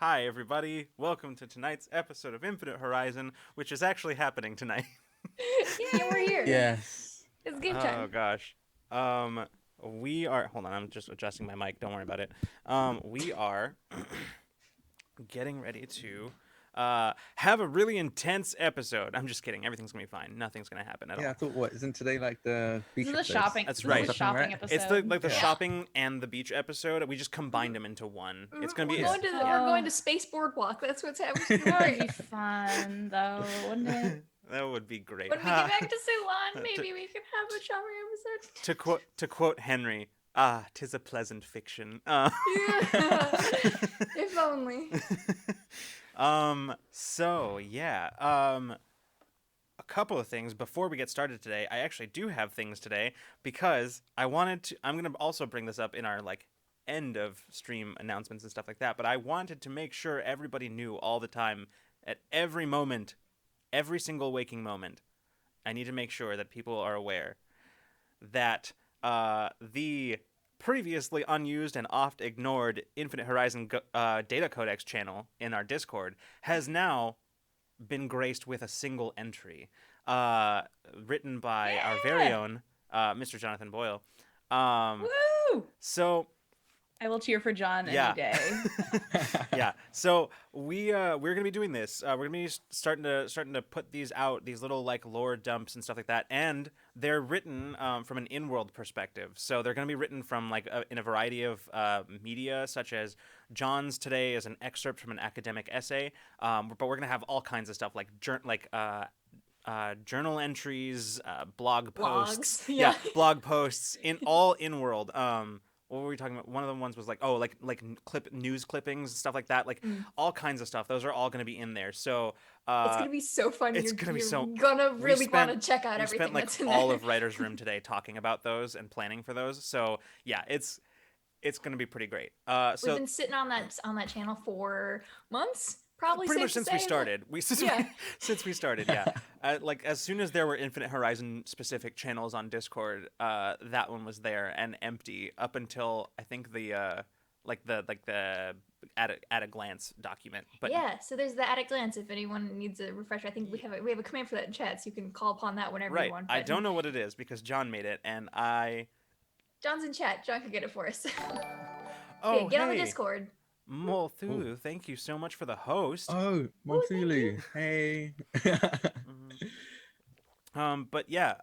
Hi, everybody. Welcome to tonight's episode of Infinite Horizon, which is actually happening tonight. Yeah, we're here. Yes. It's game Oh, time. gosh. We are... Hold on, I'm just adjusting my mic. Don't worry about it. We are getting ready to have a really intense episode. I'm just kidding. Everything's going to be fine. Nothing's going to happen at all. Yeah, I thought, what, isn't today like the beach This is the episode? shopping. That's this right. Is the shopping Right? episode. It's the Yeah. shopping and the beach episode. We just combined them into one. It's going to be... We're going to Space Boardwalk. That's what's happening. That would be fun, though, wouldn't it? That would be great. When we get back to Ceylon, maybe we can have a shopping episode. To quote Henry, "'Tis a pleasant fiction." Yeah. If only. So yeah. A couple of things before we get started today. I actually do have things today because I'm gonna also bring this up in our end of stream announcements and stuff like that. But I wanted to make sure everybody knew all the time, at every moment, every single waking moment. I need to make sure that people are aware that the previously unused and oft ignored Infinite Horizon data codex channel in our Discord has now been graced with a single entry written by our very own Mr. Jonathan Boyle. Woo! So I will cheer for John any day. yeah. So we're gonna be doing this. We're gonna be starting to put these out, these little lore dumps and stuff like that, and they're written from an in-world perspective. So they're gonna be written from in a variety of media, such as John's today is an excerpt from an academic essay. But we're gonna have all kinds of stuff journal entries, blog posts, Yeah. blog posts in world. What were we talking about? One of the ones was news clippings and stuff like that, all kinds of stuff. Those are all going to be in there. So It's gonna be so fun. It's gonna be so. You're gonna really want to check out we everything spent that's in all there. of Writer's Room today talking about those and planning for those. So yeah, it's going to be pretty great. So We've been sitting on that channel for months, probably. pretty safe much to since we say. started. Yeah. Since we started, yeah. As soon as there were Infinite Horizon specific channels on Discord, that one was there and empty up until I think the at a glance document. But yeah, so there's the at a glance. If anyone needs a refresher, I think we have a command for that in chat, so you can call upon that whenever you want. I but- don't know what it is because John made it and John's in chat. John can get it for us. Oh, Okay, get on the hey. Discord. Molthulu, thank you so much for the host. Oh, Monte, hey. But yeah,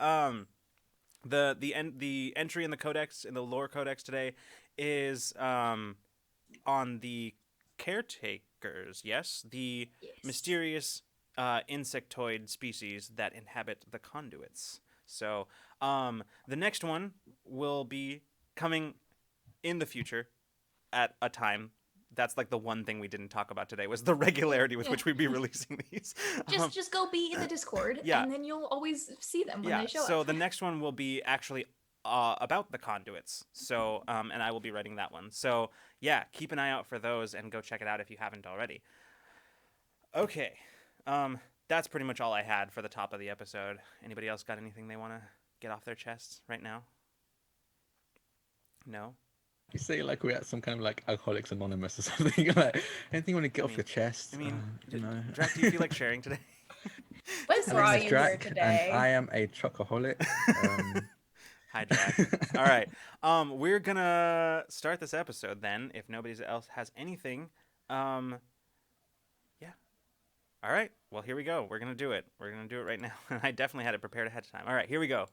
the entry in the codex, in the lore codex today, is on the caretakers. Yes, the mysterious insectoid species that inhabit the conduits. So the next one will be coming in the future at a time. That's the one thing we didn't talk about today was the regularity with which we'd be releasing these. Just go be in the Discord, yeah. and then you'll always see them when they show up. So the next one will be actually about the conduits. So and I will be writing that one. So yeah, keep an eye out for those and go check it out if you haven't already. Okay, that's pretty much all I had for the top of the episode. Anybody else got anything they want to get off their chests right now? No. You say we're at some kind of Alcoholics Anonymous or something. Anything you want to get off your chest? I mean, you know. Drac, do you feel like sharing today? What My brought name is you Drac, here today? and I am a chocoholic. Hi, Drac. All right. We're gonna start this episode then. If nobody else has anything, yeah. All right. Well, here we go. We're gonna do it. We're gonna do it right now. I definitely had it prepared ahead of time. All right. Here we go.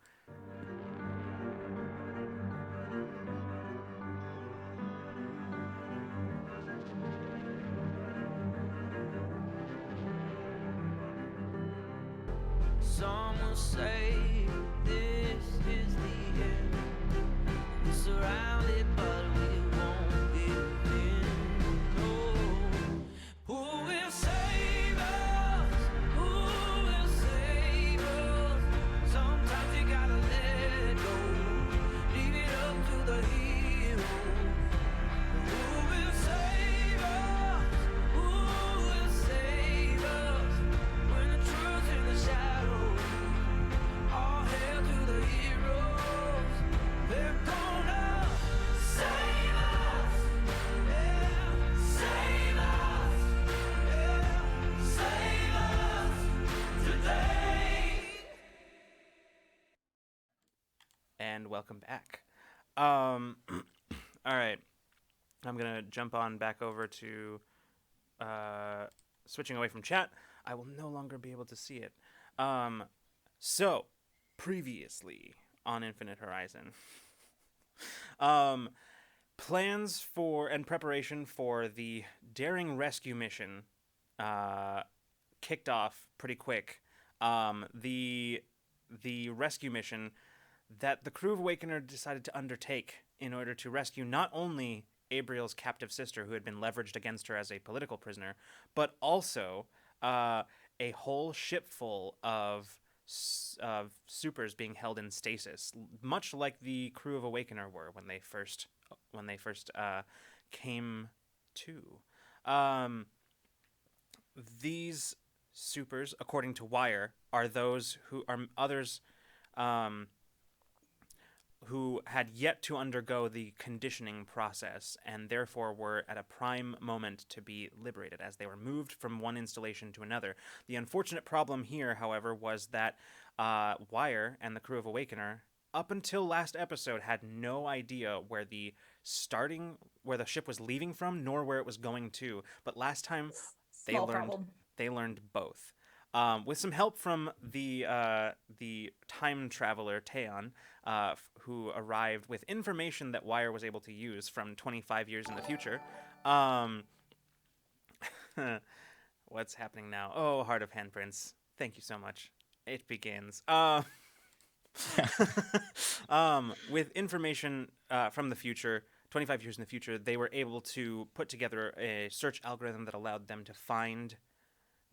Some will say this is the end. We're surrounded, but we won't give in. No. Who will save us? Who will save us? Sometimes you gotta let it go. Leave it up to the hero. Who will save us? Who will save us? When the truth's in the shadows, all hell and welcome back. All right, I'm gonna jump on back over to switching away from chat. I will no longer be able to see it. So, previously on Infinite Horizon, plans for and preparation for the daring rescue mission kicked off pretty quick. The rescue mission that the crew of Awakener decided to undertake in order to rescue not only Abriel's captive sister, who had been leveraged against her as a political prisoner, but also a whole ship full of supers being held in stasis, much like the crew of Awakener were when they first came to. These supers, according to Wire, are those who are others who had yet to undergo the conditioning process and therefore were at a prime moment to be liberated as they were moved from one installation to another. The unfortunate problem here, however, was that Wire and the crew of Awakener, up until last episode, had no idea where the ship was leaving from, nor where it was going to. But last time, they learned both. With some help from the time traveler Teon, who arrived with information that Wire was able to use from 25 years in the future. What's happening now? Oh, Heart of Handprints. Thank you so much. It begins. With information from the future, 25 years in the future, they were able to put together a search algorithm that allowed them to find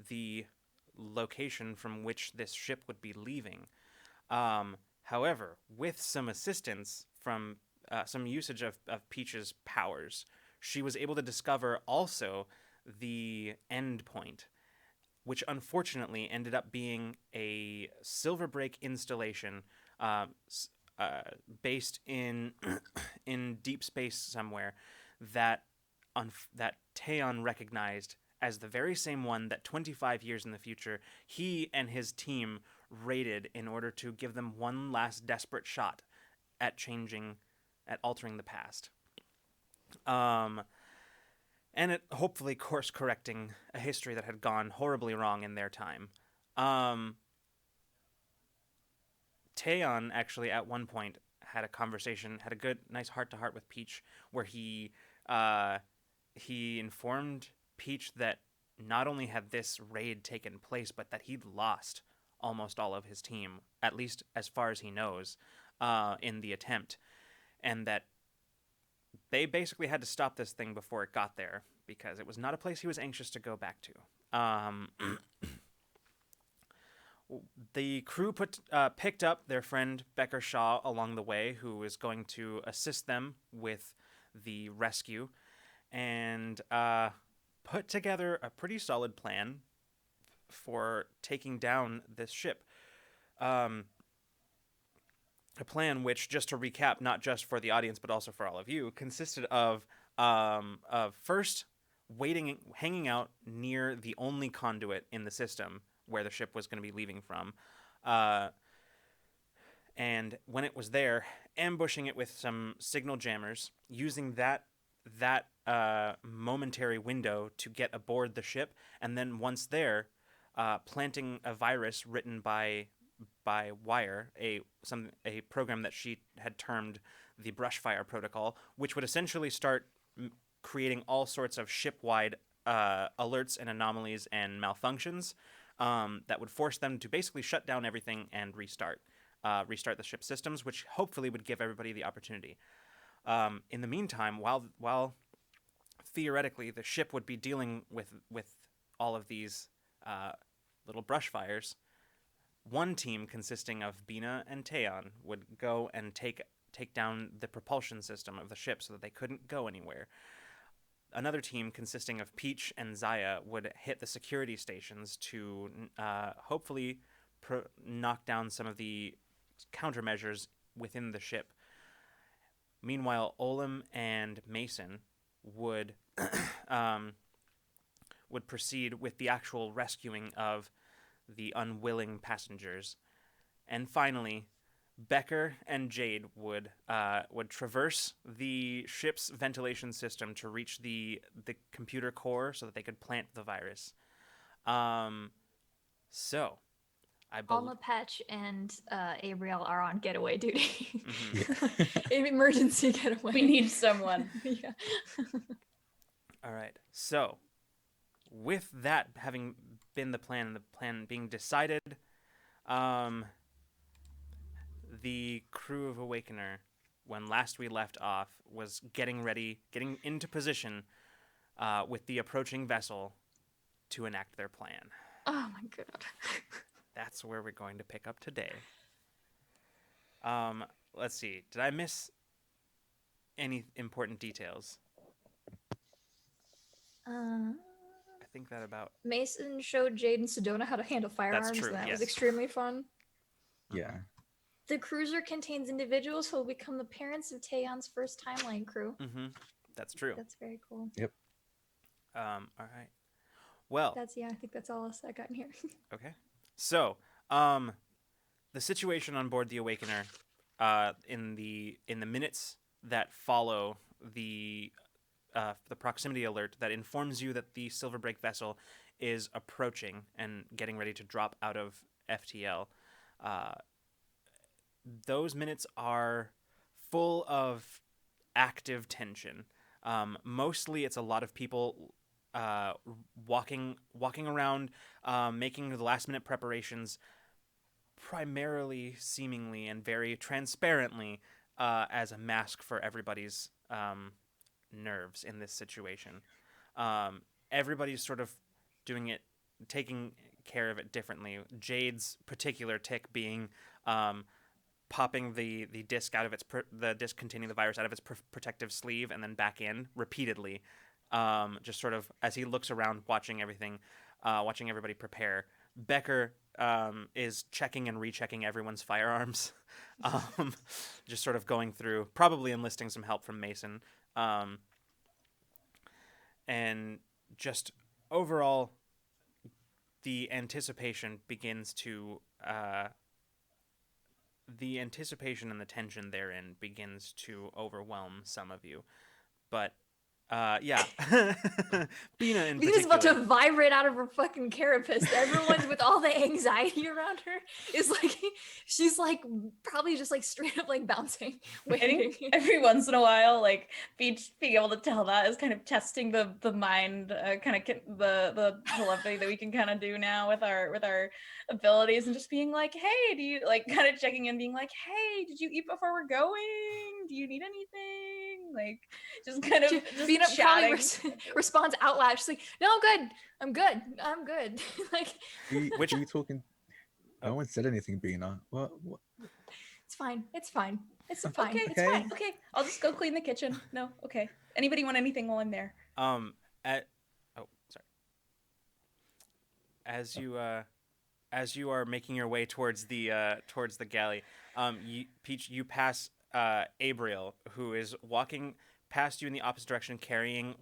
the location from which this ship would be leaving. However, with some assistance from some usage of Peach's powers, she was able to discover also the end point, which unfortunately ended up being a Silverbreak installation based in in deep space somewhere that Teon recognized as the very same one that 25 years in the future he and his team raided in order to give them one last desperate shot at altering the past. And it hopefully course correcting a history that had gone horribly wrong in their time. Teon actually at one point had a good, nice heart-to-heart with Peach, where he informed Peach that not only had this raid taken place, but that he'd lost almost all of his team, at least as far as he knows, in the attempt, and that they basically had to stop this thing before it got there, because it was not a place he was anxious to go back to. The crew picked up their friend Becker Shaw along the way, who was going to assist them with the rescue, and put together a pretty solid plan for taking down this ship. A plan which, just to recap, not just for the audience but also for all of you, consisted of first hanging out near the only conduit in the system where the ship was going to be leaving from, and when it was there, ambushing it with some signal jammers, using that momentary window to get aboard the ship, and then once there, planting a virus written by Wire, a program that she had termed the Brushfire Protocol, which would essentially start creating all sorts of ship-wide alerts and anomalies and malfunctions that would force them to basically shut down everything and restart the ship systems, which hopefully would give everybody the opportunity. In the meantime, while theoretically the ship would be dealing with all of these little brush fires, one team consisting of Bina and Teon would go and take down the propulsion system of the ship so that they couldn't go anywhere. Another team consisting of Peach and Zaya would hit the security stations to hopefully knock down some of the countermeasures within the ship. Meanwhile, Olim and Mason would proceed with the actual rescuing of the unwilling passengers. And finally, Becker and Jade would traverse the ship's ventilation system to reach the computer core so that they could plant the virus. So, I believe. Alma, Patch, and Abriel are on getaway duty. Mhm. Emergency getaway. We need someone. Yeah. All right. So, with that having been the plan and the plan being decided, the crew of Awakener, when last we left off, was getting into position with the approaching vessel to enact their plan. Oh my god. That's where we're going to pick up today. Let's see. Did I miss any important details? I think that about... Mason showed Jade and Sedona how to handle firearms, true, and that yes. was extremely fun. Yeah. The cruiser contains individuals who will become the parents of Taeyeon's first timeline crew. Mm-hmm. That's true. That's very cool. All right. Well... I think that's all else I got in here. Okay. So, the situation on board the Awakener, in the minutes that follow the proximity alert that informs you that the Silverbreak vessel is approaching and getting ready to drop out of FTL. Those minutes are full of active tension. Mostly, it's a lot of people walking around, making the last minute preparations, primarily, seemingly, and very transparently as a mask for everybody's nerves in this situation. Everybody's sort of taking care of it differently. Jade's particular tick being popping the disc out of the disc containing the virus out of its protective sleeve and then back in repeatedly. Just sort of as he looks around, watching everything, watching everybody prepare. Becker is checking and rechecking everyone's firearms, just sort of going through, probably enlisting some help from Mason, and just overall, the anticipation and the tension therein begins to overwhelm some of you, but. Yeah. Bina in Bina's about to particular. vibrate out of her fucking carapace. Everyone's with all the anxiety around her is like, she's like probably just like straight up like bouncing, I waiting. think every once in a while, like being able to tell that is kind of testing the mind, kind of the telepathy that we can kind of do now with our abilities, and just being like, hey, do you like kind of checking in, being like, hey, did you eat before we're going? Do you need anything? Like just kind of Bina probably chatting. responds out loud. She's like, no, I'm good. Like, Were you talking? No one said anything, Bina. What? it's fine. It's fine. It's Okay, fine. it's fine. Okay, I'll just go clean the kitchen. No, okay. Anybody want anything while I'm there? Sorry. As you are making your way towards the galley, Peach, you pass Abriel, who is walking past you in the opposite direction, carrying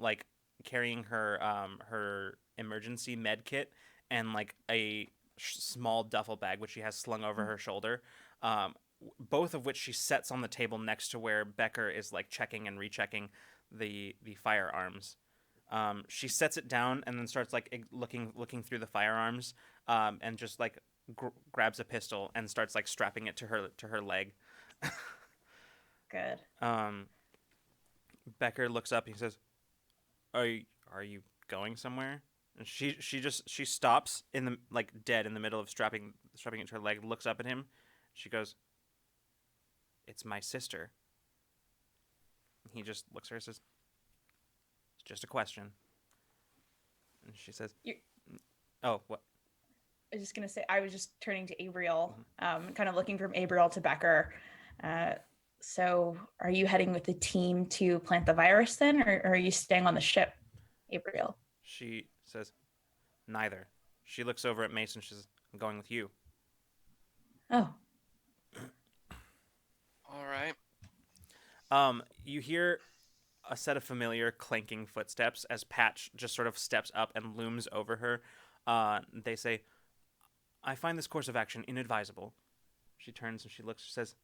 her emergency med kit and like a small duffel bag which she has slung over her shoulder, both of which she sets on the table next to where Becker is like checking and rechecking the firearms. She sets it down and then starts like looking through the firearms, and just like grabs a pistol and starts like strapping it to her leg. Good. Becker looks up and he says, are you going somewhere? And she stops in the dead in the middle of strapping it to her leg, looks up at him. She goes, "It's my sister." And he just looks at her and says, "It's just a question." And she says, "Oh, what?" I was just gonna say, I was just turning to Abriel, kind of looking from Abriel to Becker. So are you heading with the team to plant the virus then, or are you staying on the ship, Abriel? She says, "Neither." She looks over at Mason. She says, "I'm going with you." Oh. All right. You hear a set of familiar clanking footsteps as Patch just sort of steps up and looms over her. They say, "I find this course of action inadvisable." She turns and she looks. She says,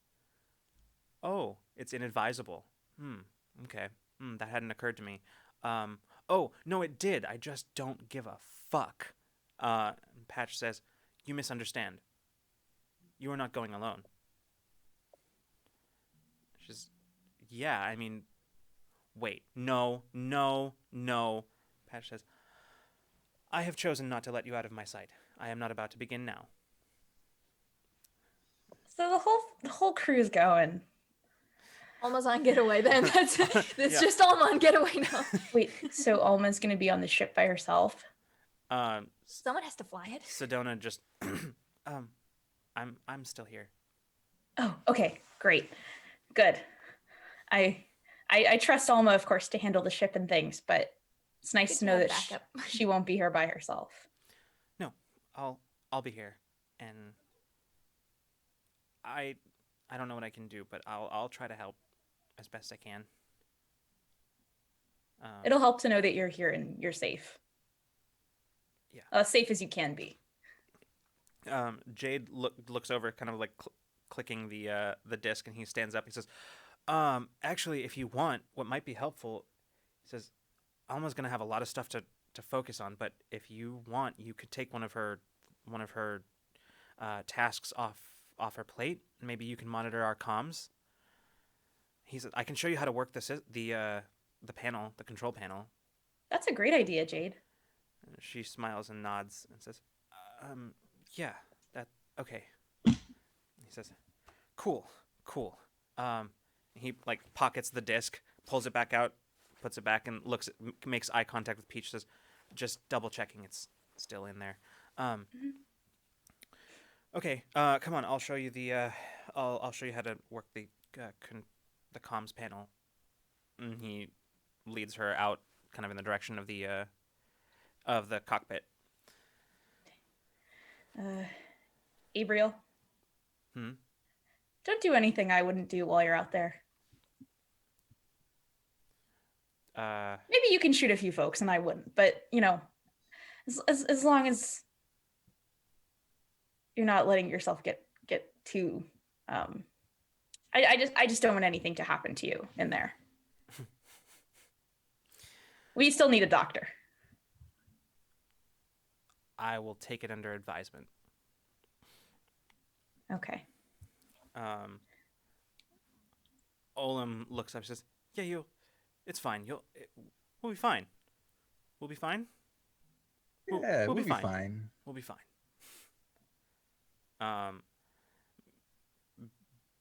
Oh, it's inadvisable. Okay. That hadn't occurred to me. Oh, no, it did. I just don't give a fuck. Patch says, you misunderstand. You are not going alone. She's, yeah, I mean, wait, no. Patch says, I have chosen not to let you out of my sight. I am not about to begin now. So the whole crew's going. Alma's on getaway then. That's it's Yeah. just Alma on getaway now. Wait, so Alma's gonna be on the ship by herself? Someone has to fly it. Sedona just, I'm still here. Oh, okay, great, good. I trust Alma, of course, to handle the ship and things, but it's nice Good to know to that have she, backup. she won't be here by herself. No, I'll be here, and I don't know what I can do, but I'll try to help as best I can. It'll help to know that you're here and you're safe. Yeah. Safe as you can be. Jade looks over, kind of like clicking the disc, and he stands up. He says, actually, if you want, what might be helpful, he says, Alma's gonna have a lot of stuff to focus on, but if you want, you could take one of her tasks off her plate. Maybe you can monitor our comms. He said, I can show you how to work the panel, the control panel. That's a great idea, Jade. She smiles and nods and says, yeah, that, okay. He says, cool. He like pockets the disc, pulls it back out, puts it back, and makes eye contact with Peach. Says, just double checking it's still in there. Okay, come on, I'll show you I'll show you how to work the comms panel. And he leads her out, kind of in the direction of the cockpit. Abriel, don't do anything I wouldn't do while you're out there. Maybe you can shoot a few folks and I wouldn't, but as long as you're not letting yourself get too I just don't want anything to happen to you in there. We still need a doctor. I will take it under advisement. Okay. Olam looks up and says, yeah, it's fine. We'll be fine. We'll be fine. Yeah, we'll be fine. We'll be fine.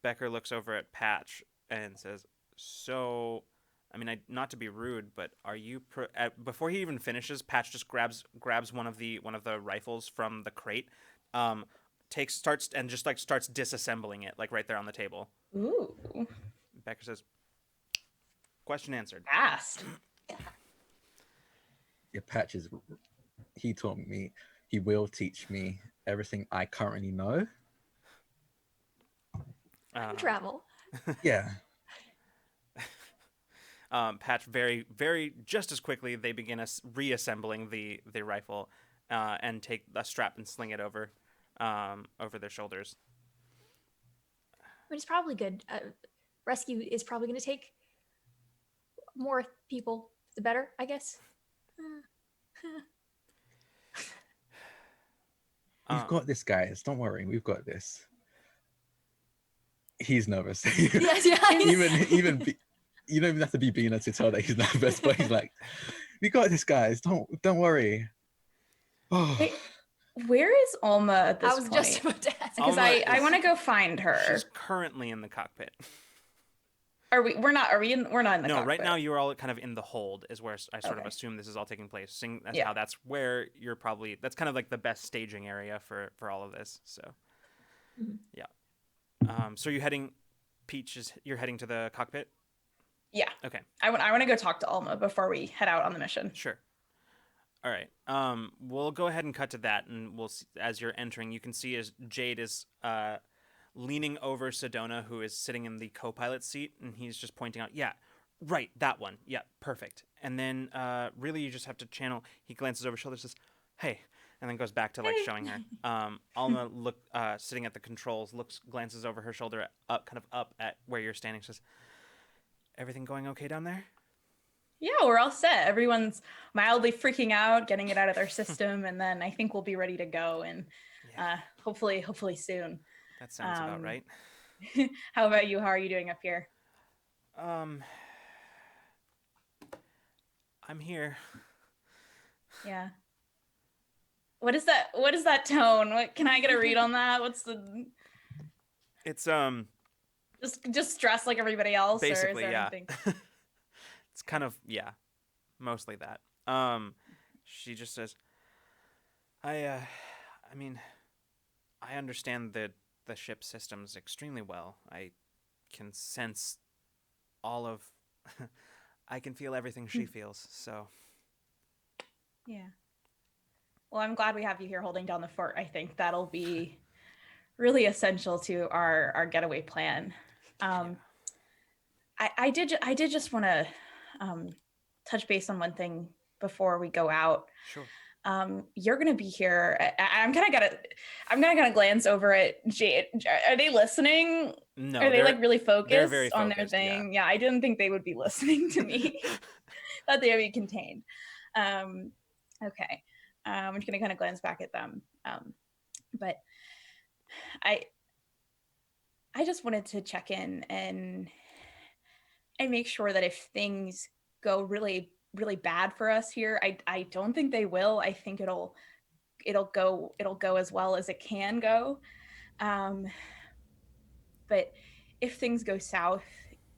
Becker looks over at Patch and says, so, I mean, not to be rude, but are you before he even finishes, Patch just grabs one of the rifles from the crate, starts disassembling it, like right there on the table. Ooh. Becker says, question answered. Fast. Yeah, Patch he taught me, he will teach me everything I currently know. Travel. Yeah. Patch very, very just as quickly they begin reassembling the rifle, and take a strap and sling it over their shoulders. I mean, it's probably good. Rescue is probably going to take more people, the better, I guess. We've got this, guys. Don't worry. We've got this. He's nervous. Yes, yeah. even you don't even have to be Bina to tell that he's nervous, but he's like, we got this, guys. Don't worry. Oh. Wait, where is Alma at this I was point? just about to ask. Because I want to go find her. She's currently in the cockpit. Are we? We're not. Are we in? We're not in the No, cockpit. right now you're all kind of in the hold, is where I sort of assume this is all taking place. Yeah. How that's where you're probably. That's kind of like the best staging area for all of this. So, yeah. So you're heading, Peach you're heading to the cockpit. Yeah. Okay. I want to go talk to Alma before we head out on the mission. Sure. All right. We'll go ahead and cut to that, and we'll see, as you're entering, you can see as Jade is leaning over Sedona, who is sitting in the co-pilot seat, and he's just pointing out, yeah, right, that one, yeah, perfect. And then really you just have to channel. He glances over his shoulder, says, hey, and then goes back to like showing her. Alma sitting at the controls, glances over her shoulder up, kind of up at where you're standing. Says, "Everything going okay down there?" Yeah, we're all set. Everyone's mildly freaking out, getting it out of their system, and then I think we'll be ready to go, and Yeah, hopefully soon. that sounds about right. How about you? How are you doing up here? I'm here. Yeah. What is that? What is that tone? What can I get a read on that? What's the It's just stressed like everybody else, or is basically, there yeah. anything? It's kind of, yeah, mostly that. She just says, I mean, I understand the ship systems extremely well. I can sense all of, I can feel everything she feels. So Yeah. Well, I'm glad we have you here holding down the fort. I think that'll be really essential to our getaway plan. I did just want to touch base on one thing before we go out. sure. You're gonna be here. I'm gonna glance over at Jade. Are they listening? No, Are they they're like really focused very on their focused, yeah. thing? Yeah, I didn't think they would be listening to me. Thought they would be contained. Okay. I'm just gonna kind of glance back at them. But I just wanted to check in and make sure that if things go really bad for us here, I don't think they will. I think it'll go as well as it can go. But if things go south,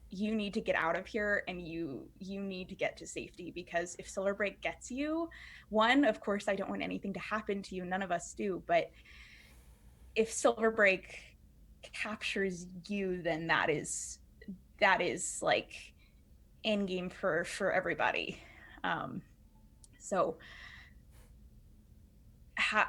you need to get out of here, and you need to get to safety, because if Silverbreak gets you, one, of course, I don't want anything to happen to you. None of us do. But if Silverbreak captures you, then that is like endgame for everybody. So how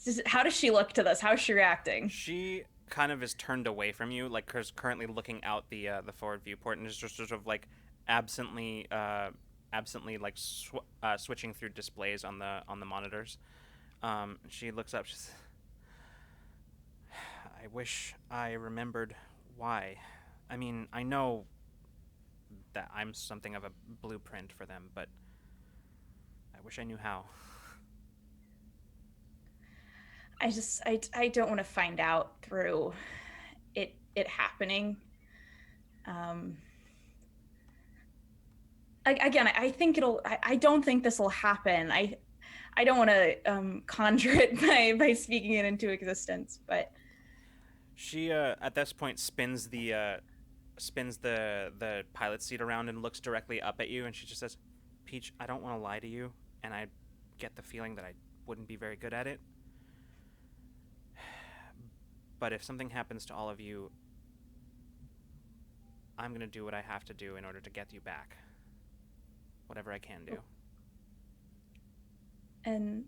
does she look to this? How is she reacting? She kind of is turned away from you, like currently looking out the forward viewport, and is just sort of like absently like switching through displays on the monitors. She looks up. She says, "I wish I remembered why. I mean, I know that I'm something of a blueprint for them, but I wish I knew how." I don't want to find out through it happening. I think I don't think this will happen. I don't want to conjure it by speaking it into existence, but She at this point spins the pilot seat around and looks directly up at you, and she just says, "Peach, I don't want to lie to you, and I get the feeling that I wouldn't be very good at it. But if something happens to all of you, I'm going to do what I have to do in order to get you back. Whatever I can do." and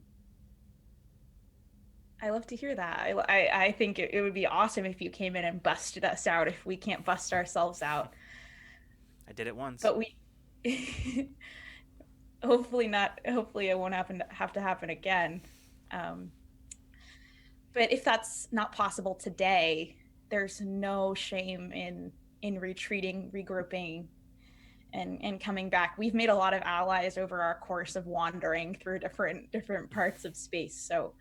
I love to hear that. I think it would be awesome if you came in and busted us out if we can't bust ourselves out. I did it once. But we hopefully not. Hopefully it won't have to happen again. But if that's not possible today, there's no shame in retreating, regrouping, and coming back. We've made a lot of allies over our course of wandering through different parts of space. So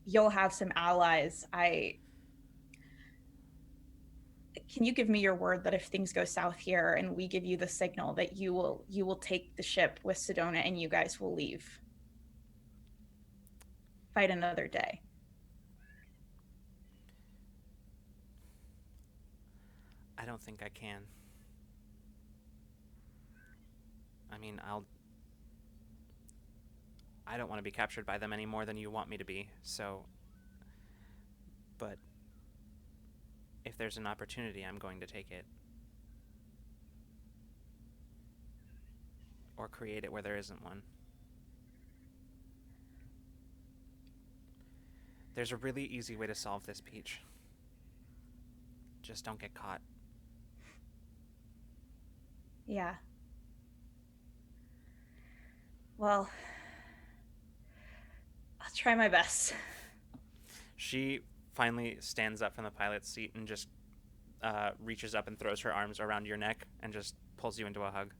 you'll have some allies. Can you give me your word that if things go south here and we give you the signal, that you will take the ship with Sedona and you guys will leave? Fight another day. I don't think I can. I mean, I don't want to be captured by them any more than you want me to be, so... But if there's an opportunity, I'm going to take it. Or create it where there isn't one. There's a really easy way to solve this, Peach. Just don't get caught. Yeah. Well, try my best. She finally stands up from the pilot's seat and just reaches up and throws her arms around your neck and just pulls you into a hug.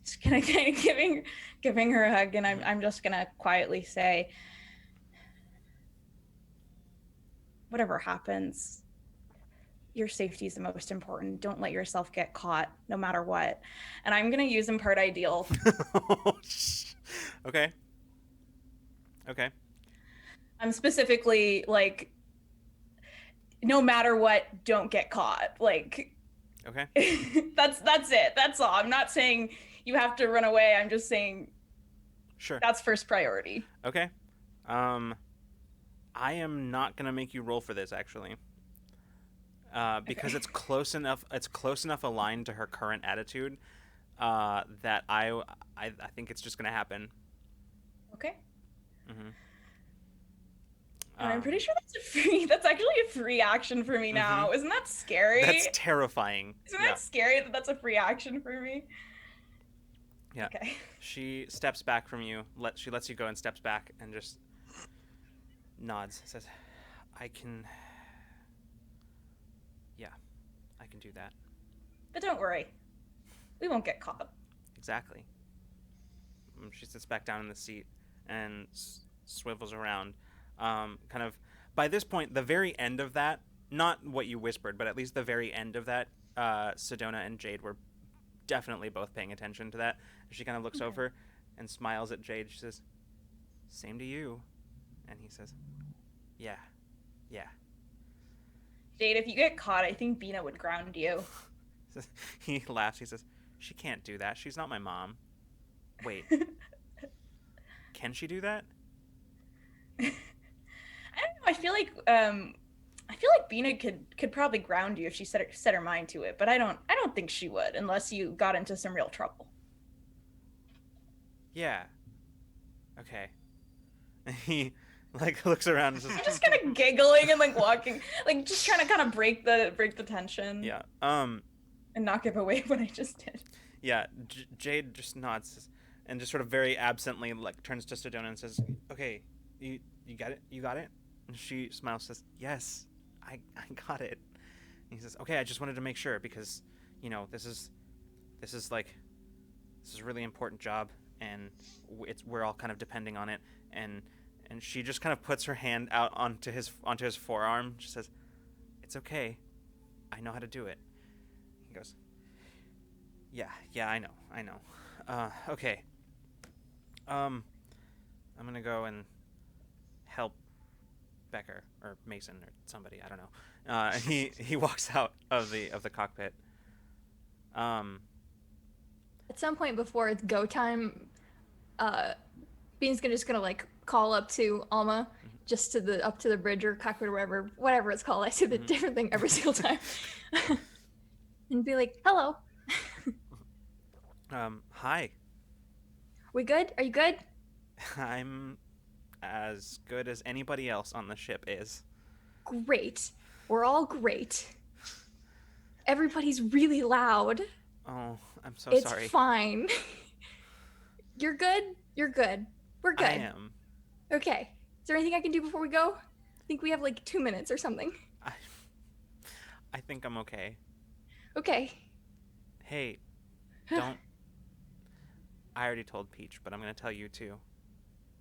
Just kind of giving her a hug, and I'm just gonna quietly say, whatever happens, your safety is the most important. Don't let yourself get caught, no matter what. And I'm gonna use impart ideal. Okay. Okay. I'm specifically like, no matter what, don't get caught. Like, Okay. that's it. That's all. I'm not saying you have to run away. I'm just saying Sure. that's first priority. Okay. I am not gonna make you roll for this actually. Because Okay. it's close enough. It's close enough aligned to her current attitude that I think it's just gonna happen. Okay. Mm-hmm. And I'm pretty sure that's actually a free action for me now. Isn't that scary? That's terrifying. Isn't that scary that that's a free action for me? Yeah. Okay. She steps back from you. She lets you go and steps back and just nods. Says, "I can. Yeah, I can do that. But don't worry. We won't get caught. Exactly." She sits back down in the seat and swivels around. Kind of by this point, the very end of that, not what you whispered, but at least the very end of that, Sedona and Jade were definitely both paying attention to that. She kind of looks over and smiles at Jade. She says, "Same to you." And he says, "Yeah, yeah." Jade, if you get caught, I think Bina would ground you. He laughs. He says, "She can't do that. She's not my mom." Wait. Can she do that? I don't know. I feel like Bina could probably ground you if she set her mind to it, but I don't think she would unless you got into some real trouble. Yeah. Okay. He like looks around and says, I'm just kind of giggling and like walking, like just trying to kind of break the tension. "Yeah. And not give away what I just did. Yeah." Jade just nods and just sort of very absently like turns to Sedona and says, "Okay, you got it. You got it." And she smiles, says, "Yes, I got it." And he says, "Okay, I just wanted to make sure because, you know, this is a really important job and we're all kind of depending on it." And she just kind of puts her hand out onto his forearm. She says, "It's okay. I know how to do it." He goes, Yeah, I know. Okay. I'm gonna go and help Becker or Mason or somebody. I don't know. And he walks out of the cockpit. At some point before it's go time, Bean's just gonna like call up to Alma, just to the up to the bridge or cockpit or whatever it's called. I say the different thing every single time, and be like, "Hello, Hi. we good? Are you good?" I'm as good as anybody else on the ship is. Great. We're all great. Everybody's really loud. Oh, I'm so It's sorry. fine. You're good? You're good. We're good. I am. Okay. Is there anything I can do before we go? I think we have like 2 minutes or something. I think I'm okay. Okay. Hey, don't. I already told Peach, but I'm gonna tell you too.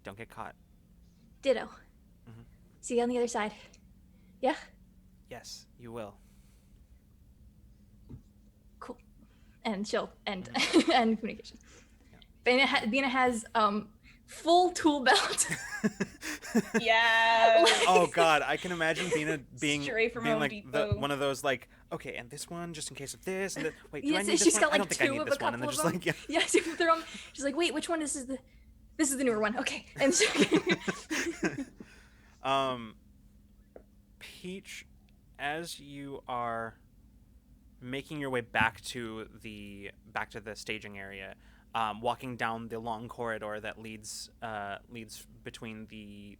Don't get caught. Ditto. See you on the other side. Yeah? Yes, you will. Cool. And she'll end end communication. Bina has full tool belt. Yeah. Oh God, I can imagine Bina being Straight from being Home like Depot. one of those like, okay, and this one just in case of this, and wait, do Yes, I need she's this one? got I like don't think two I need of this a one, and couple they're of just them. like, yeah. Yes, they're on. She's like, wait, which one? This is the newer one. Okay. And so, Peach, as you are making your way back to the staging area, walking down the long corridor that leads between the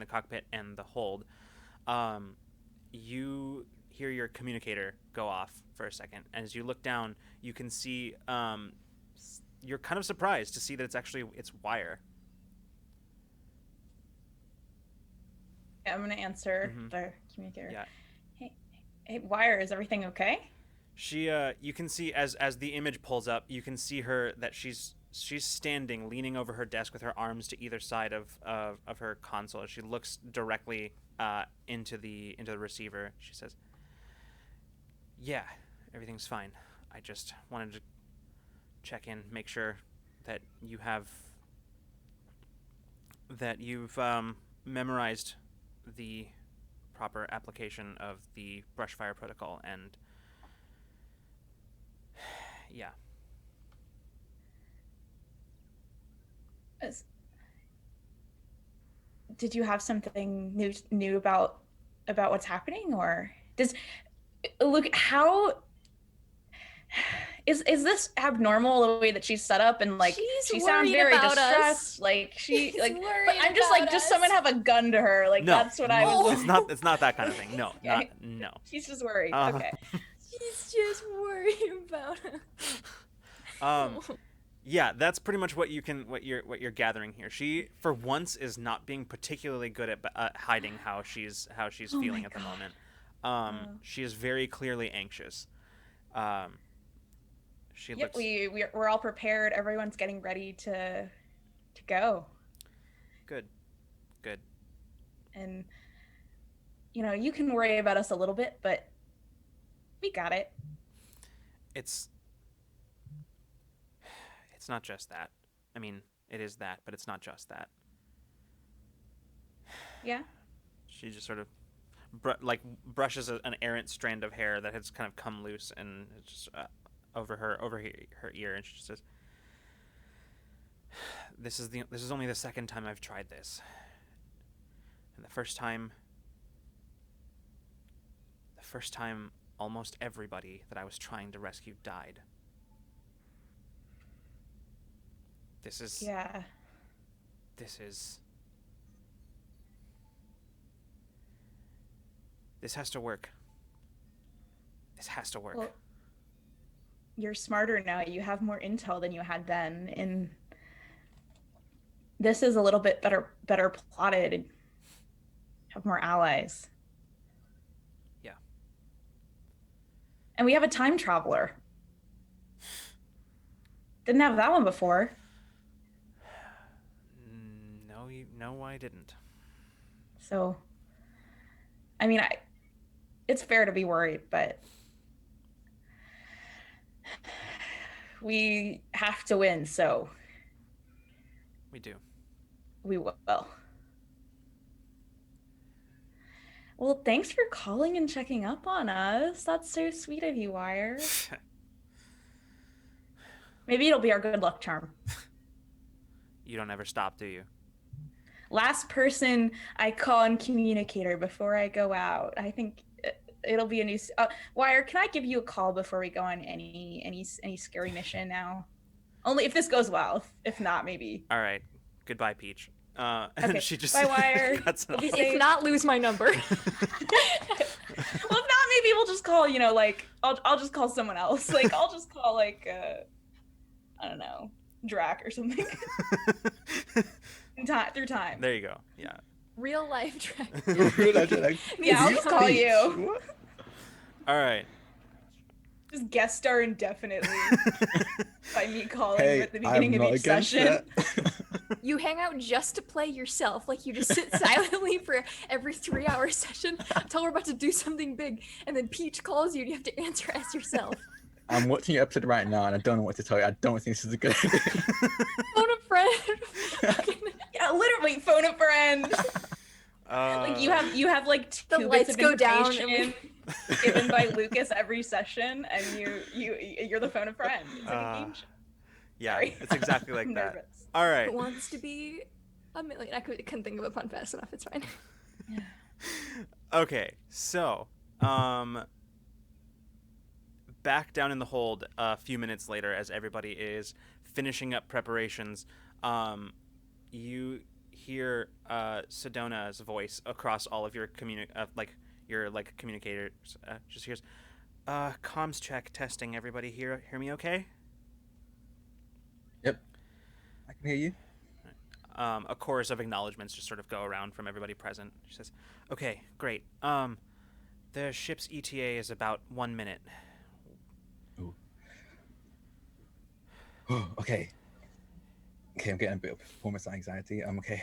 cockpit and the hold, you hear your communicator go off for a second. As you look down, you can see you're kind of surprised to see that it's wire. I'm gonna answer Mhm. the communicator. Yeah. Hey, Wire, is everything okay? She you can see as the image pulls up, you can see her that she's standing leaning over her desk with her arms to either side of her console. She looks directly into the receiver. She says, "Yeah, everything's fine. I just wanted to check in, make sure that you've memorized the proper application of the brush fire protocol, and yeah." Did you have something new about what's happening, or look how is this abnormal the way that she's set up, and like She's she sounds worried very about us. distressed, like she She's like but worried I'm just like about just us. someone have a gun to her, like No, that's what I was it's not that kind of thing. No, Okay. no. She's just worried. Uh-huh. Okay. She's just worried about us. Yeah, that's pretty much what you're gathering here. She, for once, is not being particularly good at hiding how she's Oh feeling my at the God. moment. She is very clearly anxious. She Yep, looks we're all prepared. Everyone's getting ready to go. good. And you can worry about us a little bit, but we got it. It's not just that. I mean, it is that, but it's not just that. Yeah. She just sort of brushes an errant strand of hair that has kind of come loose, and it's just over her ear, and she just says, "This is only the second time I've tried this, and the first time almost everybody that I was trying to rescue died. This is this has to work. This has to work." Well, you're smarter now. You have more intel than you had then, and this is a little bit better plotted. Have more allies. Yeah. And we have a time traveler. Didn't have that one before. No, I didn't. So, I mean, it's fair to be worried, but we have to win, so We do. we will. Well, thanks for calling and checking up on us. That's so sweet of you, Wire. Maybe it'll be our good luck charm. You don't ever stop, do you? Last person I call on communicator before I go out. I think it'll be a new. Wire, can I give you a call before we go on any scary mission now? Only if this goes well. If not, maybe. All right. Goodbye, Peach. And Okay. she just Bye, Wire. cuts We'll be off. safe. If not, lose my number. Well, if not, maybe we'll just call. Like I'll just call someone else. Like I'll just call like I don't know, Drac or something. Through time. There you go. Yeah. Real life track. Yeah, I'll just call you. What? All right. Just guest star indefinitely by me calling Hey, at the I'm beginning not of each against session. that. You hang out just to play yourself. Like you just sit silently for every 3-hour session until we're about to do something big. And then Peach calls you and you have to answer as yourself. I'm watching your episode right now and I don't know what to tell you. I don't think this is a good idea. Phone a friend. Yeah, literally phone a friend. Like you have like The two lights bits of go down and information given by Lucas every session, and you're the phone a friend. It's like a game show. Yeah, Sorry. it's exactly like I'm that. nervous. All right. Who wants to be a million? I couldn't think of a pun fast enough. It's fine. Okay, so back down in the hold a few minutes later, as everybody is finishing up preparations, you hear Sedona's voice across all of your communicators. Just hears, "Comms check testing. Everybody hear me okay?" I can hear you. A chorus of acknowledgments just sort of go around from everybody present. She says, "Okay, great. The ship's ETA is about 1 minute." Ooh. Oh, okay. Okay, I'm getting a bit of performance anxiety. Okay.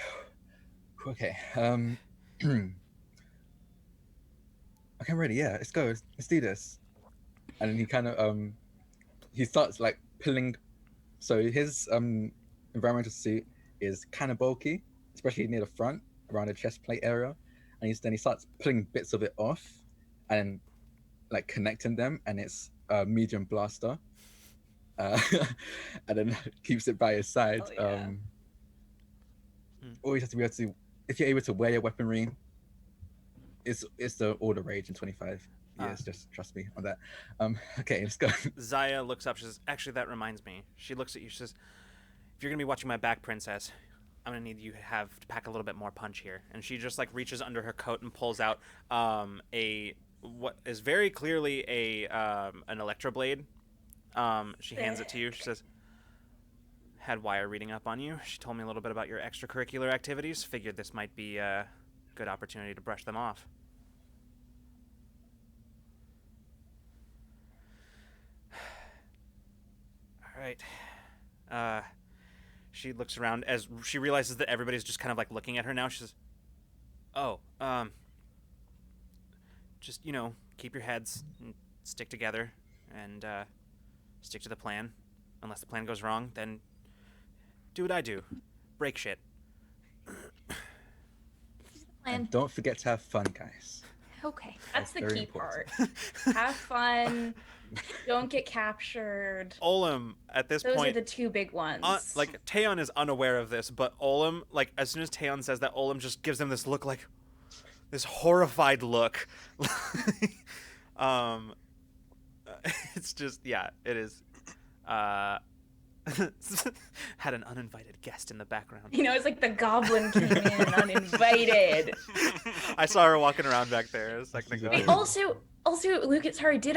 Okay. Okay, I'm ready. Yeah, let's go. Let's do this. And then he kind of he starts like pulling. So his environmental suit is kind of bulky, especially near the front, around the chest plate area. And then he starts pulling bits of it off, and like connecting them, and it's a medium blaster. And then keeps it by his side. Oh, yeah. Always have to be able to, if you're able to wear your weaponry, it's all the rage in 25 years. Just trust me on that. Okay, let's go. Zaya looks up. She says, "Actually, that reminds me." She looks at you. She says, "If you're gonna be watching my back, princess, I'm gonna need you to pack a little bit more punch here." And she just like reaches under her coat and pulls out what is very clearly an electroblade. She hands it to you. She says, "Had Wire reading up on you. She told me a little bit about your extracurricular activities. Figured this might be a good opportunity to brush them off." All right. She looks around as she realizes that everybody's just kind of like looking at her now. She says, "Oh, just, keep your heads and stick together and stick to the plan. Unless the plan goes wrong, then do what I do. Break shit." And don't forget to have fun, guys. Okay. That's the very key important. part. Have fun. Don't get captured. Olim, at this Those point, are the two big ones. Taeon is unaware of this, but Olim, like, as soon as Taeon says that, Olim just gives him this look, like, this horrified look. It's just, yeah, it is. Had an uninvited guest in the background. It's like the goblin came in uninvited. I saw her walking around back there a second ago. Wait, also, Lucas, sorry, did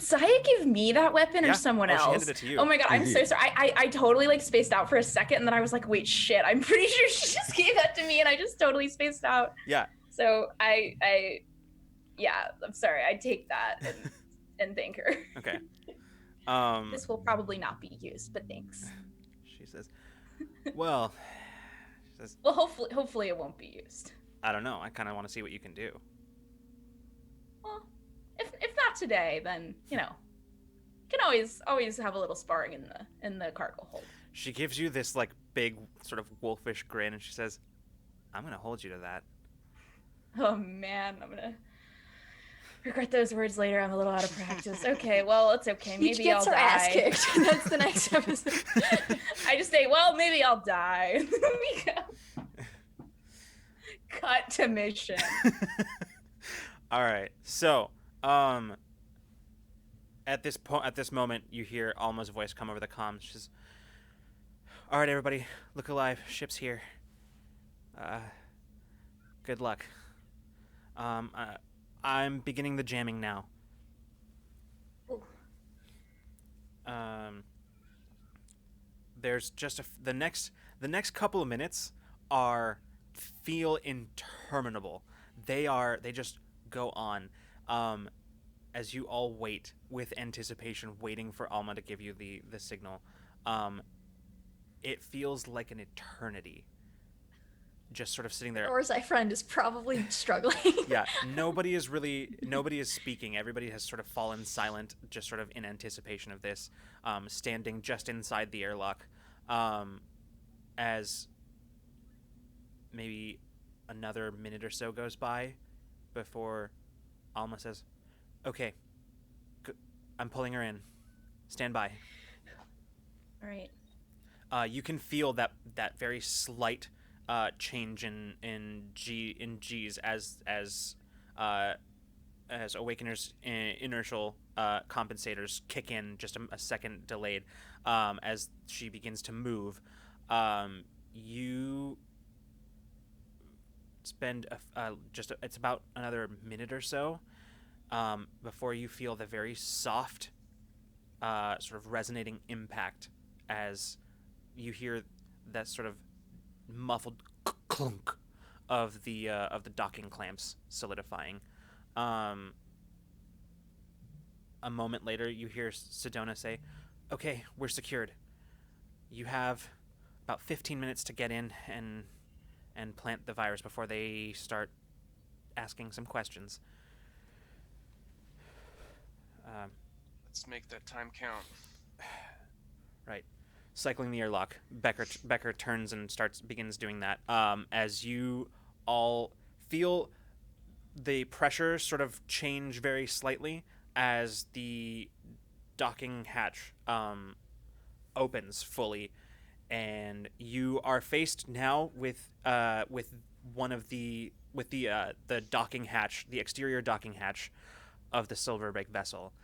Zaya give me that weapon or someone else? She handed it to you. Oh my god, I'm so sorry. I totally like spaced out for a second, and then I was like, wait, shit, I'm pretty sure she just gave that to me, and I just totally spaced out. Yeah. So I'm sorry. I take that and thank her. Okay. This will probably not be used, but thanks. She says, "Well," she says, "Well, hopefully it won't be used." "I don't know. I kind of want to see what you can do." Well, if not today, then can always have a little sparring in the cargo hold. She gives you this like big sort of wolfish grin, and she says, "I'm gonna hold you to that." Oh man, I'm gonna regret those words later. I'm a little out of practice. Okay, well, it's okay. Maybe I'll die. Ass kicked. That's the next episode. I just say, well, maybe I'll die. Cut to mission. All right. So, at this moment, you hear Alma's voice come over the comms. She says, "All right, everybody, look alive. Ship's here. Good luck. I'm beginning the jamming now." Ooh. There's just the next couple of minutes feel interminable. They just go on. As you all wait with anticipation, waiting for Alma to give you the signal. It feels like an eternity. Just sort of sitting there. Orzai friend is probably struggling. Yeah, nobody is speaking. Everybody has sort of fallen silent, just sort of in anticipation of this, standing just inside the airlock, as maybe another minute or so goes by before Alma says, "Okay, I'm pulling her in. Stand by." All right. You can feel that very slight change in G's as Awakener's inertial compensators kick in just a second delayed as she begins to move. You spend it's about another minute or so before you feel the very soft sort of resonating impact as you hear that sort of muffled clunk of the docking clamps solidifying. A moment later, you hear Sedona say, "Okay, we're secured. You have about 15 minutes to get in and plant the virus before they start asking some questions." Let's make that time count. Right. Cycling the airlock, Becker turns and begins doing that. As you all feel the pressure sort of change very slightly as the docking hatch opens fully, and you are faced now with the docking hatch, the exterior docking hatch of the Silverbreak vessel.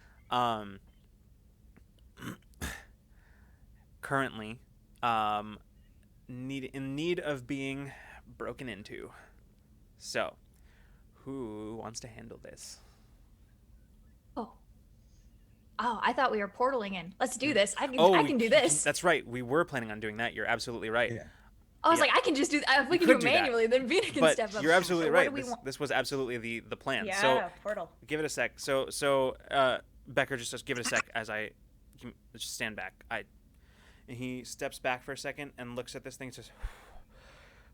Currently, in need of being broken into. So, who wants to handle this? Oh, I thought we were portaling in. Let's do this. I can do y- this. That's right. We were planning on doing that. You're absolutely right. Yeah. I was yeah. like, I can just do that. If we You can do could it do that. manually, then Vina can But step up. you're absolutely So right. What do we want? This was absolutely the plan. Yeah, So portal. give it a sec. So Becker just give it a sec as I just stand back. And he steps back for a second and looks at this thing and says,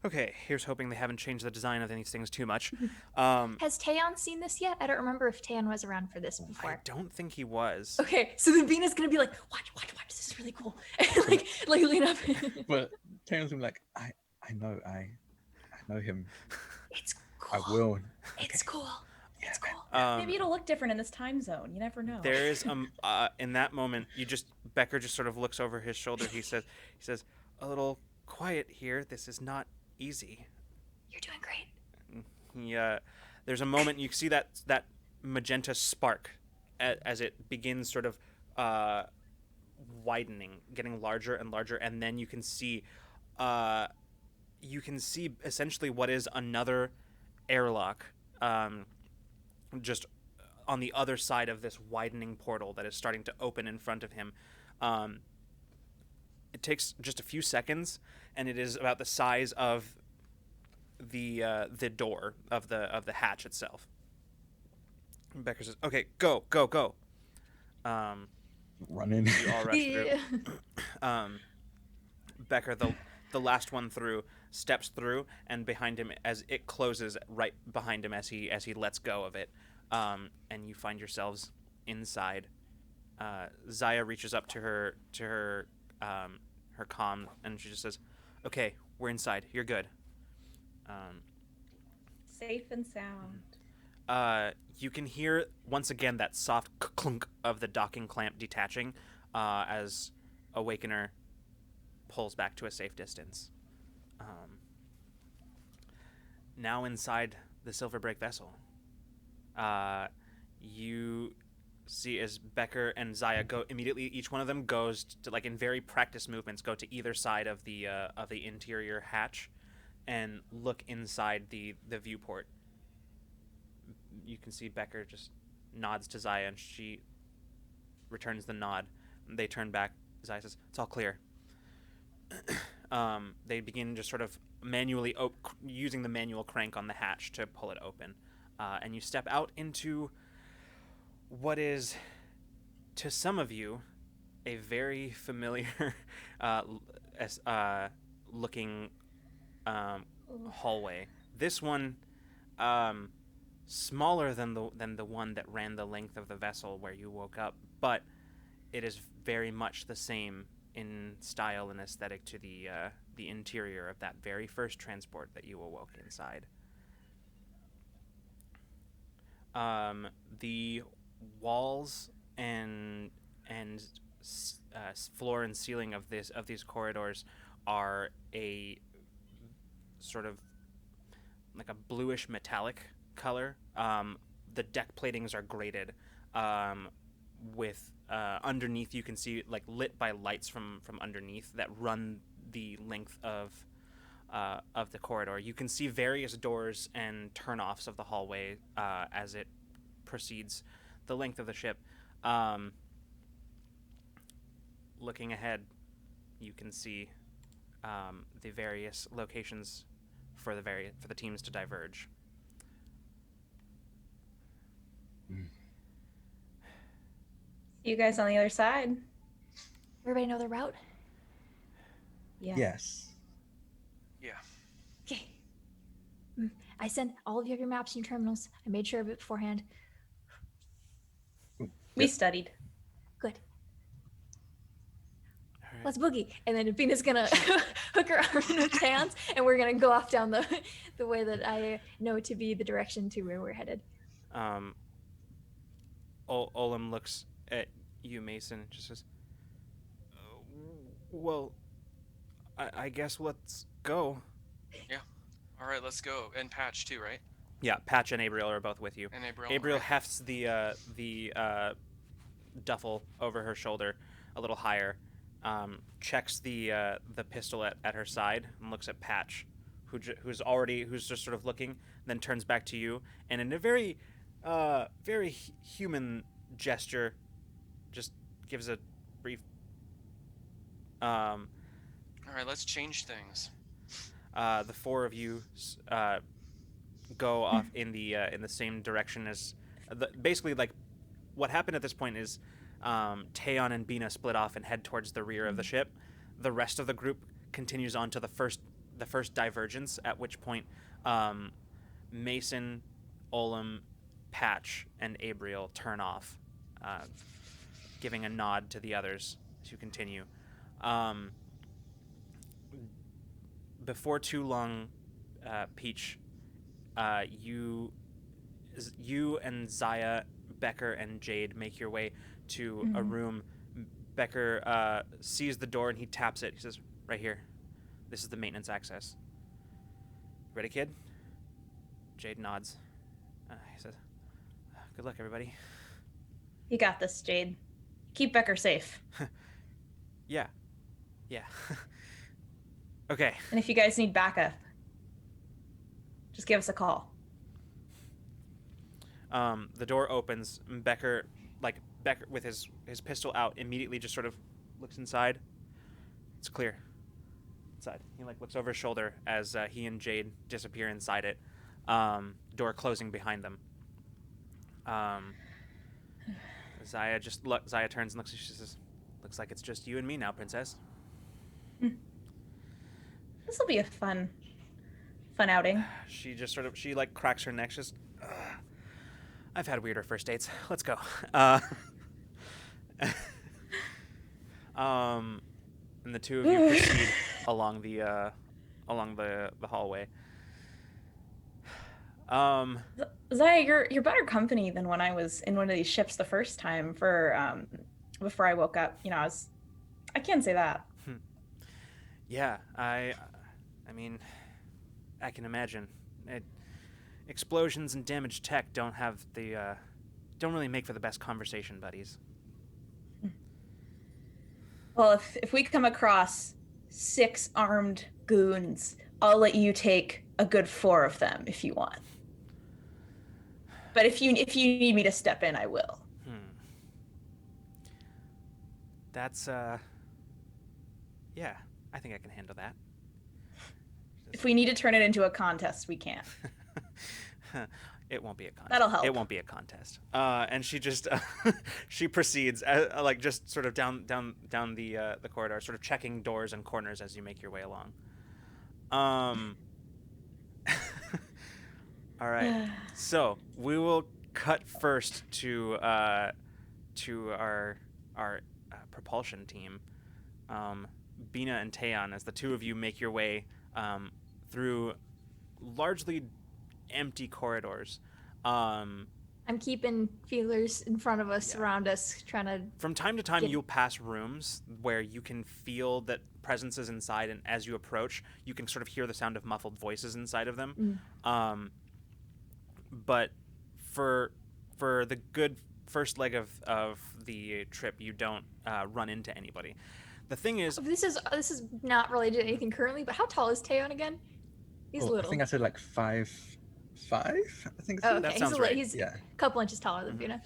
"Okay, here's hoping they haven't changed the design of these things too much." Has Taeyeon seen this yet? I don't remember if Taeyeon was around for this I before. don't think he was. Okay, so then Vina's gonna be like, watch, this is really cool. And like lean up. But Taeyeon's gonna be like, I know him. It's I cool. will. It's cool. It's cool. Maybe it'll look different in this time zone. You never know. There is in that moment, Becker just sort of looks over his shoulder. He says, "A little quiet here. This is not easy." You're doing great. There's a moment you see that magenta spark as it begins sort of widening, getting larger and larger, and then you can see essentially what is another airlock, just on the other side of this widening portal that is starting to open in front of him. It takes just a few seconds, and it is about the size of the door of the hatch itself. Becker says, "Okay, go." Running. You all rush through. Becker, the last one through, steps through, and behind him, as it closes right behind him, as he lets go of it, and you find yourselves inside. Zaya reaches up to her comm, and she just says, "Okay, we're inside. You're good." Safe and sound. You can hear once again that soft clunk of the docking clamp detaching as Awakener pulls back to a safe distance. Now inside the Silverbreak vessel, you see as Becker and Zaya go immediately. Each one of them goes to, like in very practice movements, go to either side of the interior hatch and look inside the viewport. You can see Becker just nods to Zaya, and she returns the nod. They turn back. Zaya says, "It's all clear." They begin just sort of manually using the manual crank on the hatch to pull it open. And you step out into what is, to some of you, a very familiar looking hallway. This one, smaller than the one that ran the length of the vessel where you woke up, but it is very much the same in style and aesthetic to the interior of that very first transport that you awoke inside. The walls and floor and ceiling of these corridors are a sort of like a bluish metallic color. The deck platings are grated, with underneath you can see like lit by lights from underneath that run the length of the corridor. You can see various doors and turnoffs of the hallway as it proceeds the length of the ship. Looking ahead, you can see the various locations for the teams to diverge. See you guys on the other side. Everybody know the route? Yeah. Yes. Yeah. Okay. I sent all of you have your maps and your terminals. I made sure of it beforehand. We Yep. studied. Good. All right. Let's boogie. And then Athena's gonna hook her arm in with hands, and we're gonna go off down the way that I know to be the direction to where we're headed. Olam looks at you, Mason, and just says, well, I guess let's go. All right, let's go. And Patch too, right? Yeah, Patch and Abriel are both with you. And Abriel. Abriel right. hefts the duffel over her shoulder a little higher, checks the pistol at her side, and looks at Patch, who's just sort of looking, then turns back to you, and in a very human gesture, just gives a brief. All right, let's change things. The four of you go off in the same direction as basically, like, what happened at this point is Taeon and Bina split off and head towards the rear of the ship. The rest of the group continues on to the first divergence, at which point Mason, Olam, Patch, and Abriel turn off, giving a nod to the others to continue. Before too long, Peach, you and Zaya, Becker, and Jade make your way to a room. Becker sees the door and he taps it. He says, "Right here. This is the maintenance access. Ready, kid?" Jade nods. He says, "Good luck, everybody." You got this, Jade. Keep Becker safe. Yeah. Okay. And if you guys need backup, just give us a call. The door opens. Becker with his pistol out immediately just sort of looks inside. It's clear. Inside. He looks over his shoulder as he and Jade disappear inside it. Door closing behind them. Zaya turns and looks. She says, "Looks like it's just you and me now, princess." This will be a fun outing. She just sort of cracks her neck. She's, "I've had weirder first dates. Let's go." And the two of you proceed along the hallway. Zaya, you're better company than when I was in one of these ships the first time before I woke up. I can't say that. Yeah, I mean, I can imagine. Explosions and damaged tech don't really make for the best conversation buddies. Well, if we come across 6 armed goons, I'll let you take a good 4 of them if you want. But if you need me to step in, I will. That's yeah, I think I can handle that. If we need to turn it into a contest, we can. It won't be a contest. That'll help. It won't be a contest. And she just she proceeds just sort of down the corridor, sort of checking doors and corners as you make your way along. All right. So we will cut first to our propulsion team. Bina and Taeon, as the two of you make your way through largely empty corridors. I'm keeping feelers in front of us, around us, trying to... From time to time, you'll pass rooms where you can feel that presence is inside, and as you approach, you can sort of hear the sound of muffled voices inside of them. But for the good first leg of the trip, you don't run into anybody. The thing is, this is not related to anything currently, but how tall is Taeon again? He's little. I think I said 5'5". I think. Oh, okay. That sounds right. He's a couple inches taller than Bina.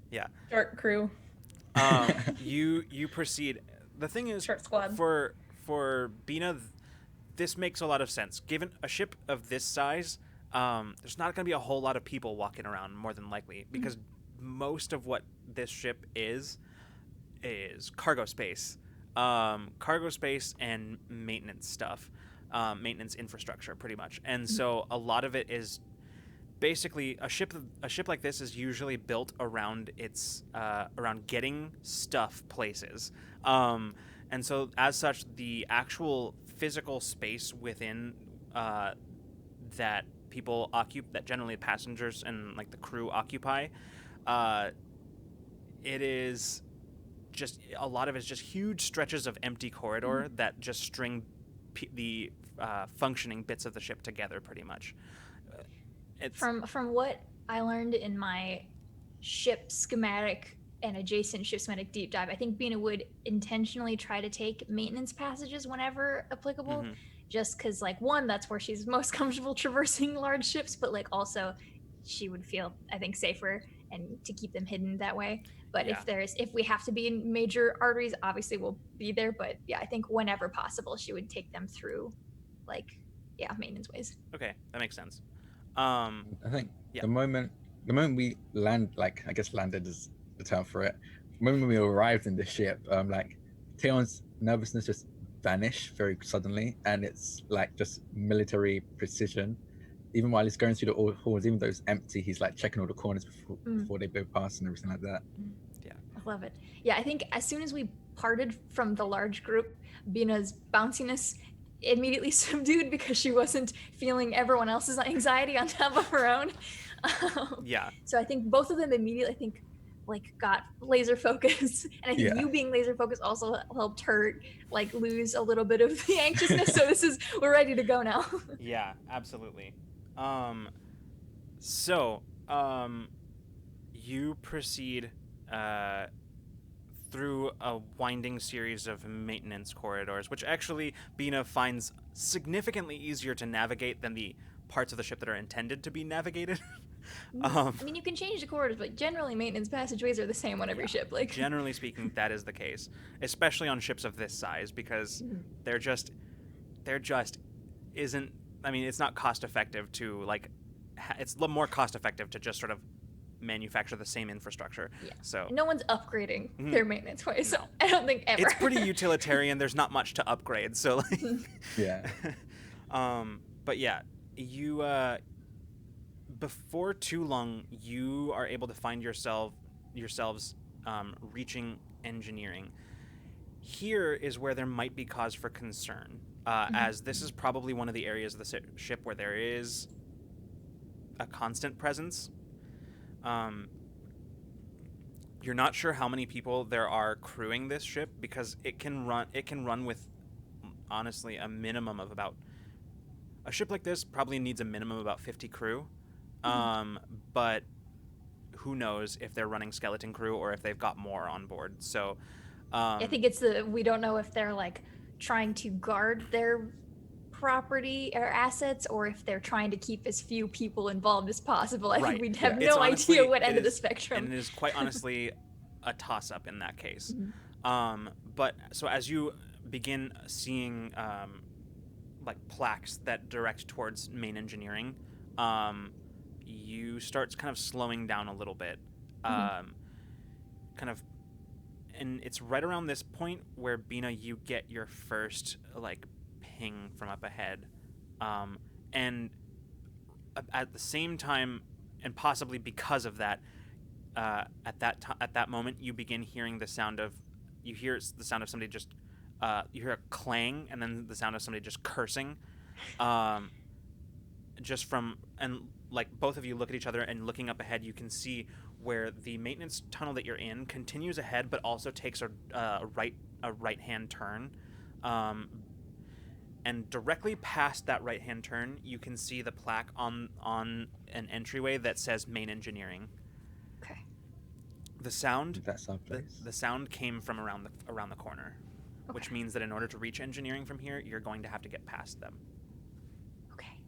Yeah. Short crew. You proceed. The thing is, Short squad. for for Bina, this makes a lot of sense. Given a ship of this size, there's not going to be a whole lot of people walking around, more than likely, because most of what this ship is cargo space. Cargo space and maintenance stuff, maintenance infrastructure, pretty much. And so a lot of it is basically a ship like this is usually built around its around getting stuff places. And so as such, the actual physical space within that people occupy, that generally passengers and like the crew occupy, it is just a lot of it's just huge stretches of empty corridor that just string the functioning bits of the ship together, pretty much. From what I learned in my ship schematic and adjacent ship schematic deep dive, I think Bina would intentionally try to take maintenance passages whenever applicable, just because, like, one, that's where she's most comfortable traversing large ships, but like also she would feel, I think, safer and to keep them hidden that way. But Yeah. if we have to be in major arteries, obviously we'll be there. But yeah, I think whenever possible, she would take them through, like, maintenance ways. Okay, that makes sense. I think Yeah. the moment we land, like, I guess landed is the term for it. The moment we arrived in the ship, like, Theon's nervousness just vanished very suddenly, and it's like just military precision. Even while he's going through the halls, even though it's empty, he's like checking all the corners before they go past and everything like that. I love it. Yeah, I think as soon as we parted from the large group, Bina's bounciness immediately subdued because she wasn't feeling everyone else's anxiety on top of her own. Yeah. So I think both of them immediately, I think, like, got laser focus, and I think you being laser focused also helped her, like, lose a little bit of the anxiousness. So we're ready to go now. Yeah, absolutely. You proceed through a winding series of maintenance corridors, which actually Bina finds significantly easier to navigate than the parts of the ship that are intended to be navigated. I mean, you can change the corridors, but generally maintenance passageways are the same on every ship. Like, generally speaking, that is the case, especially on ships of this size, because there just isn't. I mean, it's not cost effective to, like, it's more cost effective to just sort of manufacture the same infrastructure. Yeah. So no one's upgrading their maintenance ways. No. I don't think ever. It's pretty utilitarian. There's not much to upgrade. So, like, yeah. But yeah, you before too long, you are able to find yourselves reaching engineering. Here is where there might be cause for concern, as this is probably one of the areas of the ship where there is a constant presence. You're not sure how many people there are crewing this ship, because it can run with, honestly, a minimum of about, a ship like this probably needs a minimum of about 50 crew. But who knows if they're running skeleton crew or if they've got more on board. So I think we don't know if they're, like, trying to guard their property or assets, or if they're trying to keep as few people involved as possible. I think we'd have no idea what end of the spectrum. And it is quite honestly a toss-up in that case. But so as you begin seeing like plaques that direct towards main engineering, you start kind of slowing down a little bit. Kind of, and it's right around this point where, Bina, you get your first, like, ping from up ahead, and at the same time, and possibly because of that, at that moment, you begin hearing the sound of somebody just, you hear a clang, and then the sound of somebody just cursing, just from, and, like, both of you look at each other, and looking up ahead, you can see where the maintenance tunnel that you're in continues ahead, but also takes a right-hand turn. And directly past that right-hand turn, you can see the plaque on an entryway that says main engineering. Okay. The sound, That's our place. the sound came from around the corner, which means that in order to reach engineering from here, you're going to have to get past them. Okay.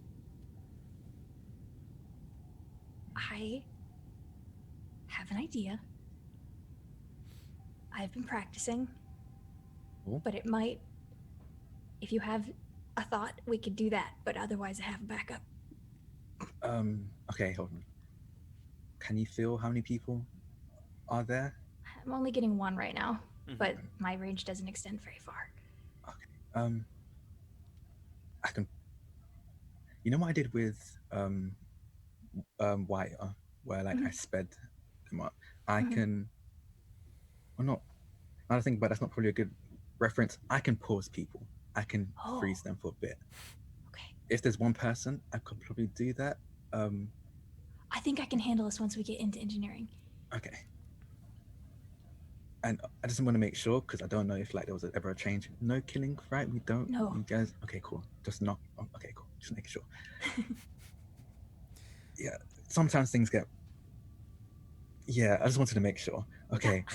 I have an idea. I've been practicing, Cool. but it might if you have a thought, we could do that. But otherwise, I have a backup. Okay, hold on. Can you feel how many people are there? I'm only getting one right now, Mhm. but my range doesn't extend very far. Okay. I can. You know what I did with Wire, where like I sped them up. I can. Well, not. Now I think about that's not probably a good reference. I can pause people. I can freeze them for a bit. Okay. If there's one person, I could probably do that. I think I can handle this once we get into engineering. Okay. And I just want to make sure because I don't know if like there was ever a change. No killing, right? We don't. No. You guys. Okay, cool. Just not. Okay, cool. Just making sure. Yeah. Sometimes things get. Yeah, I just wanted to make sure. Okay.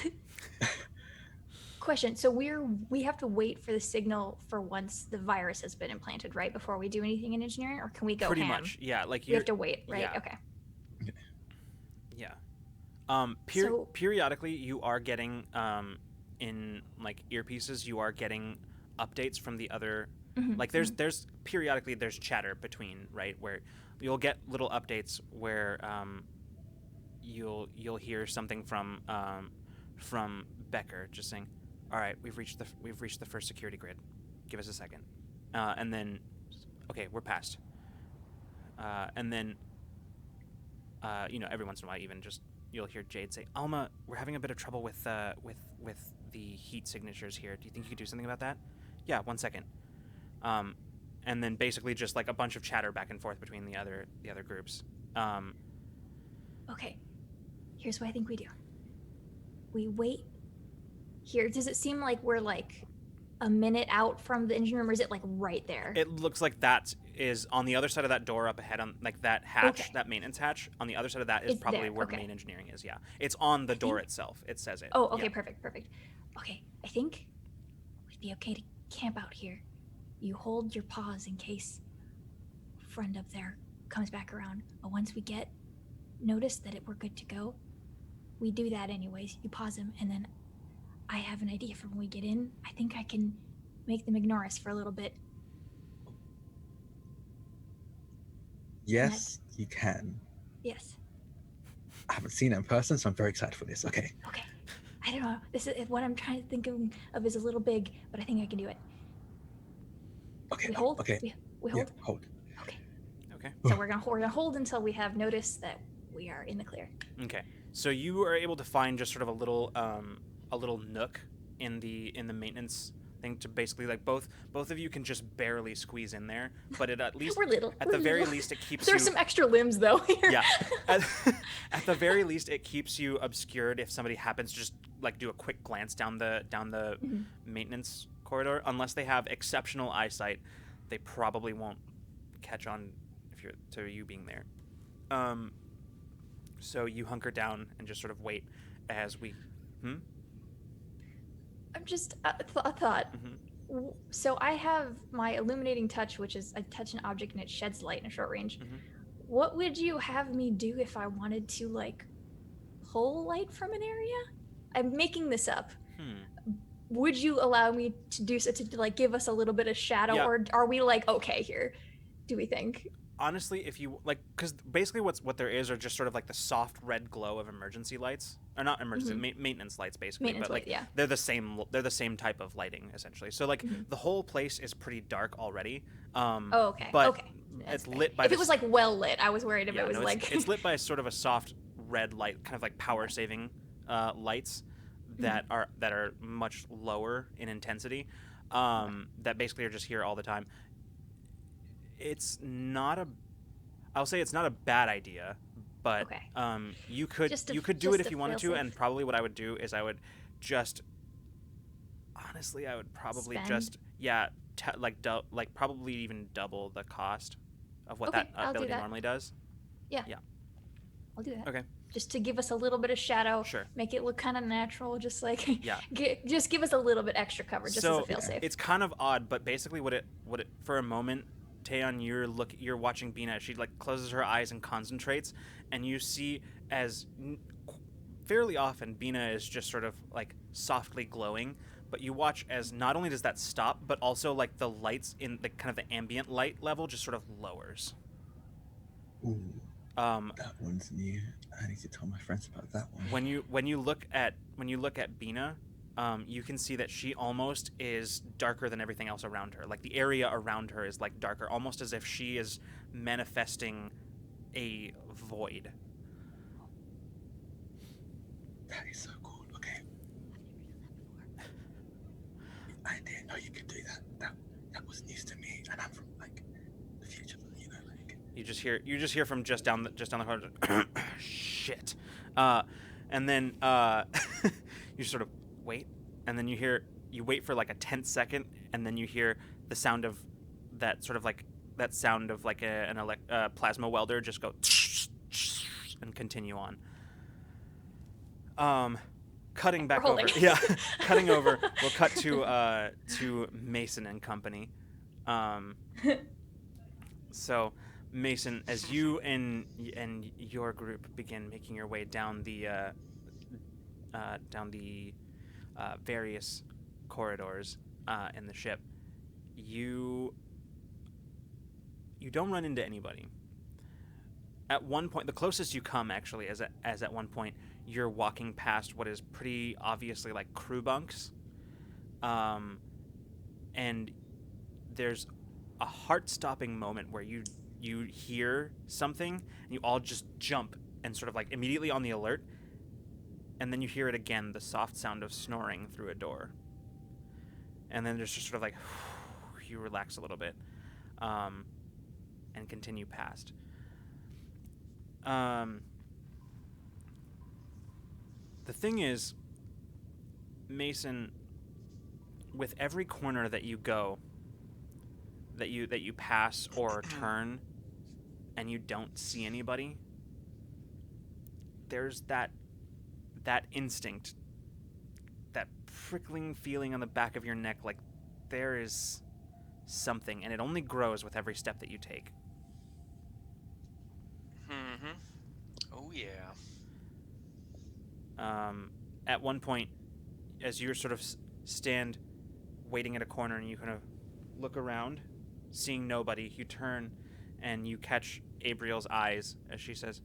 Question. So we have to wait for the signal for once the virus has been implanted, right? Before we do anything in engineering, or can we go Pretty ham? much, yeah. Like We you have to wait, right? yeah. Okay. Yeah. So- Periodically, you are getting in like earpieces, you are getting updates from the other. Like there's periodically there's chatter between, right, where you'll get little updates where you'll hear something from Becker just saying, "All right, we've reached the first security grid. Give us a second," and then, okay, we're past. And then, every once in a while, even just you'll hear Jade say, "Alma, we're having a bit of trouble with the heat signatures here. Do you think you could do something about that?" "Yeah, 1 second." And then basically just like a bunch of chatter back and forth between the other groups. Okay. Here's what I think we do. We wait here. Does it seem like we're like a minute out from the engine room, or is it like right there? It looks like that is on the other side of that door up ahead, on like that hatch, Okay. that maintenance hatch. On the other side of that is It's probably there, where okay. main engineering is. Yeah, it's on the door itself. It says it. Oh, okay, Yeah. perfect. Okay, I think we'd be okay to camp out here. You hold your pause in case friend up there comes back around. But once we get notice that we're good to go, we do that anyways. You pause him, and then I have an idea for when we get in. I think I can make them ignore us for a little bit. Yes, you can. Yes. I haven't seen it in person, so I'm very excited for this. Okay. Okay. I don't know. This is what I'm trying to think of is a little big, but I think I can do it. Okay. We hold. Okay. We Yeah, hold. hold. Okay. Okay. So we're gonna hold until we have notice that we are in the clear. Okay. So you are able to find just sort of a little nook in the maintenance thing to basically like both of you can just barely squeeze in there, but it at least We're little. at We're the very little. least it keeps There's you some extra limbs though here. yeah. At the very least it keeps you obscured if somebody happens to just like do a quick glance down the maintenance corridor. Unless they have exceptional eyesight, they probably won't catch on to you being there. So you hunker down and just sort of wait as we I'm just a thought. So I have my illuminating touch, which is I touch an object and it sheds light in a short range. What would you have me do if I wanted to like pull light from an area? I'm making this up. Would you allow me to do so to like give us a little bit of shadow, Yeah. or are we like okay here? Do we think? Honestly, if you like, because basically what there is are just sort of like the soft red glow of emergency lights, or not emergency maintenance lights, basically. Maintenance but like light, yeah. they're the same type of lighting essentially. So like the whole place is pretty dark already. Oh, okay. But Okay. it's That's lit by if it was like well lit, I was worried if it was no, like it's lit by sort of a soft red light, kind of like power saving lights that are much lower in intensity. That basically are just here all the time. I'll say it's not a bad idea, but Okay. you could Just to- do it just if to you wanted feel to, safe. and probably what I would do is I would just honestly I would probably Spend? just probably even double the cost of what Okay, that I'll do ability that. normally does. I'll do that. Okay. Just to give us a little bit of shadow, Sure. make it look kind of natural, just like Yeah. just give us a little bit extra cover, just So as a fail safe. it's kind of odd, but basically what it for a moment, Taeyeon, you're watching Bina. She like closes her eyes and concentrates, and you see fairly often Bina is just sort of like softly glowing, but you watch as not only does that stop, but also like the lights in the kind of the ambient light level just sort of lowers. Ooh, Um, that one's new. I need to tell my friends about that one. when you look at Bina, you can see that she almost is darker than everything else around her. Like the area around her is like darker, almost as if she is manifesting a void. That is so cool. Okay. I didn't know you could do that. That was news to me, and I'm from like the future. You know, like You just hear from just down the corridor. Shit. And then you sort of wait, and then you wait for like a tenth second, and then you hear the sound of that sort of like that sound of like a plasma welder just go and continue on. Cutting back We're over. holding. Yeah, cutting over. We'll cut to Mason and company. So, Mason, as you and your group begin making your way down the various corridors in the ship, you don't run into anybody. At one point, the closest you come actually is at one point you're walking past what is pretty obviously like crew bunks, and there's a heart-stopping moment where you hear something and you all just jump and sort of like immediately on the alert, and then you hear it again, the soft sound of snoring through a door, and then there's just sort of like you relax a little bit, and continue past. The thing is, Mason, with every corner that you go, that you pass or turn, and you don't see anybody, there's that instinct, that prickling feeling on the back of your neck, like there is something, and it only grows with every step that you take. Oh yeah. At one point, as you sort of stand waiting at a corner and you kind of look around, seeing nobody, you turn and you catch Abriel's eyes as she says,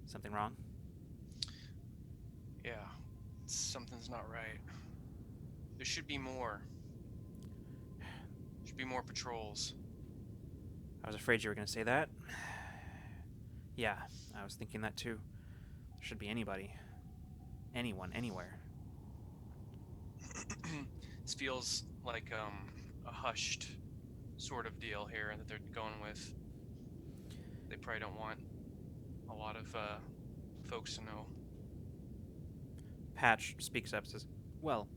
"Something wrong?" Yeah. Something's not right. There should be more. Should be more patrols. I was afraid you were going to say that. Yeah, I was thinking that too. There should be anybody. Anyone, anywhere. This feels like a hushed sort of deal here that they're going with. They probably don't want a lot of folks to know. Patch speaks up and says, "Well,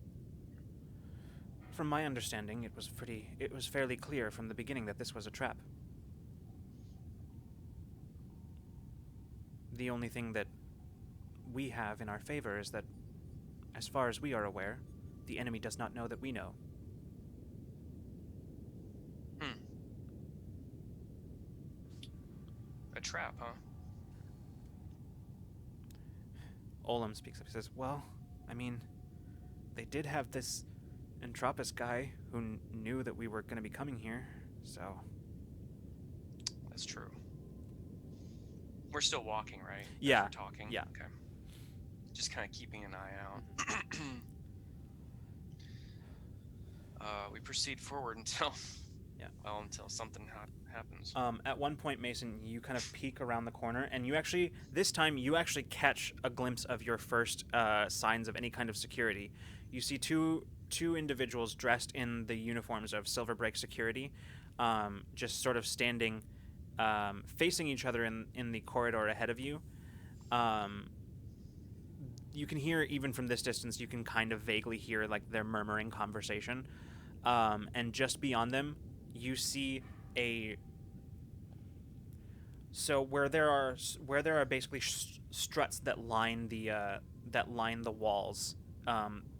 from my understanding, it was fairly clear from the beginning that this was a trap. The only thing that we have in our favor is that, as far as we are aware, the enemy does not know that we know." A trap, huh? Olam speaks up. He says, "Well, I mean, they did have this Entropis guy who knew that we were going to be coming here, so..." That's true. We're still walking, right? As Yeah, we're talking? yeah. Okay. Just kind of keeping an eye out. We proceed forward until... Yeah. Well, until something happens. At one point, Mason, you kind of peek around the corner, and this time you actually catch a glimpse of your first signs of any kind of security. You see two individuals dressed in the uniforms of Silverbreak security, just sort of standing, facing each other in the corridor ahead of you. You can hear, even from this distance, you can kind of vaguely hear like their murmuring conversation. And just beyond them, you see where there are basically struts that line the walls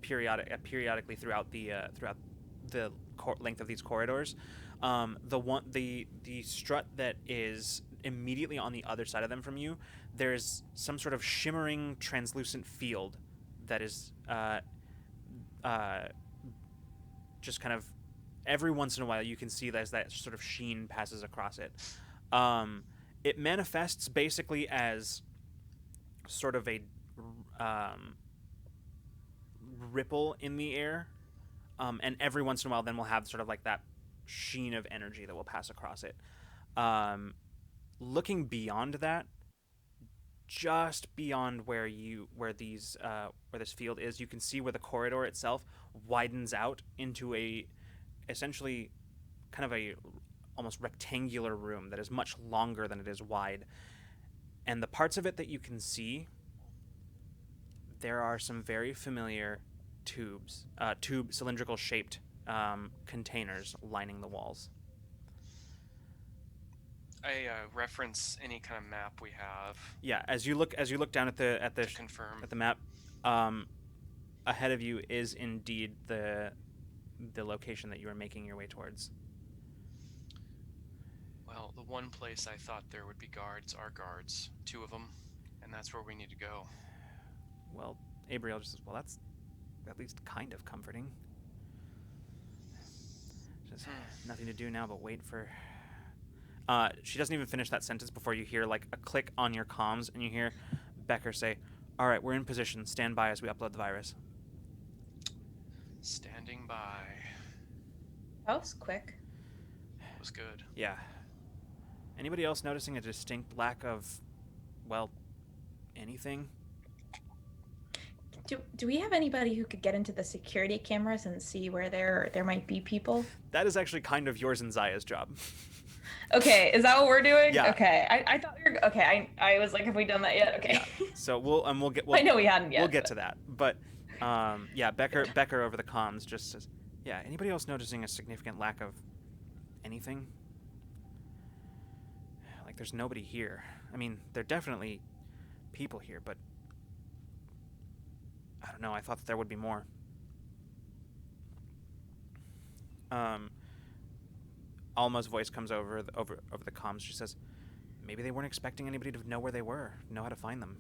periodically throughout the length of these corridors. The strut that is immediately on the other side of them from you, there's some sort of shimmering translucent field that is just kind of every once in a while you can see there's that sort of sheen passes across it. It manifests basically as sort of a ripple in the air, and every once in a while then we'll have sort of like that sheen of energy that will pass across it. Looking beyond that, just beyond where this field is, you can see where the corridor itself widens out into a essentially kind of a almost rectangular room that is much longer than it is wide. And the parts of it that you can see, there are some very familiar cylindrical shaped containers lining the walls. I reference any kind of map we have Yeah, as you look down at the to confirm. at the map, ahead of you is indeed the location that you are making your way towards. Well, the one place I thought there would be guards are guards, 2 of them, and that's where we need to go. Well, Abriel just says, well, that's at least kind of comforting. Just nothing to do now but wait for... she doesn't even finish that sentence before you hear like a click on your comms, and you hear Becker say, all right, we're in position. Stand by as we upload the virus. Standing by. That was quick. Was good. Yeah. Anybody else noticing a distinct lack of, well, anything? Do we have anybody who could get into the security cameras and see where there might be people? That is actually kind of yours and Zaya's job. Okay, is that what we're doing? Yeah. Okay, I thought we were okay. I was like, have we done that yet? Okay. Yeah. So we'll I know we hadn't yet. We'll get to that, but yeah, Becker over the comms just says, yeah. Anybody else noticing a significant lack of anything? Like, there's nobody here. I mean, there are definitely people here, but I don't know. I thought that there would be more. Alma's voice comes over the comms. She says, maybe they weren't expecting anybody to know where they were, know how to find them.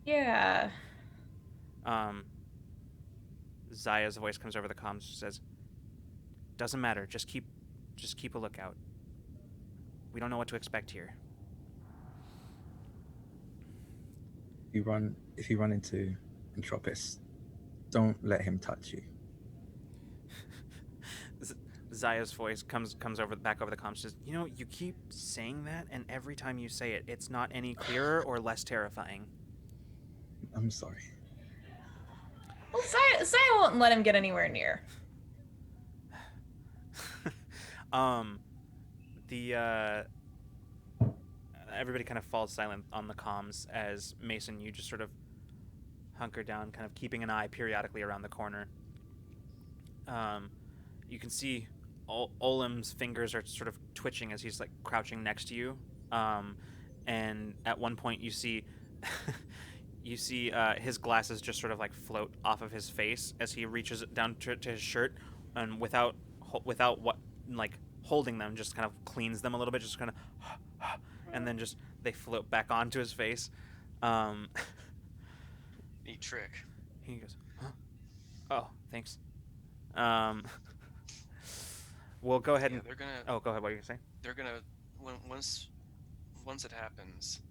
Yeah. Zaya's voice comes over the comms. She says, doesn't matter. Just keep a lookout. We don't know what to expect here. If you run into Entropis, don't let him touch you. Zaya's voice comes back over the comms. Says, you know, you keep saying that, and every time you say it, it's not any clearer or less terrifying. I'm sorry. Well, Saya won't let him get anywhere near. Everybody kind of falls silent on the comms as Mason, you just sort of hunker down, kind of keeping an eye periodically around the corner. You can see Olim's fingers are sort of twitching as he's like crouching next to you. And at one point you see his glasses just sort of like float off of his face as he reaches down to his shirt, and without what like holding them, just kind of cleans them a little bit, just kind of, and then just they float back onto his face. Neat trick. He goes, huh? Oh, thanks. We'll go ahead Yeah, and. they're gonna. Oh, go ahead. What are you gonna say? They're gonna once it happens,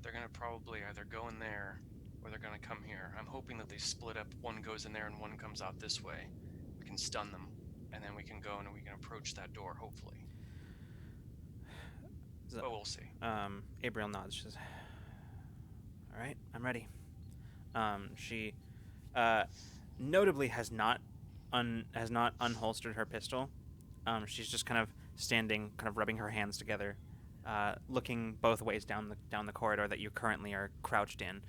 they're gonna probably either go in there or they're gonna come here. I'm hoping that they split up. One goes in there and one comes out this way. We can stun them, and then we can go and we can approach that door. Hopefully. But we'll see. Abriel nods. She says, "All right, I'm ready." She notably has not unholstered her pistol. She's just kind of standing, kind of rubbing her hands together, looking both ways down the corridor that you currently are crouched in.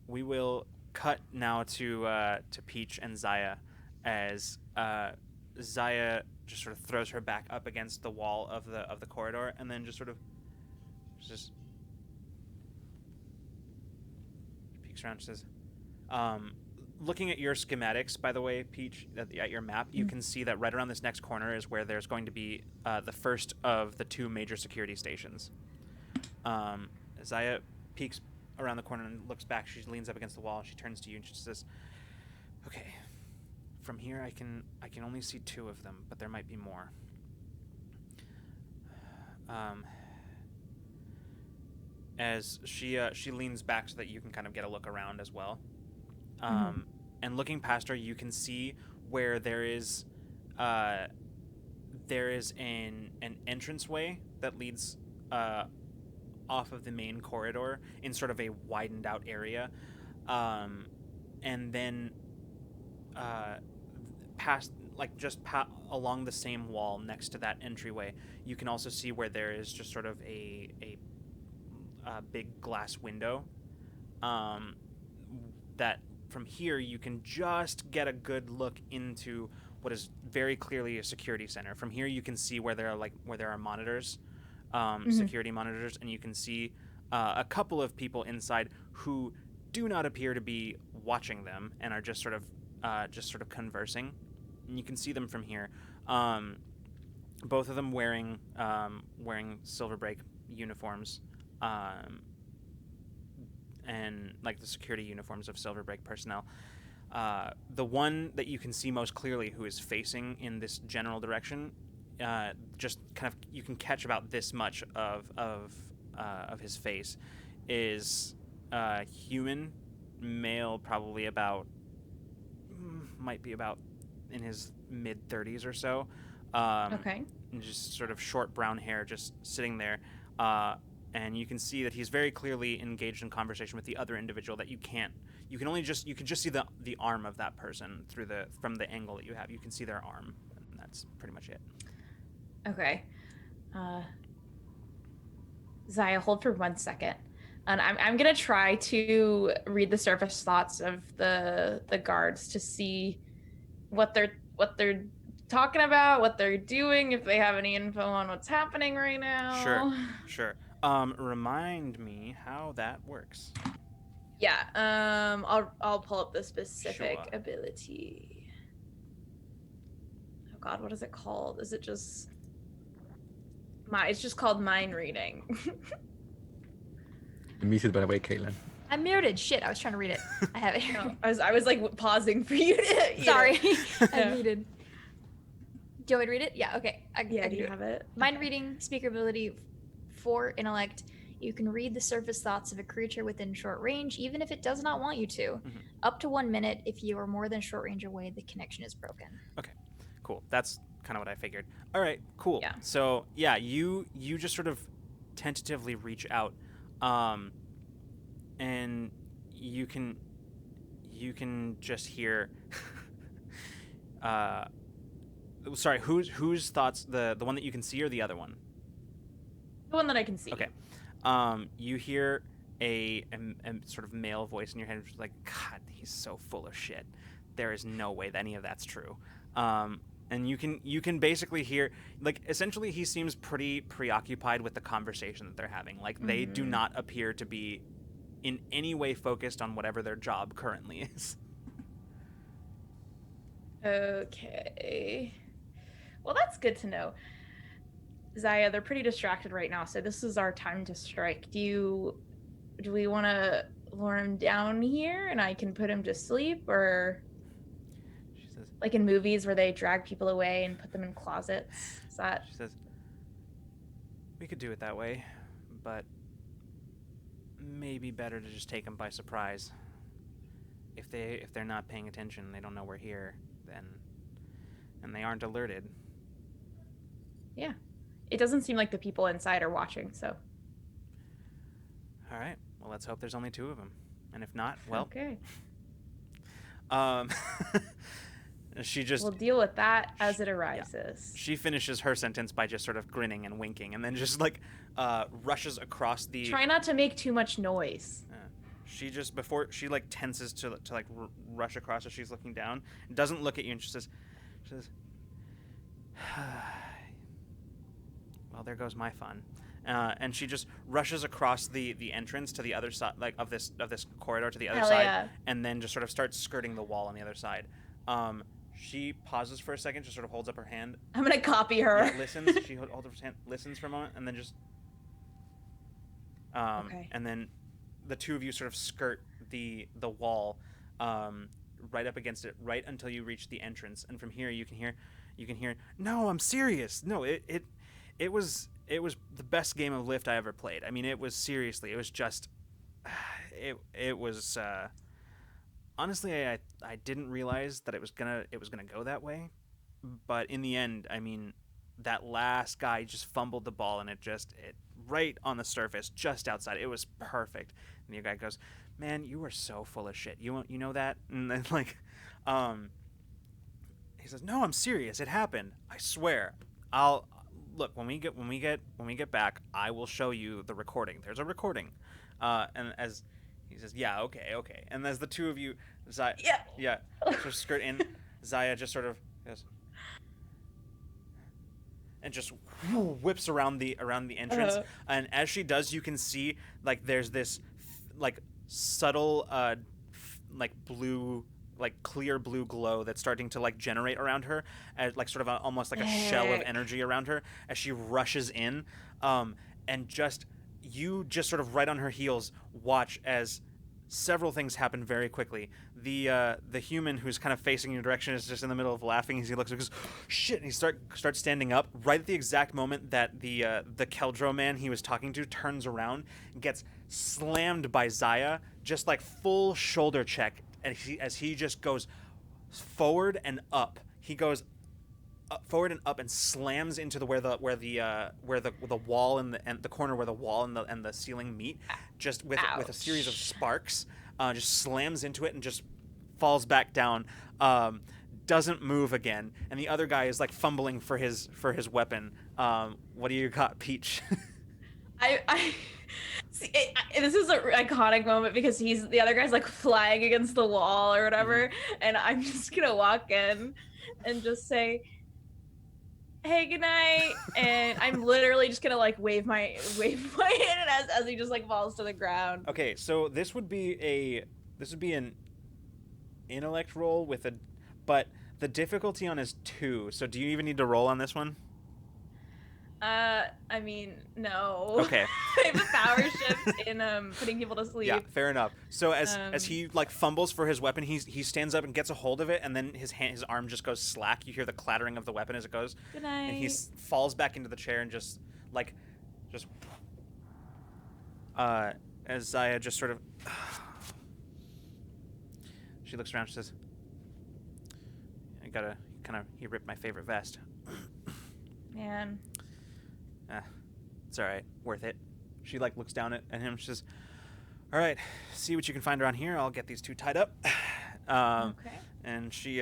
We will cut now to Peach and Zaya as Zaya just sort of throws her back up against the wall of the corridor, and then just peeks around and says, looking at your schematics, by the way, Peach, at your map, you can see that right around this next corner is where there's going to be the first of the 2 major security stations. Zaya peeks around the corner and looks back. She leans up against the wall. She turns to you and she says, "Okay, from here I can only see 2 of them, but there might be more." As she leans back so that you can kind of get a look around as well. And looking past her, you can see where there is an entranceway that leads off of the main corridor in sort of a widened out area, and then past along the same wall next to that entryway, you can also see where there is just sort of a big glass window that from here you can just get a good look into what is very clearly a security center. From here you can see where there are monitors, security monitors, and you can see a couple of people inside who do not appear to be watching them and are just sort of conversing. And you can see them from here. Both of them wearing Silverbreak uniforms, and like the security uniforms of Silverbreak personnel. The one that you can see most clearly, who is facing in this general direction, just kind of you can catch about this much of his face, is human, male, probably might be about in his mid-30s or so. Okay. And just sort of short brown hair, just sitting there. And you can see that he's very clearly engaged in conversation with the other individual that you can just see the arm of that person from the angle that you have. You can see their arm, and that's pretty much it. Okay. Zaya, hold for 1 second. And I'm gonna try to read the surface thoughts of the guards to see what they're talking about, what they're doing, if they have any info on what's happening right now. Sure. Remind me how that works. Yeah. I'll pull up the specific ability. Oh God, what is it called? Is it just it's just called mind reading. Muted by the way, Caitlin. I'm muted. Shit, I was trying to read it. I have it. No, I was like pausing for you to. Sorry, Yeah. I'm muted. Do you want me to read it? Yeah. Okay. I Do can you do have it? Mind reading, speaker ability, 4 intellect. You can read the surface thoughts of a creature within short range, even if it does not want you to. Mm-hmm. Up to 1 minute. If you are more than short range away, the connection is broken. Okay, cool. That's kind of what I figured. All right, cool. Yeah. So yeah, you just sort of tentatively reach out, and you can just hear. Sorry, whose thoughts? The one that you can see or the other one? The one that I can see. Okay. You hear a sort of male voice in your head, which is like, God, he's so full of shit. There is no way that any of that's true. And you can basically hear, like, essentially he seems pretty preoccupied with the conversation that they're having. Like, they do not appear to be in any way focused on whatever their job currently is. Okay. Well, that's good to know. Zaya, they're pretty distracted right now, so this is our time to strike. Do we want to lure him down here and I can put him to sleep, or She says, like in movies where they drag people away and put them in closets? Is that She says, we could do it that way, but maybe better to just take them by surprise. If they're not paying attention, they don't know we're here, and they aren't alerted. Yeah. It doesn't seem like the people inside are watching, so. All right. Well, let's hope there's only 2 of them, and if not, well. Okay. She just We'll deal with that as it arises. she finishes her sentence by just sort of grinning and winking, and then just like rushes across the. Try not to make too much noise. She just before she like tenses to like rush across as she's looking down, doesn't look at you, and she says, well, there goes my fun. and she just rushes across the entrance to the other side, like of this corridor to the other Hell side, yeah. and then just sort of starts skirting the wall on the other side. She pauses for a second, just sort of holds up her hand. I'm gonna copy her. Yeah, listens. She holds up her hand, listens for a moment, and then just. Okay. And then the two of you sort of skirt the wall, right up against it, right until you reach the entrance. And from here, you can hear. No, I'm serious. No, it was the best game of Lift I ever played. I mean, it was seriously. It was just. It was. Honestly, I didn't realize that it was gonna go that way, but in the end, I mean, that last guy just fumbled the ball and it right on the surface, just outside. It was perfect. And the guy goes, "Man, you are so full of shit. You know that?" And then he says, "No, I'm serious. It happened. I swear. I'll look when we get back. I will show you the recording. There's a recording." And as he says, "Yeah, okay." And as the two of you, Zaya, sort of skirt in, Zaya just sort of goes and just whips around the entrance. And as she does, you can see like there's this like subtle like blue, like clear blue glow that's starting to like generate around her, as like sort of almost like a shell of energy around her as she rushes in, and you just sort of right on her heels watch as several things happen very quickly. The human who's kind of facing your direction is just in the middle of laughing as he looks and goes, "Shit!" And he starts standing up right at the exact moment that the Keldro man he was talking to turns around and gets slammed by Zaya, just like full shoulder check, and as he just goes forward and up. He goes forward and up and slams into where the wall and the corner where the wall and the ceiling meet, just with a series of sparks, just slams into it and just falls back down, doesn't move again, and the other guy is like fumbling for his weapon. What do you got, Peach? I see, this is an iconic moment because the other guy's like flying against the wall or whatever, and I'm just gonna walk in and just say, "Hey, good night," and I'm literally just gonna like wave my hand as he just like falls to the ground. Okay, so this would be an intellect roll but the difficulty on is 2. So do you even need to roll on this one? I mean, no. Okay. I have a power shift in putting people to sleep. Yeah, fair enough. So as he like fumbles for his weapon, he stands up and gets a hold of it, and then his arm just goes slack. You hear the clattering of the weapon as it goes. Good night. And he falls back into the chair and just as Zaya just sort of she looks around. She says, he ripped my favorite vest. Man. It's all right, worth it. She like looks down at him. She says, "All right, see what you can find around here. I'll get these two tied up." Okay. And she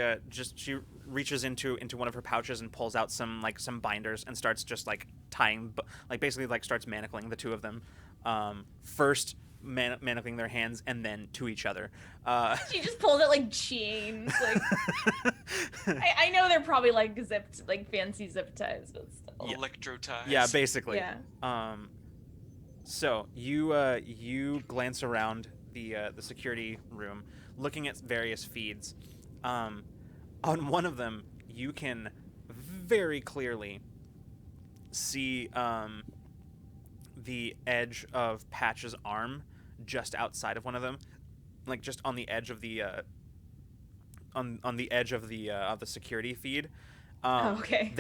she reaches into one of her pouches and pulls out some binders and starts just like tying, basically like starts manacling the two of them. First manacling their hands and then to each other. She just pulls it like chains. Like I know they're probably like zipped, like fancy zip ties, but still. Electro ties. Yeah, basically. Yeah. So you glance around the security room, looking at various feeds. On one of them, you can very clearly see the edge of Patch's arm just outside of one of them, like just on the edge of the on the edge of the security feed. Okay.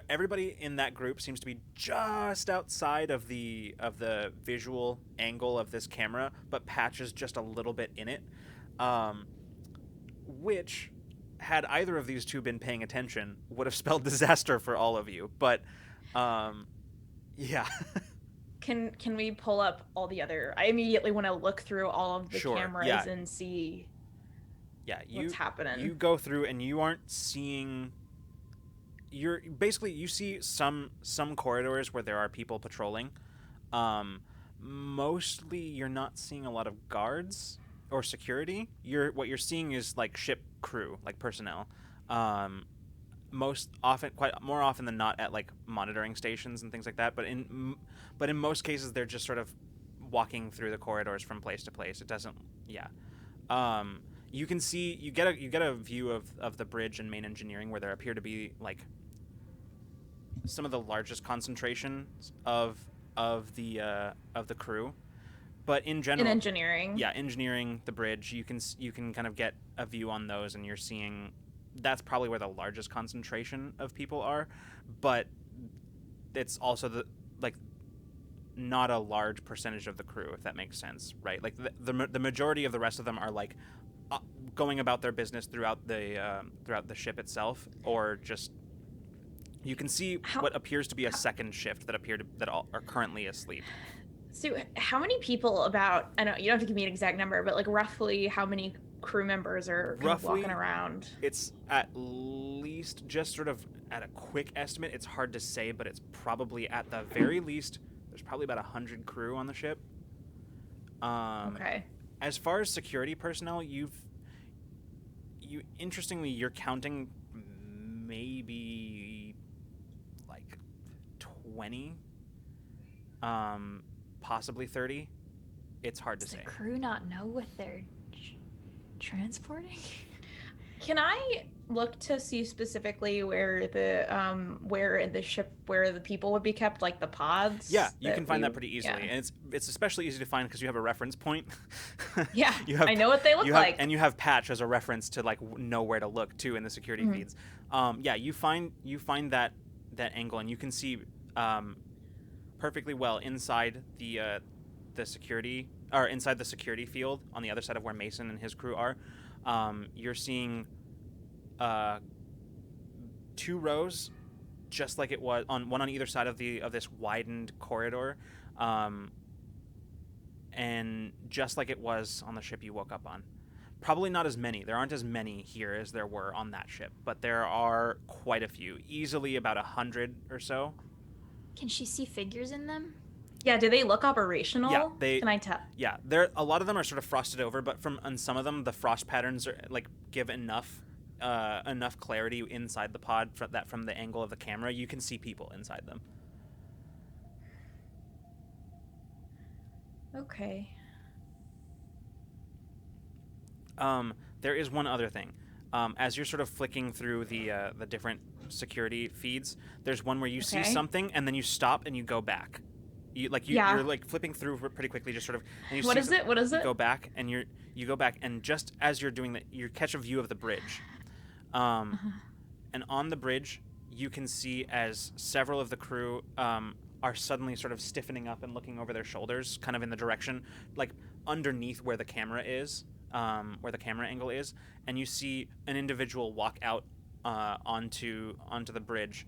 Everybody in that group seems to be just outside of the visual angle of this camera, but Patch is just a little bit in it, which, had either of these two been paying attention, would have spelled disaster for all of you. But yeah. Can we pull up all the other? I immediately want to look through all of the Sure, cameras yeah. and see what's happening. You go through and you aren't seeing. You see some corridors where there are people patrolling. Mostly you're not seeing a lot of guards or security. What you're seeing is like ship crew, like personnel. quite more often than not, at like monitoring stations and things like that. But in most cases, they're just sort of walking through the corridors from place to place. It doesn't, yeah. You can see you get a view of the bridge and main engineering where there appear to be like some of the largest concentrations of the crew. But in general, In engineering. yeah, engineering, the bridge, you can kind of get a view on those, and you're seeing that's probably where the largest concentration of people are, but it's also not a large percentage of the crew, if that makes sense, right? Like the majority of the rest of them are like going about their business throughout the ship itself, or just you can see what appears to be a second shift that all are currently asleep. So how many people about, I know you don't have to give me an exact number, but like roughly how many crew members are kind of walking around? It's at least, just sort of at a quick estimate, it's hard to say, but it's probably at the very least, there's probably about 100 crew on the ship. Okay. As far as security personnel, interestingly, you're counting maybe like 20, possibly 30. It's hard to say. Does the crew not know what they're transporting? Can I look to see specifically where where in the ship where the people would be kept, like the pods? Yeah, you can find that pretty easily, yeah. and it's especially easy to find because you have a reference point. Yeah, I know what they look like, and you have Patch as a reference to like know where to look too in the security feeds. Yeah, you find that angle, and you can see perfectly well inside the security, or inside the security field on the other side of where Mason and his crew are. You're seeing 2 rows, just like it was one on either side of this widened corridor, and just like it was on the ship you woke up on. Probably not as many. There aren't as many here as there were on that ship, but there are quite a few. Easily about 100 or so. Can she see figures in them? Yeah, do they look operational? Yeah, Can I tell? Yeah, a lot of them are sort of frosted over, but on some of them, the frost patterns are like give enough clarity inside the pod from the angle of the camera, you can see people inside them. Okay. There is one other thing. As you're sort of flicking through the different security feeds, there's one where you see something and then you stop and you go back. You're like flipping through pretty quickly, just sort of. And you What is it? You go back and you go back, and just as you're doing that, you catch a view of the bridge. And on the bridge, you can see as several of the crew are suddenly sort of stiffening up and looking over their shoulders, kind of in the direction, like underneath where the camera is, where the camera angle is, and you see an individual walk out onto the bridge.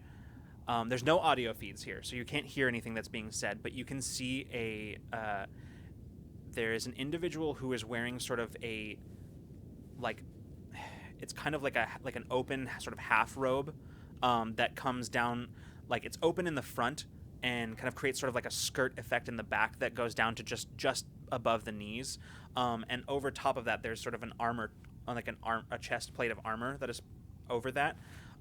There's no audio feeds here, so you can't hear anything that's being said, but you can see there is an individual who is wearing sort of a, like, it's kind of like an open sort of half robe that comes down, like it's open in the front and kind of creates sort of like a skirt effect in the back that goes down to just above the knees, and over top of that there's sort of an armor, like a chest plate of armor that is over that.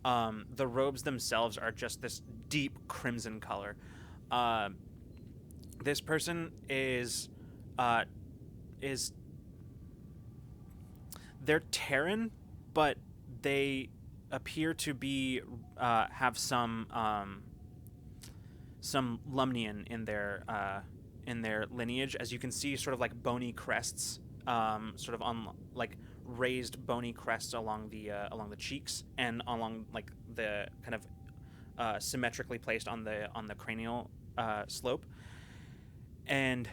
The robes themselves are just this deep crimson color. This person is they're Terran, but they appear to be have some Lumnian in their lineage, as you can see, sort of like bony crests, sort of on like raised bony crests along the cheeks and along like the kind of symmetrically placed on the cranial slope, and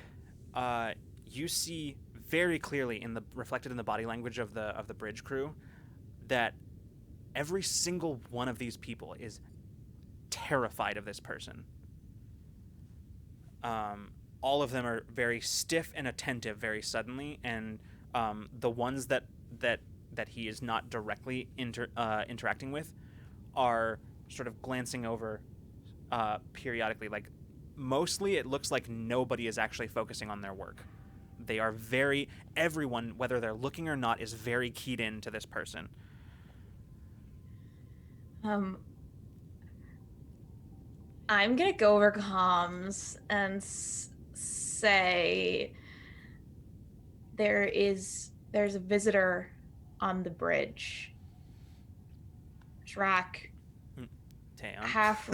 you see very clearly reflected in the body language of the bridge crew that every single one of these people is terrified of this person. All of them are very stiff and attentive very suddenly, and the ones that he is not directly interacting with are sort of glancing over periodically. Like, mostly it looks like nobody is actually focusing on their work. They are everyone, whether they're looking or not, is very keyed in to this person. Um, I'm gonna go over comms and say there's a visitor on the bridge. Drac, Taeon. half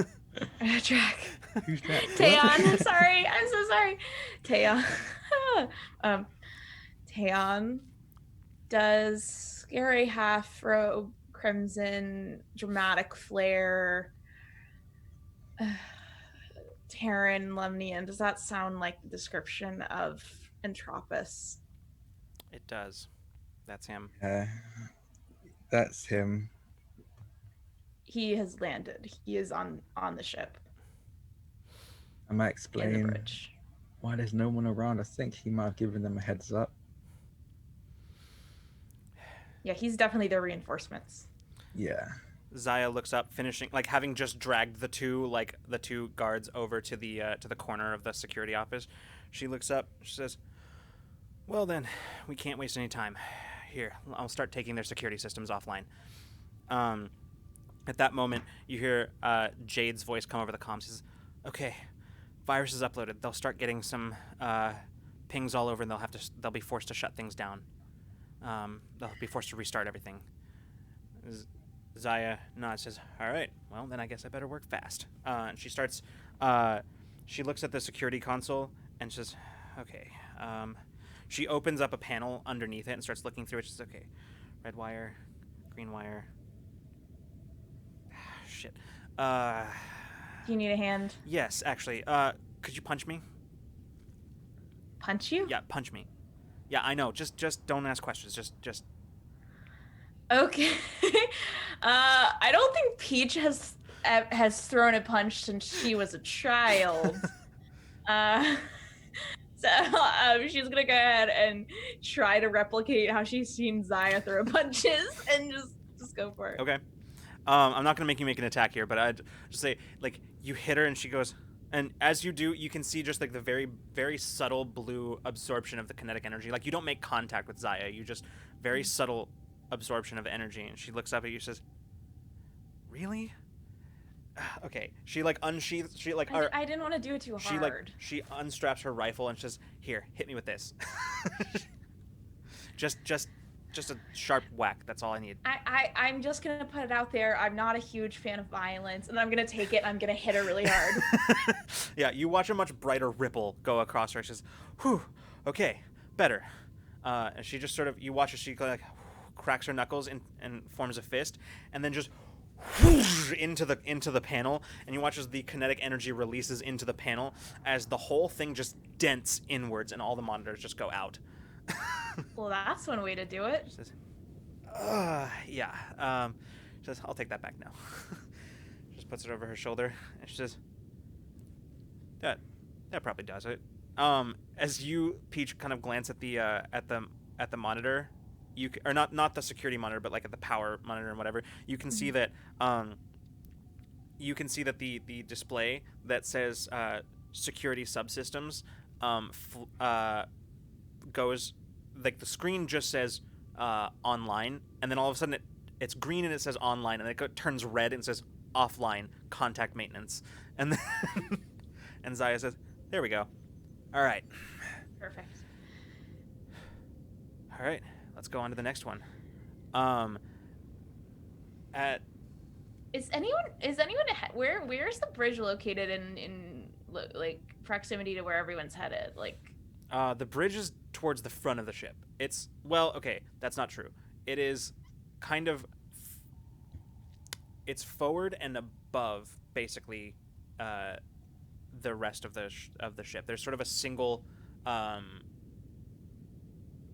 Drac. Who's that? Taeon, sorry, I'm so sorry. Taeon. Taeon does scary half robe, crimson, dramatic flare. Terran Lemnian. Does that sound like the description of Entropus? It does. That's him. Yeah, that's him. He has landed. He is on the ship I might in the explain bridge. why there's no one around. I think he might have given them a heads up. Yeah, he's definitely their reinforcements. Yeah. Zaya looks up, finishing like having just dragged the two guards over to the corner of the security office. She looks up. She says, "Well then, we can't waste any time. Here, I'll start taking their security systems offline." At that moment, you hear Jade's voice come over the comms. She says, "Okay, virus is uploaded. They'll start getting some pings all over, and they'll be forced to shut things down. They'll be forced to restart everything." Zaya nods, says, "All right, well, then I guess I better work fast." And she starts, she looks at the security console and says, "Okay." She opens up a panel underneath it and starts looking through it. She says, "Okay, red wire, green wire." Shit. Do you need a hand? Yes, actually. Could you punch me? Punch you? Yeah, punch me. Yeah, I know. Just don't ask questions. Just. Okay. I don't think Peach has thrown a punch since she was a child. So she's gonna go ahead and try to replicate how she's seen Zaya throw punches and just go for it. Okay. I'm not gonna make you make an attack here, but I'd just say like you hit her and she goes, and as you do, you can see just like the very very subtle blue absorption of the kinetic energy. Like you don't make contact with Zaya, you just very subtle absorption of energy. And she looks up at you, says, "Really?" Okay. She like unsheaths. She like. I didn't want to do it too hard. She unstraps her rifle and says, "Here, hit me with this." just a sharp whack. That's all I need. I'm just gonna put it out there. I'm not a huge fan of violence, and I'm gonna take it. And I'm gonna hit her really hard. Yeah, you watch a much brighter ripple go across her. She says, "Whew, okay, better." And she just sort of, you watch as she like cracks her knuckles and forms a fist, and then just whoosh into the panel, and you watch as the kinetic energy releases into the panel as the whole thing just dents inwards, and all the monitors just go out. Well, that's one way to do it. She says, yeah. She says, "I'll take that back now." Just puts it over her shoulder, and she says, That probably does it." As you, Peach, kind of glance at the monitor, or not the security monitor, but like at the power monitor and whatever, you can see that the display that says security subsystems goes, like the screen just says online, and then all of a sudden it's green and it says online, and it turns red and says offline contact maintenance, and then and Zaya says, "There we go. All right. Perfect. All right, let's go on to the next one." Is anyone where's the bridge located in like proximity to where everyone's headed? Like, the bridge is towards the front of the ship. It's, well, okay, that's not true. It is kind of, it's forward and above basically the rest of the ship. There's sort of a single kind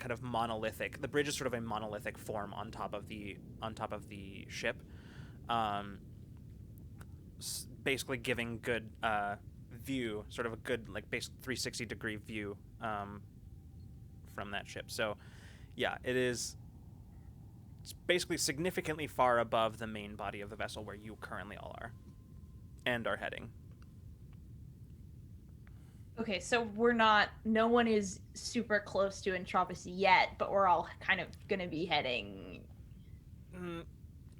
of monolithic. The bridge is sort of a monolithic form on top of the ship, basically giving good view, sort of a good like base 360-degree view from that ship. So yeah, it's basically significantly far above the main body of the vessel where you currently all are and are heading. okay, so no one is super close to Entropus yet, but we're all kind of gonna be heading.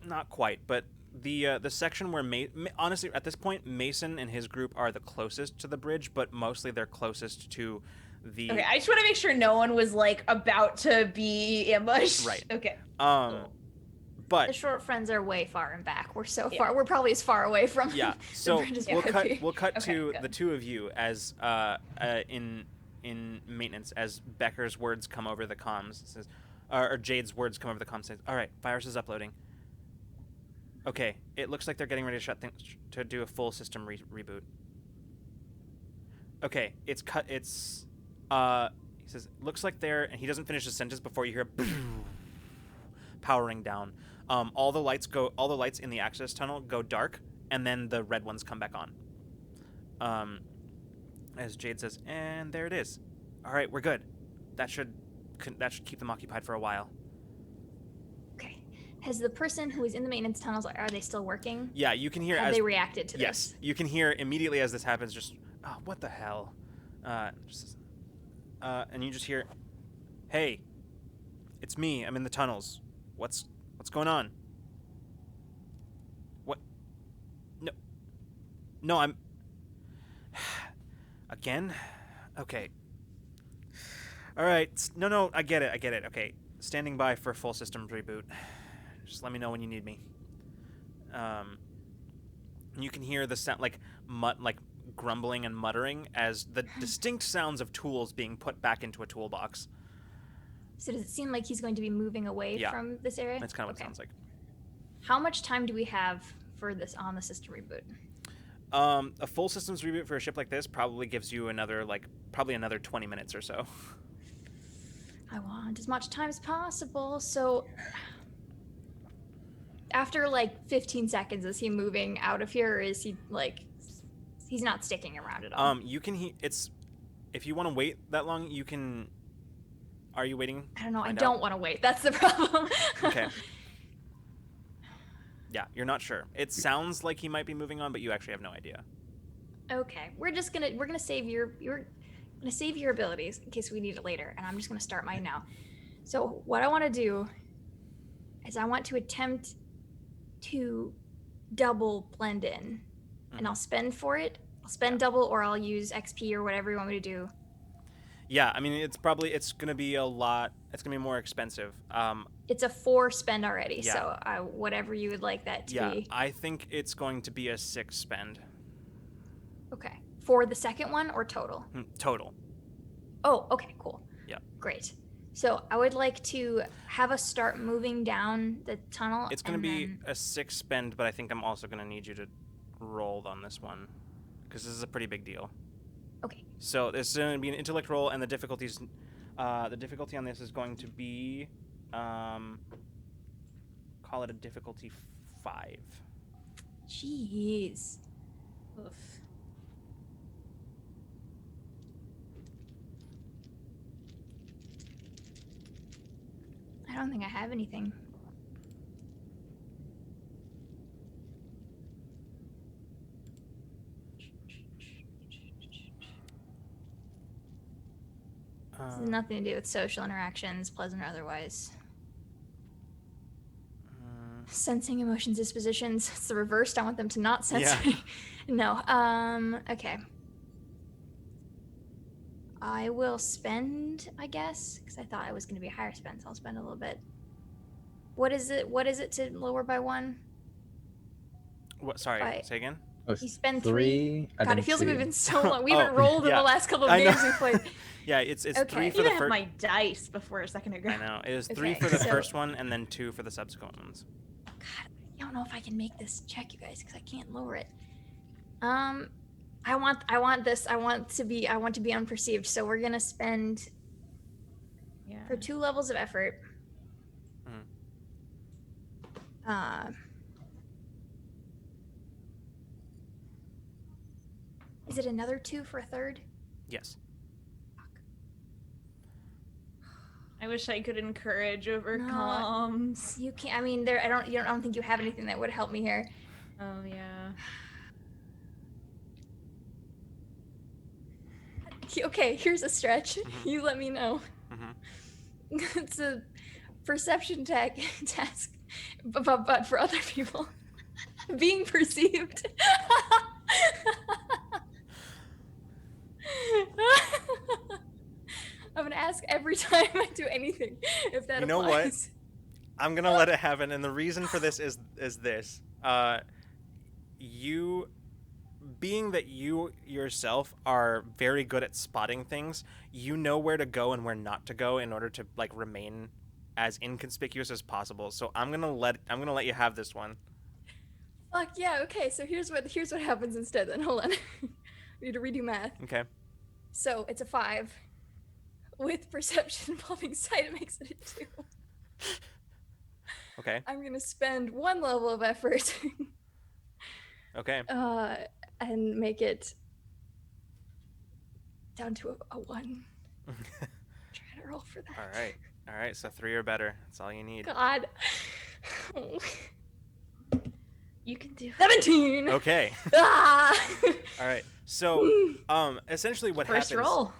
Not quite, but the section where honestly at this point Mason and his group are the closest to the bridge, but mostly they're closest to the. Okay, I just want to make sure no one was like about to be ambushed. Right. Okay. The But short friends are way far and back. We're so Yeah. far. We're probably as far away from. yeah, the so bridge as we we'll could cut be. we'll cut Okay, to good. the two of you as in maintenance as Becker's words come over the comms. It says, or Jade's words come over the comms. Says, "All right, virus is uploading." Okay, it looks like they're getting ready to shut things to do a full system reboot. Okay, it's cut. It's he says, "Looks like they're," and he doesn't finish his sentence before you hear powering down. All the lights in the access tunnel go dark, and then the red ones come back on. As Jade says, and there it is. All right, we're good. That should keep them occupied for a while. Okay. Has the person who is in the maintenance tunnels, are they still working? Yeah, you can hear Have as they reacted to yes, this? you can hear immediately as this happens. Just what the hell? And you just hear, "Hey, it's me. I'm in the tunnels. What's going on? What? No, I'm again. Okay. All right. No, I get it. Okay, standing by for full system reboot. Just let me know when you need me." You can hear the sound like grumbling and muttering as the distinct sounds of tools being put back into a toolbox. So does it seem like he's going to be moving away Yeah. from this area? That's kind of what it sounds like. How much time do we have for this on the system reboot? A full systems reboot for a ship like this probably gives you another 20 minutes or so. I want as much time as possible. So after 15 seconds, is he moving out of here, or is he he's not sticking around at all? You can it's if you want to wait that long, you can. Are you waiting? I don't know. I Find don't out? want to wait. That's the problem. Okay. Yeah, you're not sure. It sounds like he might be moving on, but you actually have no idea. Okay, we're gonna save your abilities in case we need it later, and I'm just gonna start mine now. So what I want to do is I want to attempt to double blend in, and I'll spend for it. I'll spend double, or I'll use XP or whatever you want me to do. Yeah, I mean it's gonna be a lot. It's gonna be more expensive. It's a 4 spend already, Yeah. so whatever you would like that to Yeah, be. I think it's going to be a 6 spend Okay, for the second one or total? total. Oh, okay, cool. Yeah. Great. So I would like to have us start moving down the tunnel. It's going to and be then- a 6 spend, but I think I'm also going to need you to roll on this one because this is a pretty big deal. Okay. So this is going to be an intellect roll, and the difficulty on this is going to be, call it a difficulty 5. Jeez. Oof. I don't think I have anything. This has nothing to do with social interactions, pleasant or otherwise. Sensing emotions, dispositions. It's the reversed. I want them to not sense Yeah. any. No. Okay. I will spend, I guess, because I thought I was going to be a higher spend, so I'll spend a little bit. What is it? What is it to lower by 1? What? Sorry, Right. say again. Oh, You spend 3. and God, then it feels like 2. we've been so long. We Oh, haven't rolled in yeah. the last couple of I know. games we played. Yeah, it's 3 Okay. for I the even have first. my dice before a second ago. I know it is 3 Okay, for the so- first one, and then 2 for the subsequent ones. I don't know if I can make this check, you guys, because I can't lower it. I want this. I want to be unperceived. So we're gonna spend Yeah. for 2 levels of effort. Is it another 2 for a third? Yes. I wish I could encourage over No. comms. You can't. I mean, I don't think you have anything that would help me here. Oh yeah. Okay, here's a stretch. You let me know. Mhm. It's a perception task, but for other people. Being perceived. I'm gonna ask every time I do anything if that You know what? applies. I'm gonna let it happen, and the reason for this is this. You, being that you yourself are very good at spotting things, you know where to go and where not to go in order to like remain as inconspicuous as possible. So I'm gonna let you have this one. Fuck yeah, okay, so here's what happens instead then. Hold on. We need to redo math. Okay. So it's a 5. With perception involving sight, it makes it a 2. Okay. I'm gonna spend 1 level of effort Okay. and make it down to a 1. Trying to roll for that. All right. So 3 or better. That's all you need. God. You can do 17. Okay. Ah! All right. So, essentially, what First happens roll.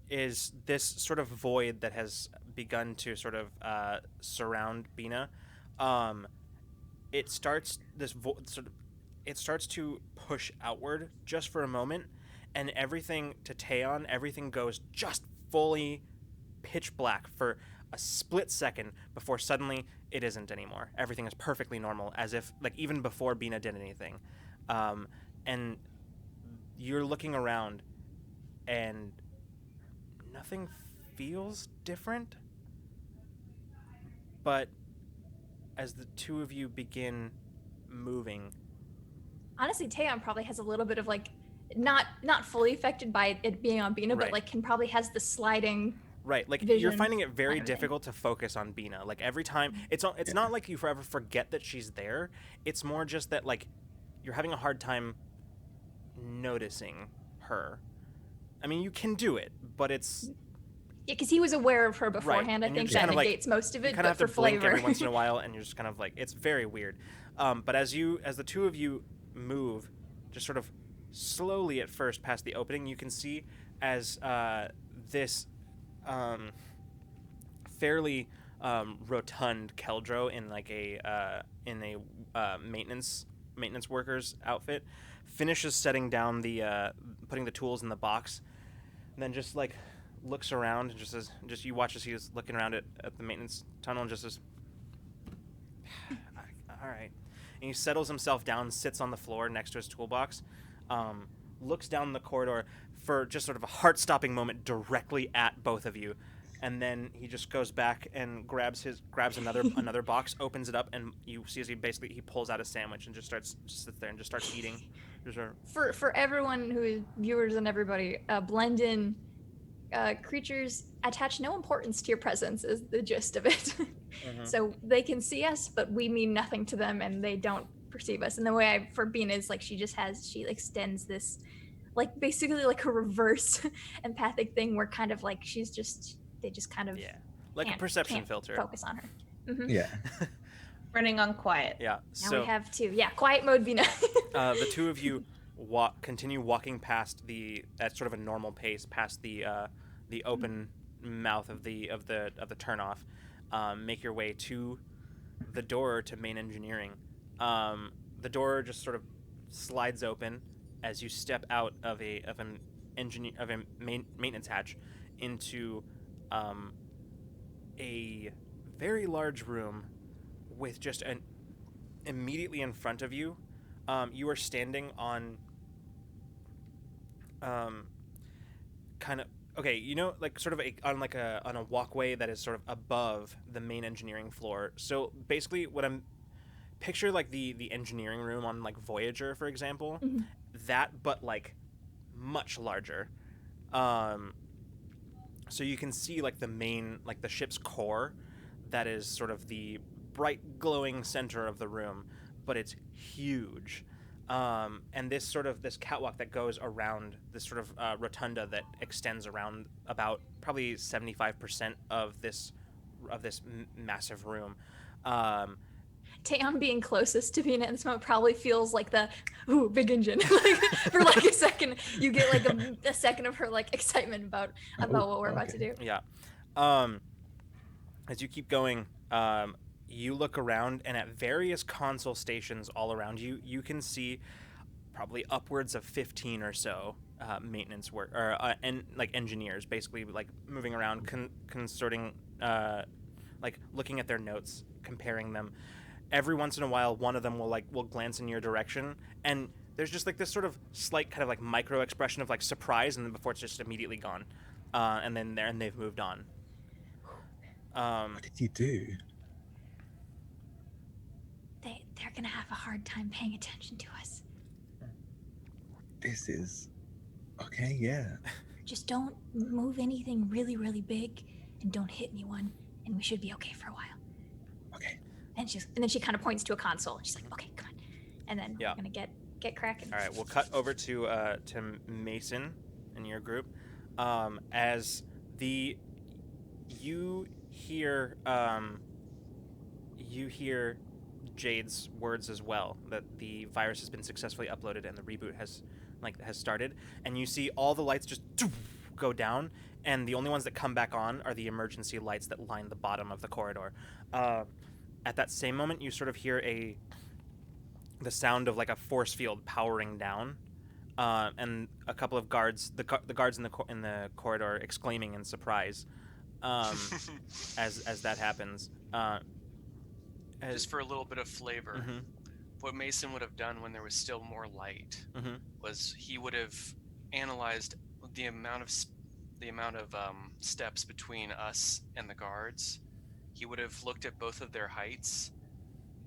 is this sort of void that has begun to sort of surround Bina. It starts it starts to push outward just for a moment, and everything to Taeon, everything goes just fully pitch black for a split second before suddenly it isn't anymore. Everything is perfectly normal, as if like even before Bina did anything. And you're looking around, and nothing feels different. But as the two of you begin moving, Honestly, Taeyon probably has a little bit of like, not fully affected by it being on Bina, Right. but like can probably has the sliding. right, like Vision you're finding it very on everything. difficult to focus on Bina. Like every time, it's not like you forever forget that she's there. It's more just that like you're having a hard time noticing her. I mean, you can do it, but it's Yeah, because he was aware of her beforehand. I and you're think just that kinda, like- negates most of you it, kind of but have for to blink flavor. every once in a while, and you're just kind of like, it's very weird. But as the two of you move, just sort of slowly at first past the opening, you can see as this fairly rotund Keldro in like a maintenance worker's outfit finishes setting down the putting the tools in the box, and then just like looks around and just you watch as he's looking around at the maintenance tunnel and just says, all right. And he settles himself down, sits on the floor next to his toolbox, looks down the corridor for just sort of a heart-stopping moment directly at both of you, and then he just goes back and grabs another box, opens it up, and you see as he pulls out a sandwich and just sits there and just starts eating. For everyone who is viewers and everybody, blend in. Creatures attach no importance to your presence is the gist of it. So they can see us, but we mean nothing to them, and they don't perceive us. And the way for Bina is like she extends this, like basically like a reverse empathic thing where kind of like they just kind of like a perception filter. Focus on her. Mm-hmm. Yeah. Running on quiet. Yeah. Now So we have two. Yeah, quiet mode Bina. the two of you continue walking past at sort of a normal pace past the open mouth of the turnoff. Make your way to the door to main engineering. The door just sort of slides open as you step out of a maintenance hatch into a very large room with just immediately in front of you. You are standing on kind of like sort of on a walkway that is sort of above the main engineering floor. So basically picture like the engineering room on like Voyager, for example, that, but like much larger. So you can see like the ship's core, that is sort of the bright glowing center of the room, but it's huge. And this catwalk that goes around this sort of rotunda that extends around about probably 75% of this massive room. Taeyon being closest to Bina in this moment probably feels like the big engine. Like, for like a second, you get like a second of her like excitement about what we're about to do. Yeah. As you keep going, you look around, and at various console stations all around you, you can see probably upwards of 15 or so maintenance work or and like engineers, basically like moving around, consorting, like looking at their notes, comparing them. Every once in a while, one of them will glance in your direction, and there's just like this sort of slight kind of like micro expression of like surprise, and then before it's just immediately gone, and then they've moved on. What did you do? They're gonna have a hard time paying attention to us. This is okay. Yeah. Just don't move anything really, really big, and don't hit anyone, and we should be okay for a while. Okay. And then she kind of points to a console. She's like, "Okay, come on," and then Yeah. we're gonna get cracking. All right, we'll cut over to Mason and your group, as you hear Jade's words as well, that the virus has been successfully uploaded and the reboot has started, and you see all the lights just go down, and the only ones that come back on are the emergency lights that line the bottom of the corridor. At that same moment, you sort of hear the sound of like a force field powering down, and a couple of guards, the guards in the corridor, exclaiming in surprise, as that happens. Just for a little bit of flavor, Mhm. what Mason would have done when there was still more light Mhm. was he would have analyzed the amount of steps between us and the guards. He would have looked at both of their heights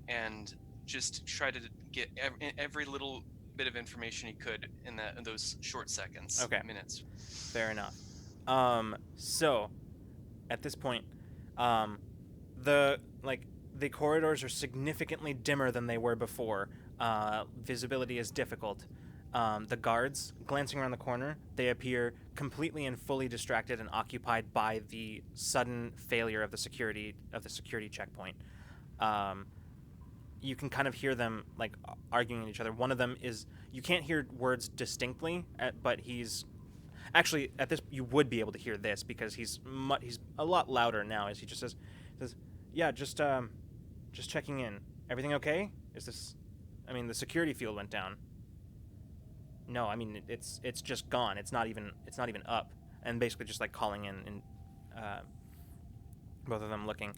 and just tried to get every little bit of information he could in those short seconds, Okay. minutes. Fair enough. So at this point, the corridors are significantly dimmer than they were before. Visibility is difficult. The guards, glancing around the corner, they appear completely and fully distracted and occupied by the sudden failure of the security checkpoint. You can kind of hear them like arguing at each other. One of them is, you can't hear words distinctly, but he's actually, at this you would be able to hear this because he's a lot louder now, as he just says, yeah, just checking in. Everything okay? The security field went down. No, I mean it's just gone. It's not even up. And basically just like calling in, and both of them looking.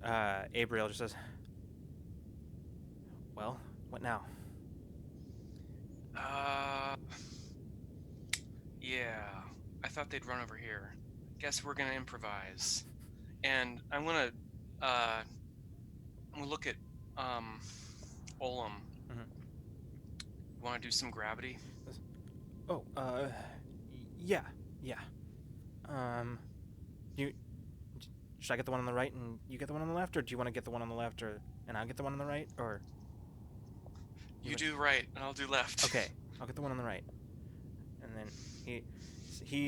Abriel just says, "Well, what now?" Yeah, I thought they'd run over here. Guess we're gonna improvise. And I'm gonna look at Olam. Mhm. Want to do some gravity? Oh, yeah. Should I get the one on the right and you get the one on the left, or do you want to get the one on the left and I'll get the one on the right, or? You do right, and I'll do left. Okay, I'll get the one on the right. And then he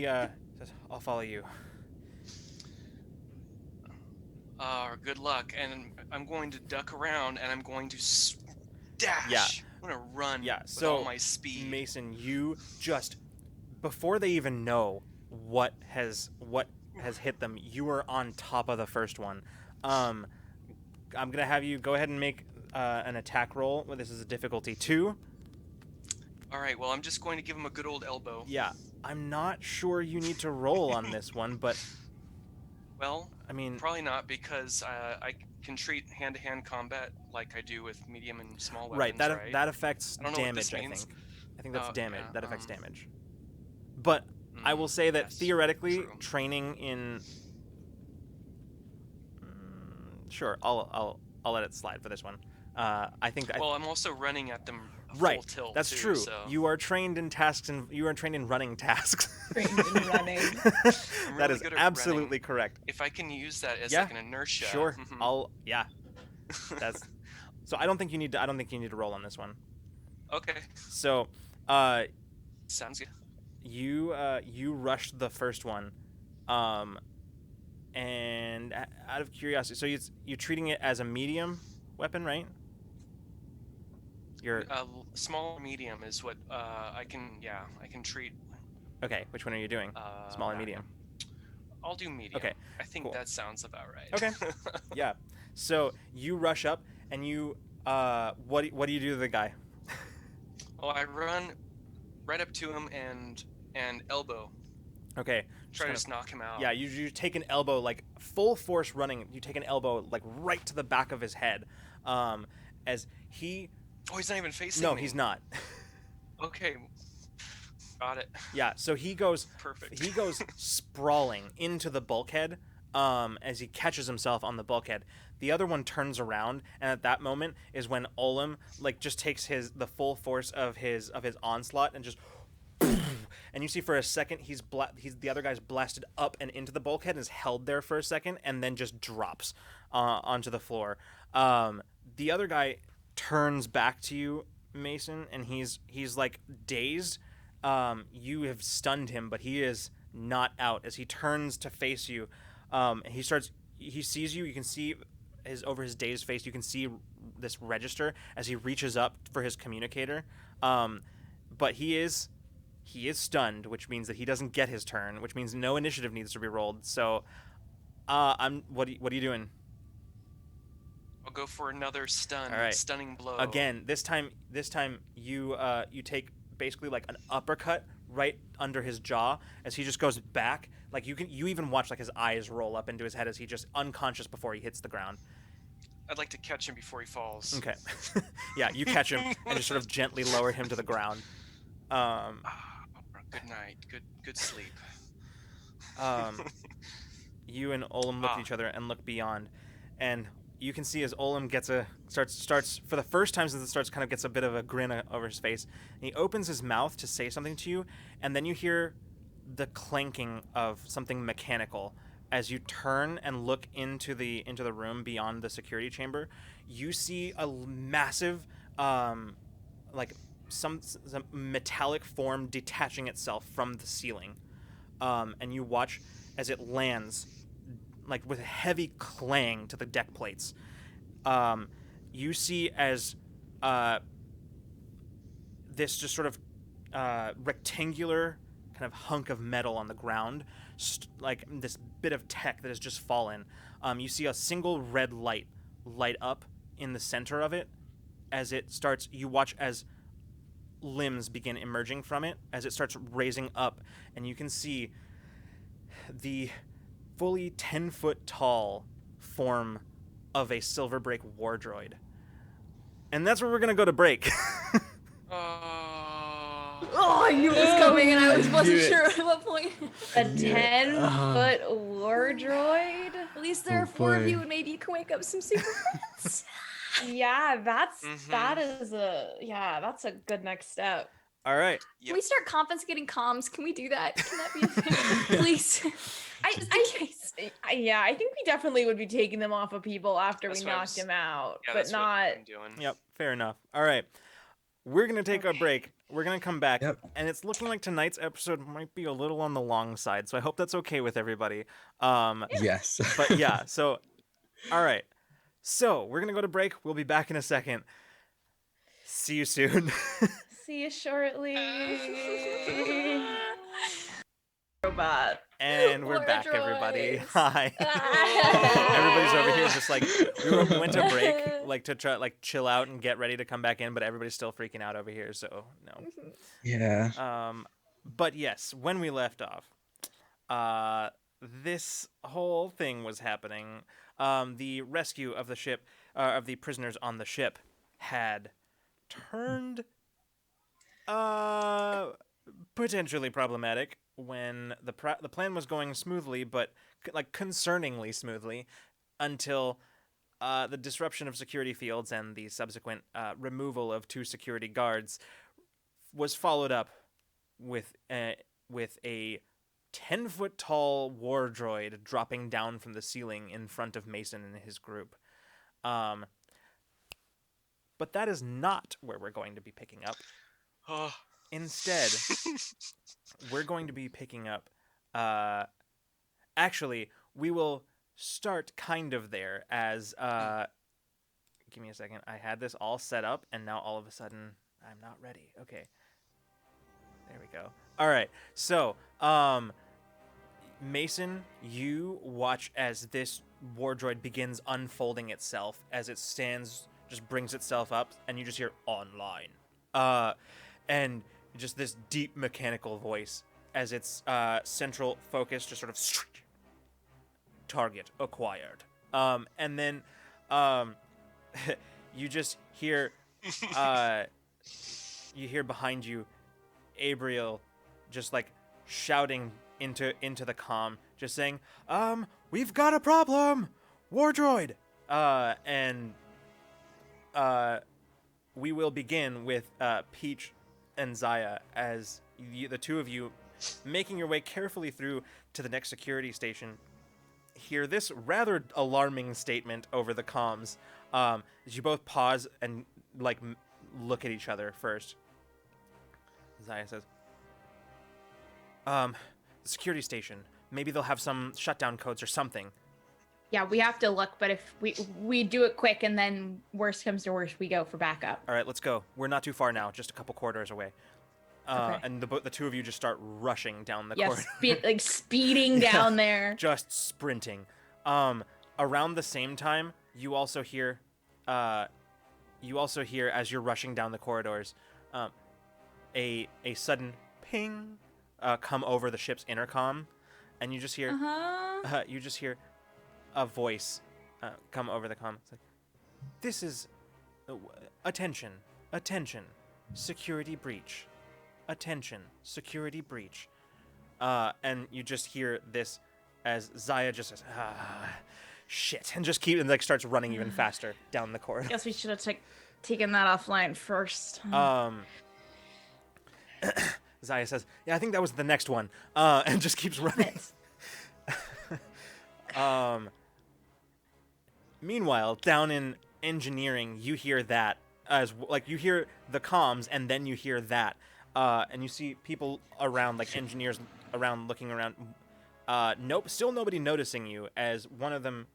says, "I'll follow you." Good luck. And I'm going to duck around, and I'm going to dash. Yeah. I'm gonna run Yeah, with so all my speed. Mason, you just, before they even know what has hit them, you are on top of the first one. I'm gonna have you go ahead and make an attack roll. Well, this is a difficulty 2. All right. Well, I'm just going to give him a good old elbow. Yeah, I'm not sure you need to roll on this one, but Well, I mean, probably not, because I can treat hand-to-hand combat like I do with medium and small weapons. right, that affects I don't know what this damage. means. I think that's Oh, damage. yeah, That affects damage. But I will say that yes, theoretically, true. training in sure, I'll let it slide for this one. I think that Well, I'm also running at them right. full tilt. That's too, true. So. You are trained in tasks, and you are trained in running tasks. Trained in running. I'm That really is good at absolutely running. correct. If I can use that as Yeah, like an inertia. Sure. mhm. That's. So I don't think you need to roll on this one. Okay. So, Sounds good. you rushed the first one, and out of curiosity, so you're treating it as a medium weapon, right? You're Small or medium is what I can treat. okay. Which one are you doing? Small or that. medium? I'll do medium. Okay, I think cool. that sounds about right. Okay. Yeah. So you rush up and you what do you do to the guy? Well, I run right up to him and elbow. Okay. Try kind to just knock him out. Yeah, you take an elbow, like full force running. You take an elbow like right to the back of his head, as he. Oh, he's not even facing No, me. he's not. Okay. Got it. Yeah, so he goes. Perfect. He goes sprawling into the bulkhead. As he catches himself on the bulkhead, the other one turns around, and at that moment is when Olim like just takes the full force of his onslaught and just. And you see for a second he's the other guy's blasted up and into the bulkhead and is held there for a second and then just drops onto the floor. The other guy turns back to you, Mason, and he's like dazed. You have stunned him, but he is not out. As he turns to face you, he sees you. You can see over his dazed face. You can see this register as he reaches up for his communicator. But he is stunned, which means that he doesn't get his turn, which means no initiative needs to be rolled. So, what are you doing? I'll go for another stun. All right. Stunning blow. Again, this time you take basically like an uppercut right under his jaw as he just goes back. Like you even watch like his eyes roll up into his head as he just unconscious before he hits the ground. I'd like to catch him before he falls. Okay. Yeah, you catch him and just sort of gently lower him to the ground. Good night. Good sleep. You and Olim look at each other and look beyond, and you can see as Olim starts for the first time since it starts, kind of gets a bit of a grin over his face, and he opens his mouth to say something to you, and then you hear the clanking of something mechanical as you turn and look into the room beyond the security chamber. You see a massive like some metallic form detaching itself from the ceiling, and you watch as it lands like with a heavy clang to the deck plates. You see as this just sort of rectangular kind of hunk of metal on the ground, like this bit of tech that has just fallen. You see a single red light up in the center of it as it starts. You watch as limbs begin emerging from it as it starts raising up, and you can see the fully 10-foot tall form of a Silverbrake war droid. And that's where we're gonna go to break. Oh, I knew it was coming, and I wasn't sure at what point. A 10-foot war droid? At least there are four of you, and maybe you can wake up some super friends. Yeah, that's a good next step. All right. Can we start confiscating comms? Can we do that? Can that be a thing? Please. I think we definitely would be taking them off of people after we knocked him out, Yeah, but that's what not. I'm doing. Yep, fair enough. All right. We're going to take a break. We're going to come back. Yep. And it's looking like tonight's episode might be a little on the long side, so I hope that's okay with everybody. Yes. But yeah, so, all right. So, we're going to go to break. We'll be back in a second. See you soon. See you shortly. Robot. And we're War back, everybody. droids. Hi. Everybody's over here just like, we went to break, like to try, like chill out and get ready to come back in, but everybody's still freaking out over here, so no. Yeah. But yes, when we left off, this whole thing was happening. The rescue of the ship, of the prisoners on the ship, had turned potentially problematic when the plan was going smoothly, but like concerningly smoothly, until the disruption of security fields and the subsequent removal of 2 security guards was followed up with a 10-foot tall war droid dropping down from the ceiling in front of Mason and his group. But that is not where we're going to be picking up. Oh. Instead, we're going to be picking up... actually, we will start kind of there as... give me a second. I had this all set up, and now all of a sudden, I'm not ready. Okay. There we go. All right. So, Mason, you watch as this war droid begins unfolding itself as it stands, just brings itself up, and you just hear online. And just this deep mechanical voice as its central focus just sort of target acquired. And then you just hear you hear behind you Abriel just like shouting into the comm, just saying, we've got a problem, war droid. And we will begin with Peach and Zaya as the two of you, making your way carefully through to the next security station, hear this rather alarming statement over the comms. As you both pause and like look at each other first. Zaya says, the security station. Maybe they'll have some shutdown codes or something. Yeah, we have to look, but if we do it quick and then worst comes to worst, we go for backup. All right, let's go. We're not too far now, just a couple corridors away. Okay. And the two of you just start rushing down the corridor. Like speeding down there. Just sprinting. Around the same time, you also hear as you're rushing down the corridors, a sudden ping come over the ship's intercom, and you just hear a voice come over the comm. It's like, this is attention, security breach, attention, security breach, and you just hear this as Zaya just says, shit, and just starts running even faster down the corridor. Guess we should have taken that offline first. Zaya says, yeah, I think that was the next one, and just keeps running. Meanwhile, down in engineering, you hear that you hear the comms, and then you hear that, and you see people around, like engineers around, looking around. Nope, still nobody noticing you. As one of them,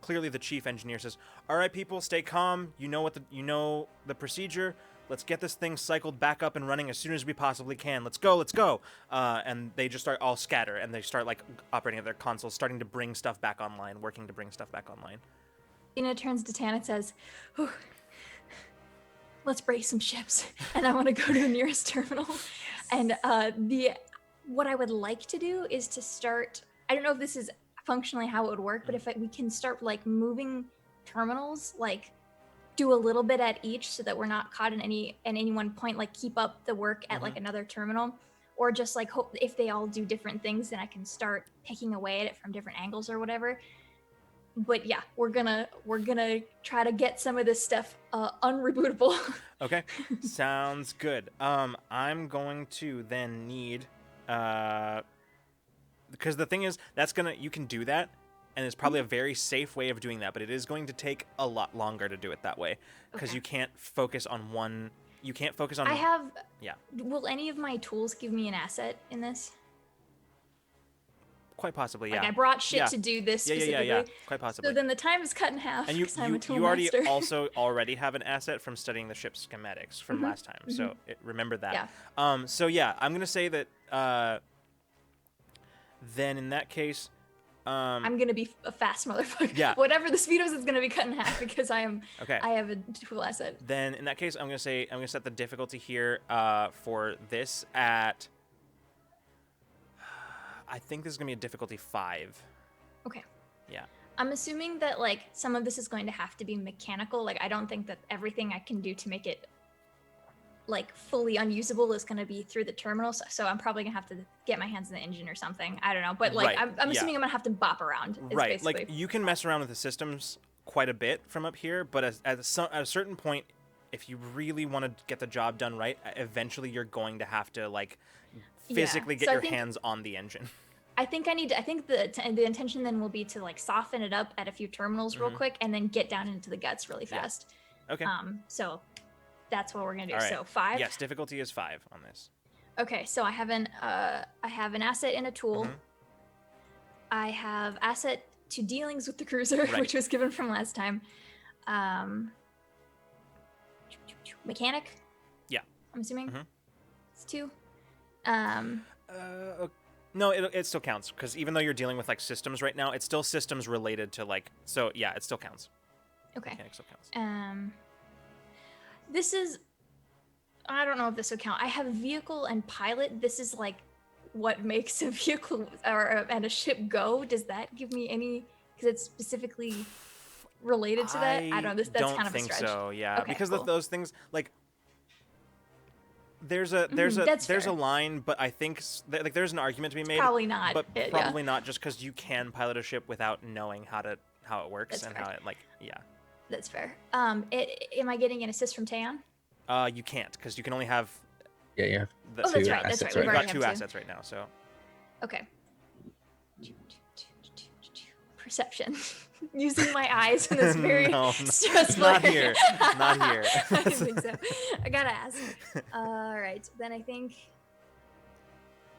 clearly the chief engineer, says, "All right, people, stay calm. You know the procedure. Let's get this thing cycled back up and running as soon as we possibly can. Let's go." And they just start all scatter, and they start like operating at their consoles, starting to bring stuff back online, working to bring stuff back online. Ina turns to Tan and says, let's break some ships, and I want to go to the nearest terminal. And what I would like to do is to start, I don't know if this is functionally how it would work, but if we can start like moving terminals, like do a little bit at each so that we're not caught in any one point, like keep up the work at like another terminal, or just like hope if they all do different things, then I can start picking away at it from different angles or whatever. But yeah, we're gonna try to get some of this stuff unrebootable. Okay, sounds good. I'm going to then need because the thing is you can do that, and it's probably a very safe way of doing that, but it is going to take a lot longer to do it that way because you can't focus on one. You can't focus on. Yeah. Will any of my tools give me an asset in this? Quite possibly, yeah. Like I brought shit to do this specifically. Yeah. Quite possibly. So then the time is cut in half. And you already already have an asset from studying the ship's schematics from last time. So remember that. Yeah. So yeah, I'm gonna say that. Then in that case, I'm gonna be a fast motherfucker. Yeah. Whatever the speed is gonna be cut in half because I am. Okay. I have a tool asset. Then in that case, I'm gonna set the difficulty here for this at. I think this is gonna be a difficulty 5. Okay. Yeah. I'm assuming that like some of this is going to have to be mechanical. Like I don't think that everything I can do to make it like fully unusable is going to be through the terminals. So I'm probably gonna have to get my hands in the engine or something. I don't know, but like I'm assuming I'm gonna have to bop around. Right. Basically. Like you can mess around with the systems quite a bit from up here, but at a certain point, if you really want to get the job done right, eventually you're going to have to like physically get your hands on the engine. I think the intention then will be to like soften it up at a few terminals real quick and then get down into the guts really fast. Yeah. Okay. So that's what we're gonna do. All right. So 5. Yes, difficulty is 5 on this. Okay, so I have an asset in a tool. I have asset to dealings with the cruiser, which was given from last time. Mechanic. Yeah. I'm assuming. It's 2. No, it still counts because even though you're dealing with like systems right now, it's still systems related to like. So yeah, it still counts. Okay. Mechanics still counts. This is. I don't know if this would count. I have vehicle and pilot. This is like what makes a vehicle and a ship go. Does that give me any? Because it's specifically related to that. I don't know. That's don't kind of a think stretch. so. Yeah, Okay, because cool. those things like. There's that's a fair. line, but I think like there's an argument to be made. Probably not. But it, probably not just because you can pilot a ship without knowing how it works That's and fair. how it like yeah. That's fair. Am I getting an assist from Taeyeon? You can't because you can only have Yeah, you have the Oh, that's two right. That's assets right. We've We've got already two have two. assets right now, so Okay. Perception. Using my eyes in this very No, stressful not area. here. Not here. I didn't think so. I gotta ask. All right. Then I think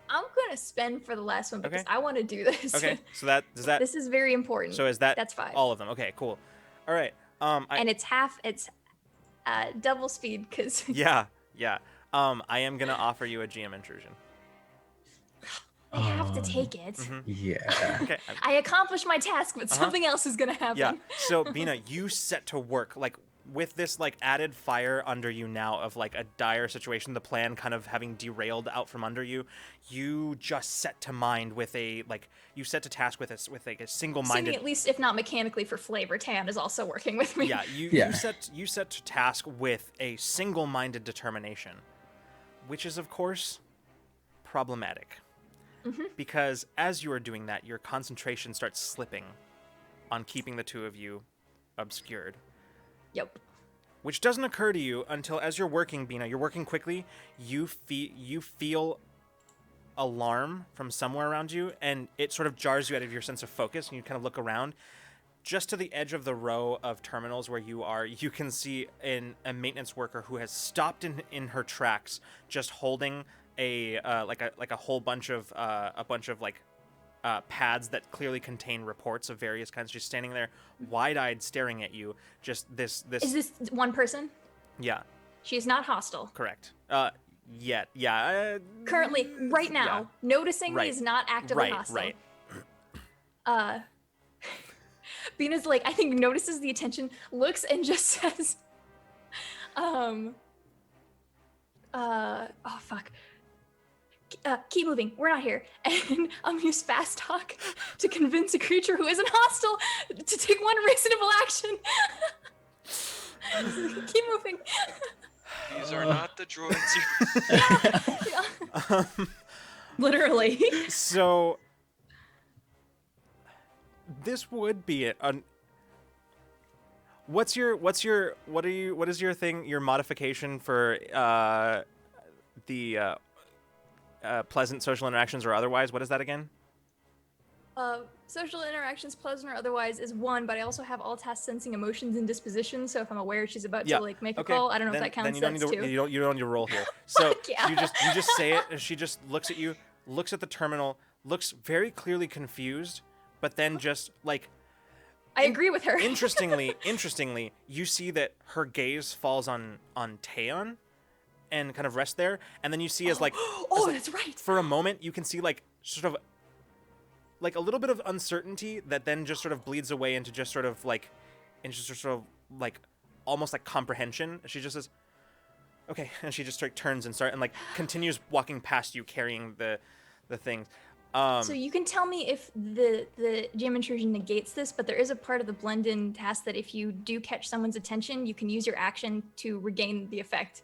I'm gonna spend for the last one because Okay. I want to do this. Okay, so that does that. This is very important. So is that That's 5. all of them? Okay, cool. All right. And it's half. It's double speed because Yeah. I am gonna offer you a GM intrusion. I have to take it. Mhm. Yeah. Okay. I accomplished my task, but something else is gonna happen. Yeah. So Bina, you set to work like with this like added fire under you now of like a dire situation, the plan kind of having derailed out from under you. You just set to mind with a like you set to task with like a single-minded. Seeming at least, if not mechanically for flavor, Tan is also working with me. Yeah. Yeah. You set to task with a single-minded determination, which is of course problematic. Because as you are doing that, your concentration starts slipping on keeping the two of you obscured. Yep. Which doesn't occur to you until as you're working, Bina, you're working quickly, you feel alarm from somewhere around you, and it sort of jars you out of your sense of focus, and you kind of look around. Just to the edge of the row of terminals where you are, you can see a maintenance worker who has stopped in her tracks, just holding a whole bunch of pads that clearly contain reports of various kinds, just standing there, wide-eyed, staring at you. Just this. Is this one person? Yeah, She's not hostile. correct. Yet, yeah. Currently, right now, yeah. noticing Right. me is not actively Right, hostile. right. Bina's like, I think notices the attention, looks and just says, oh fuck. Keep moving. We're not here. And use fast talk to convince a creature who isn't hostile to take one reasonable action. Keep moving. These are not the droids you. Literally. So this would be it. What is your thing? Your modification for the pleasant social interactions or otherwise? What is that again? Social interactions, pleasant or otherwise, is 1, but I also have all tasks sensing emotions and dispositions. So if I'm aware she's about Yeah. to like make a Okay. call, I don't know Then- if that counts. Then you don't That's need to, 2. you don't need to roll here. So Fuck yeah. you just say it, and she just looks at you, looks at the terminal, looks very clearly confused, but then just like I agree with her. interestingly, you see that her gaze falls on Taeyeon and kind of rests there, and then you see as like Oh, that's right. for a moment you can see like sort of like a little bit of uncertainty that then just sort of bleeds away into just sort of like almost like comprehension. She just says, okay, and she just like turns and like continues walking past you carrying the things. So you can tell me if the GM intrusion negates this, but there is a part of the blend-in task that if you do catch someone's attention, you can use your action to regain the effect,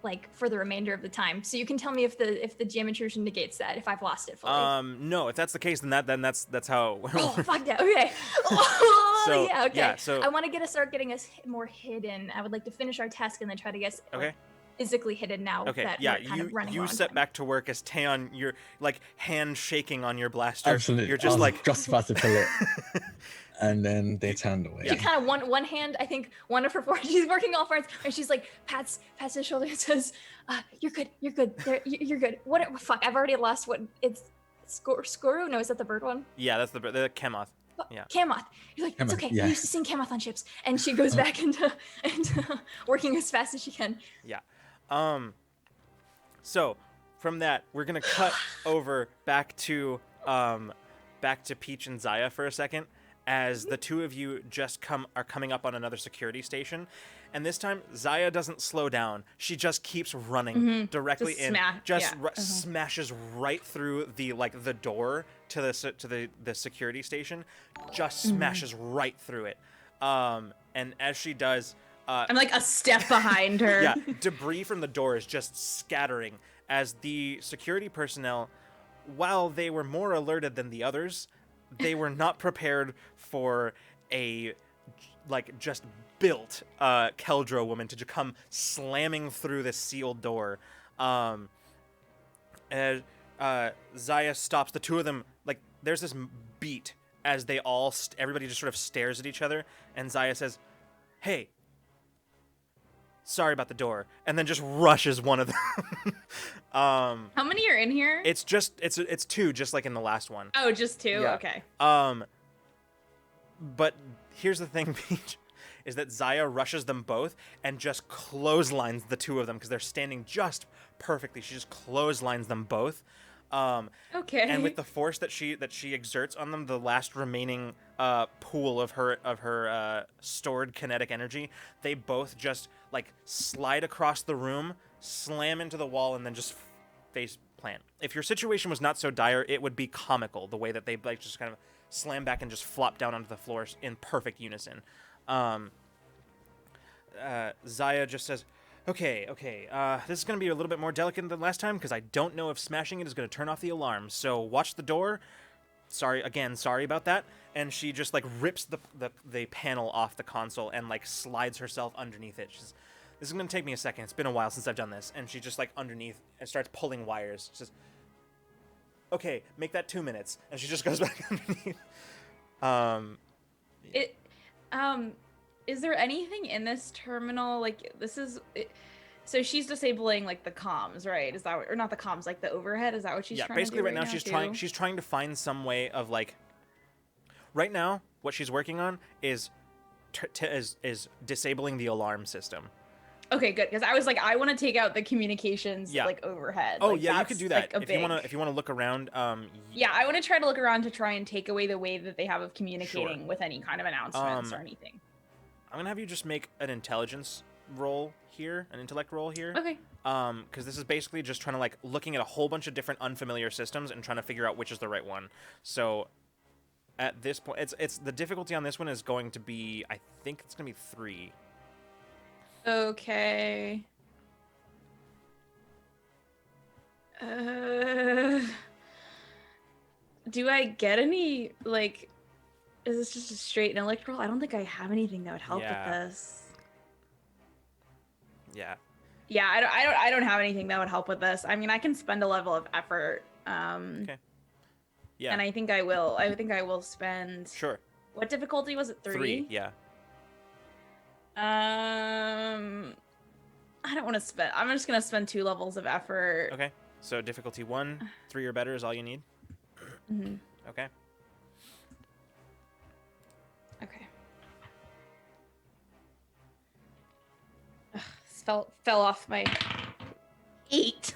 like for the remainder of the time. So you can tell me if the GM intrusion negates that, if I've lost it fully. No, if that's the case, then that's how. Oh, fuck that. Okay. Oh, So, yeah. Okay. yeah, so- I want to start getting us more hidden. I would like to finish our task and then try to get Okay. physically hidden now. Okay, that yeah, we're kind of running you low on set time. back to work as Taeyeon, you're like hand shaking on your blaster. Absolutely. You're I just was like just about to pull it, and then they turned away. She kind of one hand, I think one of her four, she's working all fronts, and she's like pats his shoulder and says, "You're good. You're good. What? Fuck! I've already lost what it's. Skoru? No, is that the bird one? yeah, that's the Chemoth. Yeah. Kamoth. You're like, it's Kamoth, okay. yeah. You used to seeing Kamoth on ships, and she goes back into working as fast as she can. Yeah. So from that, we're gonna cut over back to Peach and Zaya for a second, as the two of you are coming up on another security station, and this time Zaya doesn't slow down. She just keeps running directly Just in, smash- smashes right through the door to the security station, just smashes right through it. And as she does, I'm like a step behind her. yeah, debris from the door is just scattering as the security personnel, while they were more alerted than the others, they were not prepared for a just built Keldro woman to come slamming through this sealed door. And Zaya stops the two of them. There's this beat as they all everybody just sort of stares at each other, and Zaya says, "Hey, sorry about the door," and then just rushes one of them. How many are in here? It's two, just like in the last one. Oh, just two? Yeah. Okay. But here's the thing, Peach, is that Zaya rushes them both and just clotheslines the two of them because they're standing just perfectly. She just clotheslines them both. Okay. And with the force that she exerts on them, the last remaining pool of her stored kinetic energy, they both just slide across the room, slam into the wall, and then just face plant. If your situation was not so dire, it would be comical the way that they just kind of slam back and just flop down onto the floor in perfect unison. Zaya just says, Okay, this is going to be a little bit more delicate than last time because I don't know if smashing it is going to turn off the alarm. So watch the door. Sorry about that. And she just rips the panel off the console and slides herself underneath it. She's, "This is going to take me a second. It's been a while since I've done this." And she just underneath and starts pulling wires. She says, "Okay, make that 2 minutes." And she just goes back underneath. Is there anything in this terminal so she's disabling the comms, right? Is that or not the comms, the overhead? Is that what she's trying to do? Yeah, basically right now she's trying to find some way of right now what she's working on is disabling the alarm system. Okay, good, because I was I want to take out the communications overhead. Oh yeah, you could do that if you want to look around. Yeah, I want to try to look around to try and take away the way that they have of communicating Sure. with any kind of announcements or anything. I'm gonna have you just make an intelligence roll here, an intellect roll here. Okay. Because this is basically just trying to looking at a whole bunch of different unfamiliar systems and trying to figure out which is the right one. So at this point, it's the difficulty on this one is going to be, I think it's gonna be 3. Okay. Do I get any is this just a straight intellect roll? I don't think I have anything that would help with this. Yeah. Yeah, I don't have anything that would help with this. I mean, I can spend a level of effort. Okay. Yeah. And I think I will. I think I will spend. Sure. What difficulty was it? 3? 3. Yeah. I don't want to spend. I'm just gonna spend 2 levels of effort. Okay. So difficulty 1, 3 or better is all you need. Mm-hmm. Okay. Okay. Ugh, fell off my 8.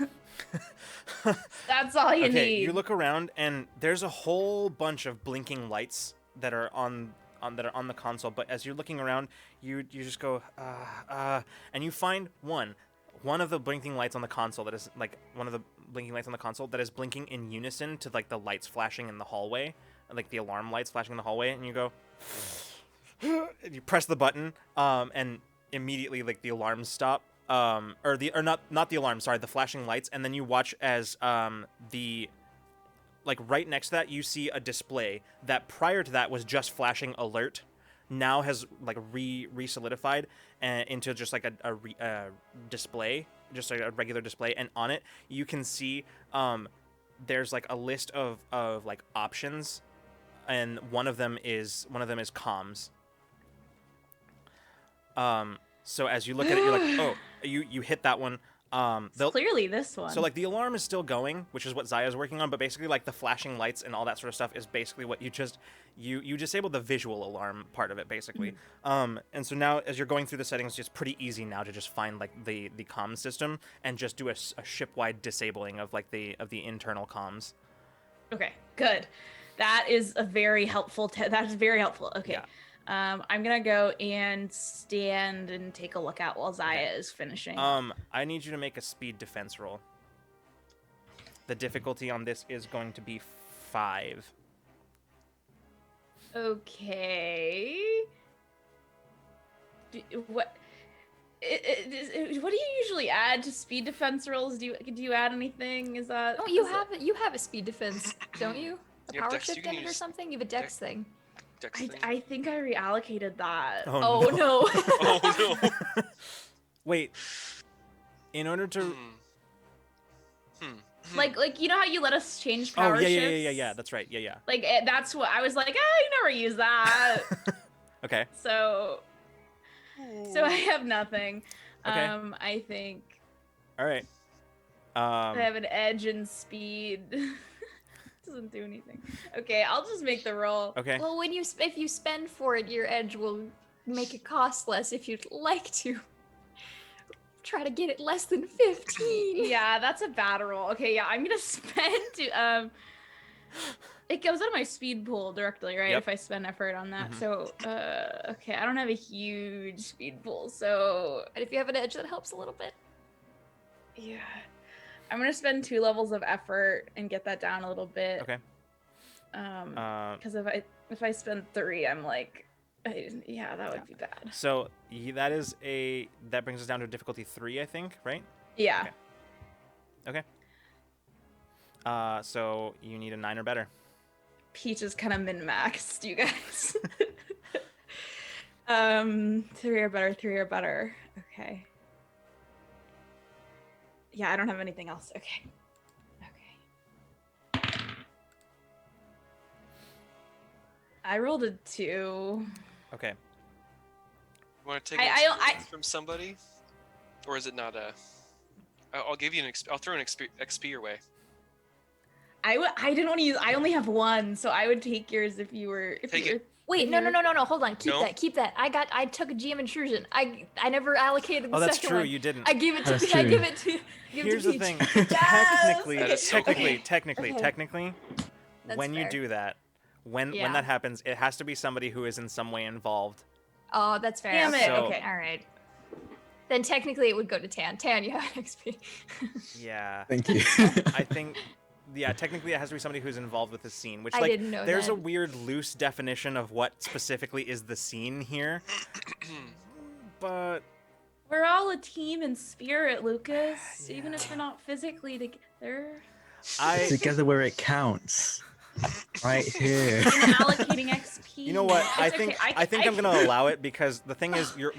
That's all you need. You look around and there's a whole bunch of blinking lights that are on the console. But as you're looking around, you just go and you find one of the blinking lights on the console that is blinking in unison to the lights flashing in the hallway, the alarm lights flashing in the hallway, and you go. And you press the button, and immediately the alarms stop, not the alarm, sorry, the flashing lights, and then you watch as right next to that you see a display that prior to that was just flashing alert, now has re-solidified into just a display, just a regular display, and on it you can see there's a list of options, and one of them is comms. So as you look at it, you're oh, you hit that one, It's clearly this one. So like the alarm is still going, which is what Zaya's working on, but basically like the flashing lights and all that sort of stuff is basically what you just you disable the visual alarm part of it basically. And so now as you're going through the settings, it's pretty easy now to just find like the comms system and just do a ship-wide disabling of like the internal comms. Okay, good. That is a very helpful. That is very helpful. Okay. Yeah. I'm gonna go and stand and take a look at while Zaya is finishing. I need you to make a speed defense roll. The difficulty on this is going to be 5. Okay. What do you usually add to speed defense rolls? Do you add anything? Is that? Oh, you have a speed defense, don't you? A You have power dex- you shift can in it or use something? You have a dex thing. Dex thing. I think I reallocated that. Oh, no. Oh no. Wait. In order to Like you know how you let us change power shifts? Yeah, that's right. Yeah. Like that's what I was like. You never use that. Okay. So I have nothing. Okay. I think All right. I have an edge in speed. Doesn't do anything. Okay, I'll just make the roll. Okay. Well, if you spend for it, your edge will make it cost less if you'd like to. Try to get it less than 15. Yeah, that's a bad roll. Okay, yeah, I'm gonna spend to it goes out of my speed pool directly, right? Yep. If I spend effort on that. Mhm. So okay, I don't have a huge speed pool, so But if you have an edge, that helps a little bit. yeah. I'm gonna spend 2 levels of effort and get that down a little bit. Okay. Because if I spend 3, I'm like, yeah, that would be bad. So that brings us down to difficulty 3, I think, right? Yeah. Okay. So you need a 9 or better. Peach is kind of min-maxed, you guys. 3 or better. Okay. Yeah, I don't have anything else. Okay. I rolled a 2. Okay. Want to take an experience from somebody, or is it not a? I'll give you I'll throw an XP your way. I didn't want to use. I only have 1, so I would take yours if you were. Take it. Wait, no, hold on. No? Keep that. I took a GM intrusion. I never allocated the Oh, that's second true. one. You didn't. I give it to That's I true. give it to Here's to the Peach. thing. Technically, That is so technically, cool. technically, That's when you fair. do that, when Yeah. that happens, it has to be somebody who is in some way involved. Oh, that's fair. Damn it. Okay. So- Okay. All right. Then technically it would go to Tan. Tan, you have XP. Yeah. Thank you. I think, yeah, technically it has to be somebody who's involved with the scene, which I like didn't know there's that. a weird loose definition of what specifically is the scene here. But We're all a team in spirit, Lucas. Even if we're not physically together. Together where it counts. Right here. I'm allocating XP. you know what? I It's think okay. I think I'm gonna allow it because the thing is, you're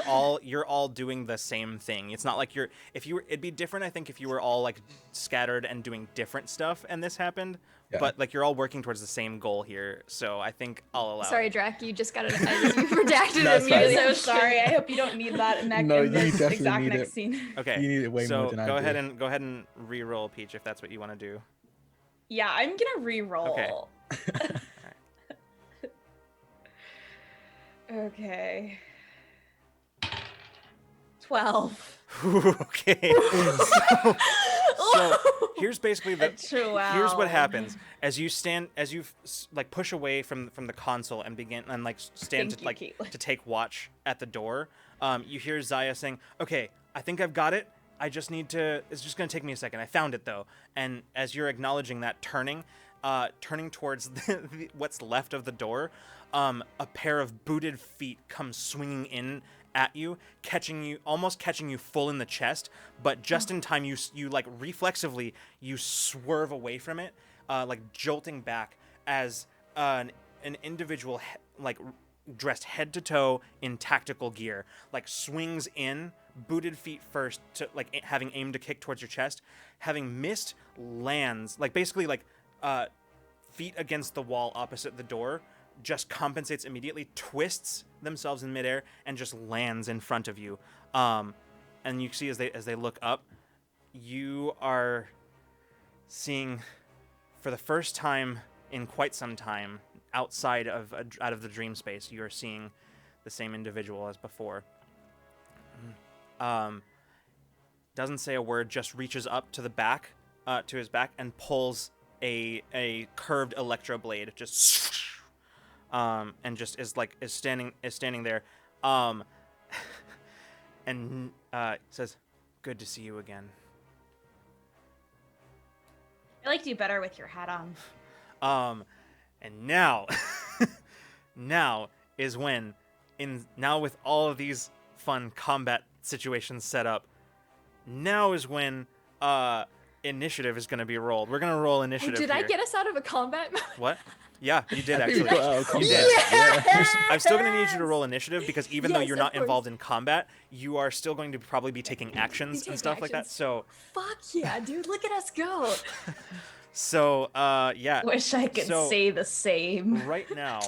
all doing the same thing. It's not like it'd be different. I think if you were all like scattered and doing different stuff and this happened, Yeah. but like you're all working towards the same goal here. So I think I'll allow. Sorry, it. Drac, you just got it. You redacted That's it fine. I'm immediately. so sorry. I hope you don't need that in No, in you this definitely exact need next it. scene. Okay. You need it way so more than I go do. ahead and re-roll, Peach, if that's what you want to do. Yeah, I'm gonna re-roll. Okay. Okay. 12. Okay. So here's basically the here's what 12. happens as you like push away from the console and begin and like stand Thank you, Caitlin. to take watch at the door. You hear Zaya saying, "Okay, I think I've got it. I just need to. It's just gonna take me a second. I found it though." And as you're acknowledging that, turning towards what's left of the door, a pair of booted feet come swinging in at you, almost catching you full in the chest, but just in time you like reflexively you swerve away from it, like jolting back as an individual dressed head to toe in tactical gear, like swings in, booted feet first, to like having aimed to kick towards your chest, having missed, lands like basically like feet against the wall opposite the door, just compensates immediately, twists themselves in midair, and just lands in front of you. and you see as they look up, you are seeing for the first time in quite some time out of the dream space. You are seeing the same individual as before. Doesn't say a word, just reaches up to the back, to his back, and pulls a curved electro blade, just and just is standing there, and says, "Good to see you again." I like you better with your hat on. And now, now is when, now with all of these fun combat situations set up, now is when initiative is going to be rolled. We're going to roll initiative. Did here. I get us out of a combat mode? What? Yeah, you did I think we actually. got out of combat. did. Yeah. I'm still going to need you to roll initiative because even though Yes, you're of not course. involved in combat, you are still going to probably be taking actions and taking stuff like that. actions. So, Fuck yeah, dude! Look at us go. yeah. Wish I could So- say the same. Right now,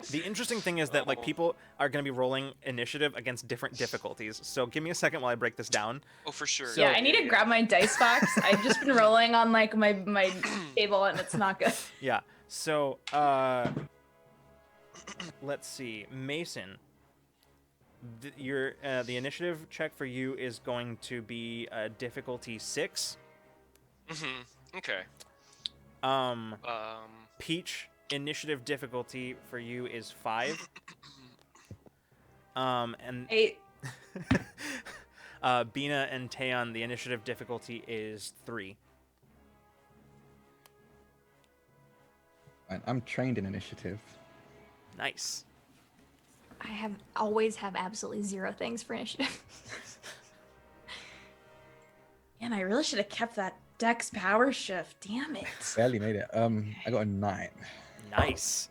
the interesting thing is that like people are going to be rolling initiative against different difficulties. So give me a second while I break this down. Oh, for sure. So- Yeah, I need to grab my dice box. I've just been rolling on like my table and it's not good. Yeah. So, let's see, Mason. The initiative check for you is going to be difficulty 6. Okay. Peach, initiative difficulty for you is 5. And 8. Bina and Taeon, the initiative difficulty is 3. And I'm trained in initiative. Nice. I always have absolutely 0 things for initiative. Man, I really should have kept that Dex power shift. Damn it. Barely made it. I got a 9. Nice.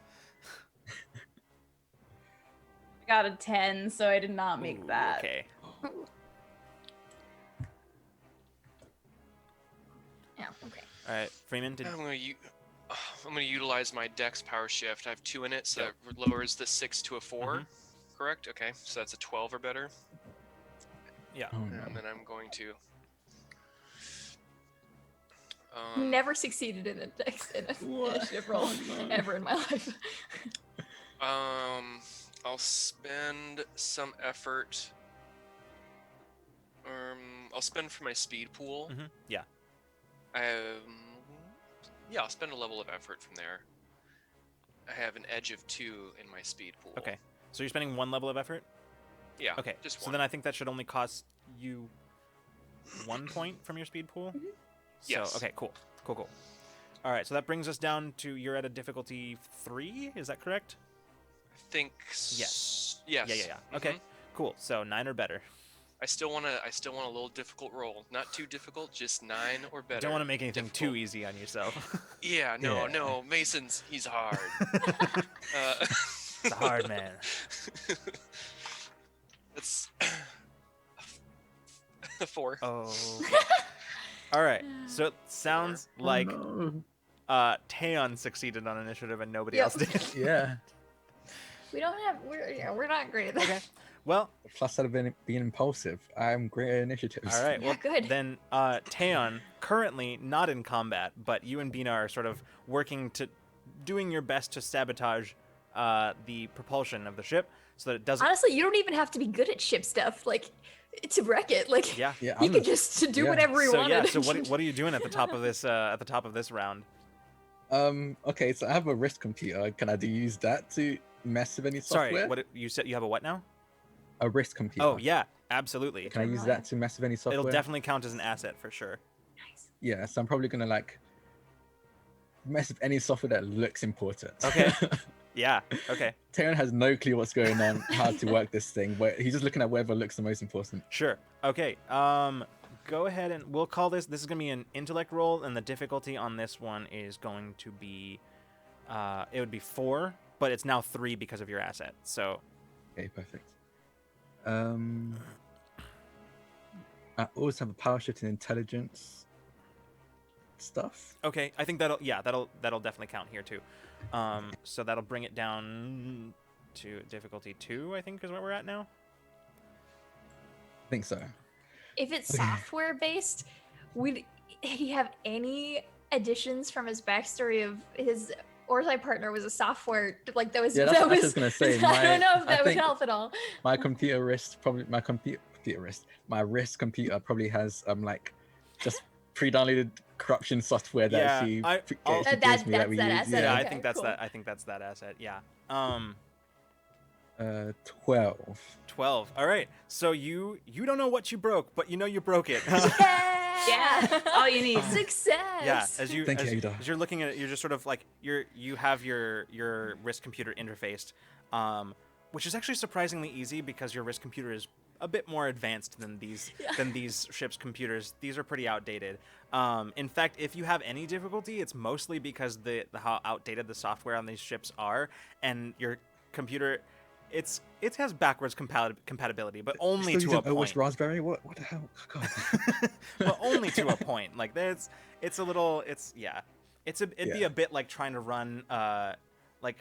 I got a 10, so I did not make Ooh, that. Okay. Yeah. Okay. All right, Freeman. I'm gonna utilize my Dex power shift. I have 2 in it, so that lowers the 6 to a 4. Correct? Okay, so that's a 12 or better. Yeah. Oh, And no. then I'm going to. Never succeeded in an initiative roll ever in my life. I'll spend some effort. I'll spend for my speed pool. Yeah. Yeah, I'll spend a level of effort from there. I have an edge of 2 in my speed pool. Okay. So you're spending 1 level of effort? Yeah. Okay. Just So one. then I think that should only cost you 1 point from your speed pool. Yes. So, okay, cool. Cool. All right, so that brings us down to you're at a difficulty 3, is that correct? I think. Yes. Yes. Yeah. Okay. Cool. So 9 or better. I still want a little difficult roll. Not too difficult, just 9 or better. Don't want to make anything too Difficult. easy on yourself. Yeah, no. Mason's, he's hard. It's a hard man. That's 4. Oh. All right. So it sounds like Taeon succeeded on initiative and nobody Yep. else did. Yeah. We're not great at that. Okay. Well, Plus, I've been being impulsive. I'm great at initiatives. all right. Yeah, Well, good. then Taeon, currently not in combat, but you and Bina are sort of doing your best to sabotage the propulsion of the ship so that it doesn't. Honestly, you don't even have to be good at ship stuff, like to wreck it. Like Yeah. Yeah. you I'm could just do yeah. whatever you So wanted. yeah. So what are you doing at the top of this round? Okay, so I have a wrist computer. Can I use that to mess with any software? Sorry. What you said? You have a what now? A wrist computer. Oh yeah, absolutely. Can I use that to mess with any software? It'll definitely count as an asset for sure. Nice. Yeah, so I'm probably gonna like mess with any software that looks important. Okay. Yeah. Okay. Taeron has no clue what's going on, how to work this thing, but he's just looking at whatever looks the most important. Sure. Okay. Go ahead and we'll call this. This is gonna be an intellect roll, and the difficulty on this one is going to be, it would be 4, but it's now 3 because of your asset. So Okay, perfect. I always have a power shift in intelligence stuff. okay, I think that'll definitely count here too. So that'll bring it down to difficulty 2. I think is where we're at now. think so. If it's Okay. software based, would he have any additions from his backstory of his Orsai partner was a software like that was Yeah, that's that what I was was just gonna say. I don't know if I that would think help at all. my wrist computer probably has like just pre-downloaded corruption software that Yeah, she I- she I'll- gives That's me that that we asset. use. Yeah, Yeah. I Okay, think that's cool. that. I think that's that asset. Yeah. 12. 12. All right. So you don't know what you broke, but you know you broke it. Yeah, that's all you need. Success. Yeah, as Thank you, Ada. you're looking at it, you're just sort of like you have your wrist computer interfaced, which is actually surprisingly easy because your wrist computer is a bit more advanced than these ships' computers. These are pretty outdated. In fact, if you have any difficulty, it's mostly because the how outdated the software on these ships are, and your computer, it has backwards compatibility, but only Still to using a OS point. Raspberry? What the hell? God. But only to a point. Like it's a little, it'd be Yeah. a bit like trying to run like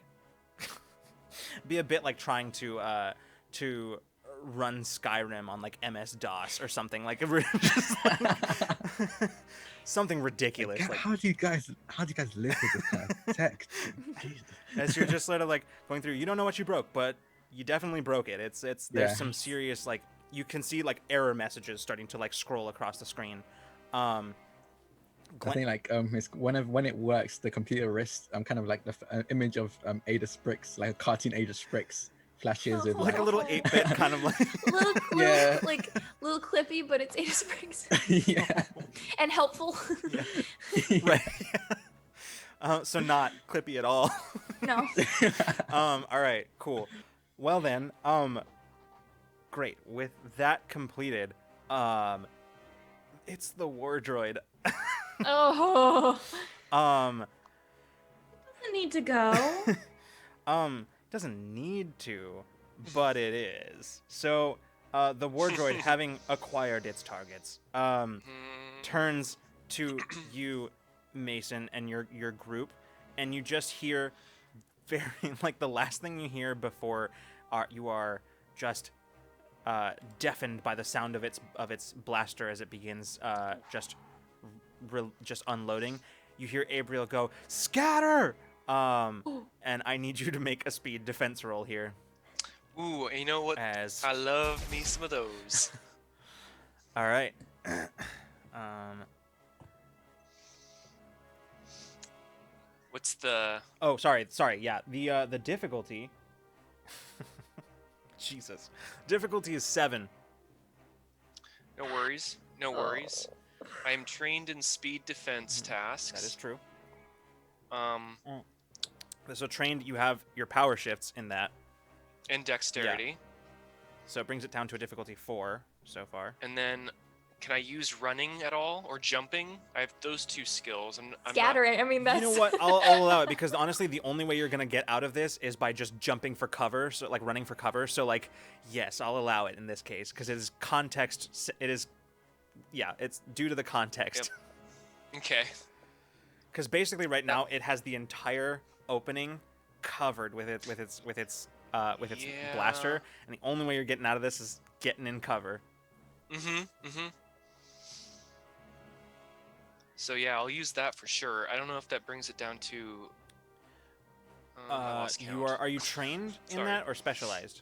be a bit like trying to run Skyrim on like MS DOS or something like, just like something ridiculous. God, Like, how do you guys live with this kind of tech? Jesus. as you're just sort of like going through, you don't know what you broke, but you definitely broke it. There's Yeah. some serious, like, you can see like error messages starting to like scroll across the screen. I think like it's when it works, the computer wrist, kind of like the image of Ada Spriggs, like a cartoon Ada Spriggs flashes with like a little 8-bit kind of like little, Yeah. like little clippy, but it's Ada Springs yeah. and helpful. right. So not clippy at all. No. All right, cool. Well then, great. With that completed, it's the war droid. Oh. Um, Doesn't need to go. doesn't need to, but it is. So, the war droid, having acquired its targets, turns to you, Mason, and your group, and you just hear very like the last thing you hear before you are just deafened by the sound of its blaster as it begins just unloading. You hear Abriel go, "Scatter!" And I need you to make a speed defense roll here. Ooh, you know what? As I love me some of those. all right. What's the? Oh, sorry. Yeah, the difficulty. Jesus, difficulty is 7. No worries. No worries. I am trained in speed defense tasks. That is true. Um, So trained, you have your power shifts in that, and dexterity. so it brings it down to a difficulty 4 so far. And then, can I use running at all or jumping? I have those 2 skills. I'm not- Scattering. I mean, that's. You know what? I'll allow it because honestly, the only way you're gonna get out of this is by just jumping for cover, so like running for cover. So like, yes, I'll allow it in this case because it is context. It is, yeah, it's due to the context. Okay. Because basically, right now, it has the entire opening covered with its Yeah. blaster, and the only way you're getting out of this is getting in cover. So yeah, I'll use that for sure. I don't know if that brings it down to. I lost count. Are you trained in Sorry. that or specialized?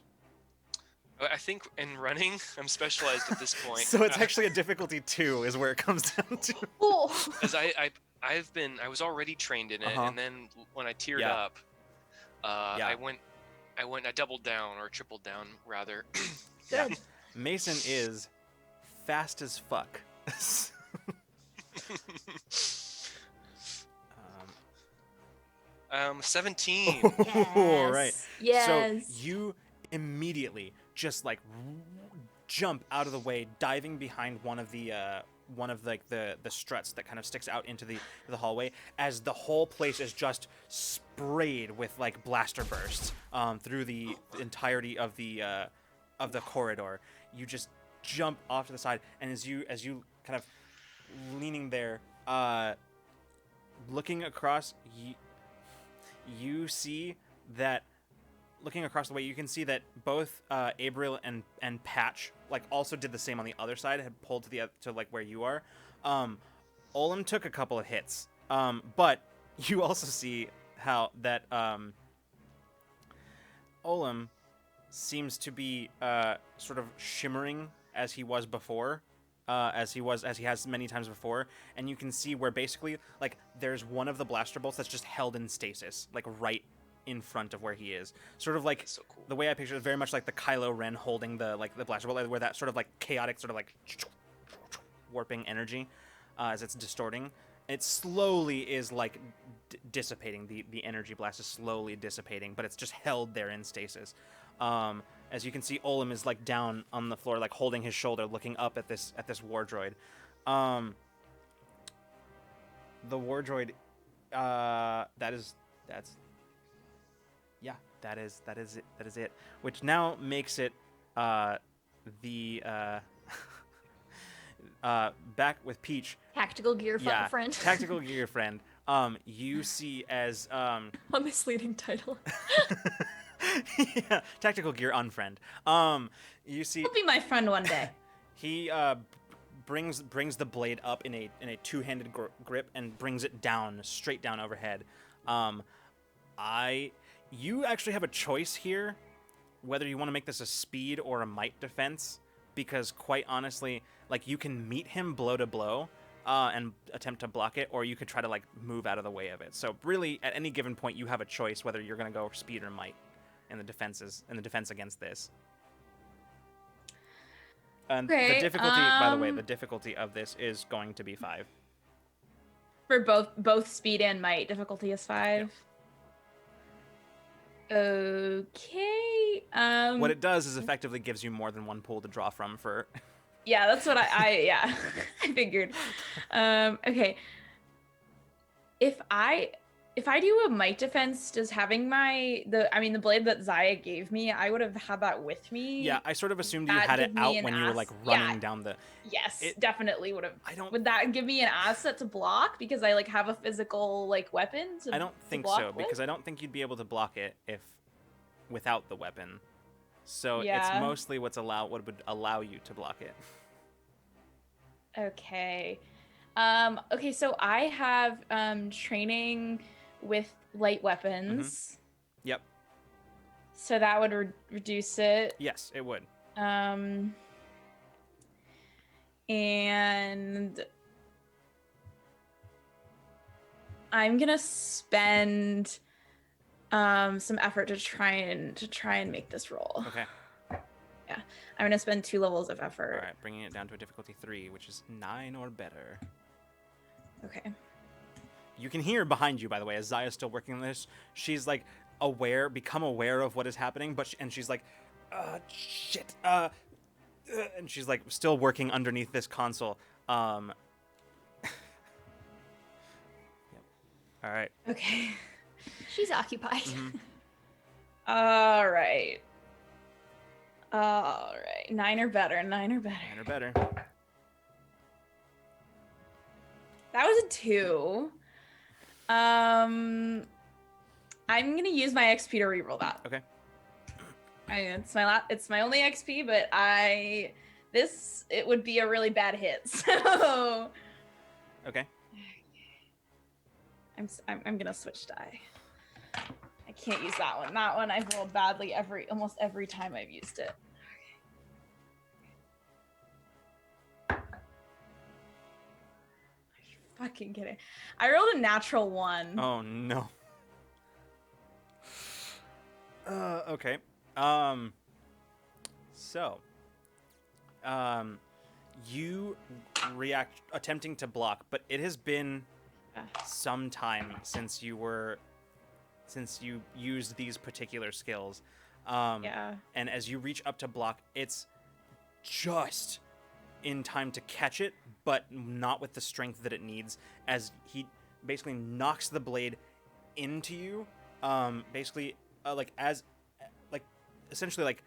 I think in running, I'm specialized at this point. So it's actually a difficulty 2 is where it comes down to. Oh. As I was already trained in it, Uh-huh. and then when I tiered Yeah. up, Yeah. I doubled down or tripled down rather. Good. Mason is fast as fuck. 17. All right. Yes. So you immediately just like jump out of the way, diving behind one of the struts that kind of sticks out into the hallway, as the whole place is just sprayed with like blaster bursts through the entirety of the corridor. You just jump off to the side, and as you kind of leaning there, looking across, you see that looking across the way, you can see that both Abriel and Patch like also did the same on the other side, had pulled to like where you are. Olam took a couple of hits, but you also see how that Olam seems to be sort of shimmering as he was before, as he has many times before, and you can see where basically like there's one of the blaster bolts that's just held in stasis, like right in front of where he is. Sort of like That's so cool. the way I picture it is very much like the Kylo Ren holding the blaster bolt, where that sort of like chaotic sort of like warping energy as it's distorting. It slowly is like dissipating. The energy blast is slowly dissipating, but it's just held there in stasis. As you can see, Olam is like down on the floor, like holding his shoulder, looking up at this war droid. The war droid, that is it. Which now makes it back with Peach. Tactical gear friend. Tactical gear friend. You see as A misleading title. yeah, tactical gear unfriend. You see He'll be my friend one day. he brings the blade up in a two-handed grip and brings it down, straight down overhead. You actually have a choice here whether you want to make this a speed or a might defense, because quite honestly, like, you can meet him blow to blow and attempt to block it, or you could try to like move out of the way of it. So really, at any given point, you have a choice whether you're going to go speed or might in the defense against this. And Okay, the difficulty, by the way, the difficulty of this is going to be 5. For both speed and might, difficulty is 5. Okay. What it does is effectively gives you more than one pool to draw from for. Yeah, that's what I I figured. Okay. If I do a might defense, does having the blade that Zaya gave me, I would have had that with me. Yeah, I sort of assumed you That had it give me out an when you were like yeah. running down the. Yes, It- definitely would have. I Would that give me an asset to block because I like have a physical like weapon? I don't think block so, with? because I don't think you'd be able to block it without the weapon. So it's Yeah. mostly what would allow you to block it. Okay. Okay, so I have training with light weapons. Yep. So that would reduce it. Yes, it would. And I'm gonna spend some effort to try and make this roll. Okay. I'm gonna spend 2 levels of All effort. right, bringing it down to a difficulty 3, which is 9 or better. Okay. You can hear behind you, by the way, as Zaya's still working on this. She's like become aware of what is happening, and she's like, shit, and she's like still working underneath this console. Yep. All right. Okay. She's occupied. All right. 9 or better. 9 or better. 9 or better. That was a 2. I'm gonna use my XP to reroll that. Okay. It's my only XP, but it would be a really bad hit. So Okay. I'm gonna switch die. I can't use that one. That one I've rolled badly almost every time I've used it. Are you fucking kidding? I rolled a natural 1. Oh no. Okay. So, you react attempting to block, but it has been some time since you used these particular skills. Yeah. And as you reach up to block, it's just in time to catch it, but not with the strength that it needs, as he basically knocks the blade into you, essentially like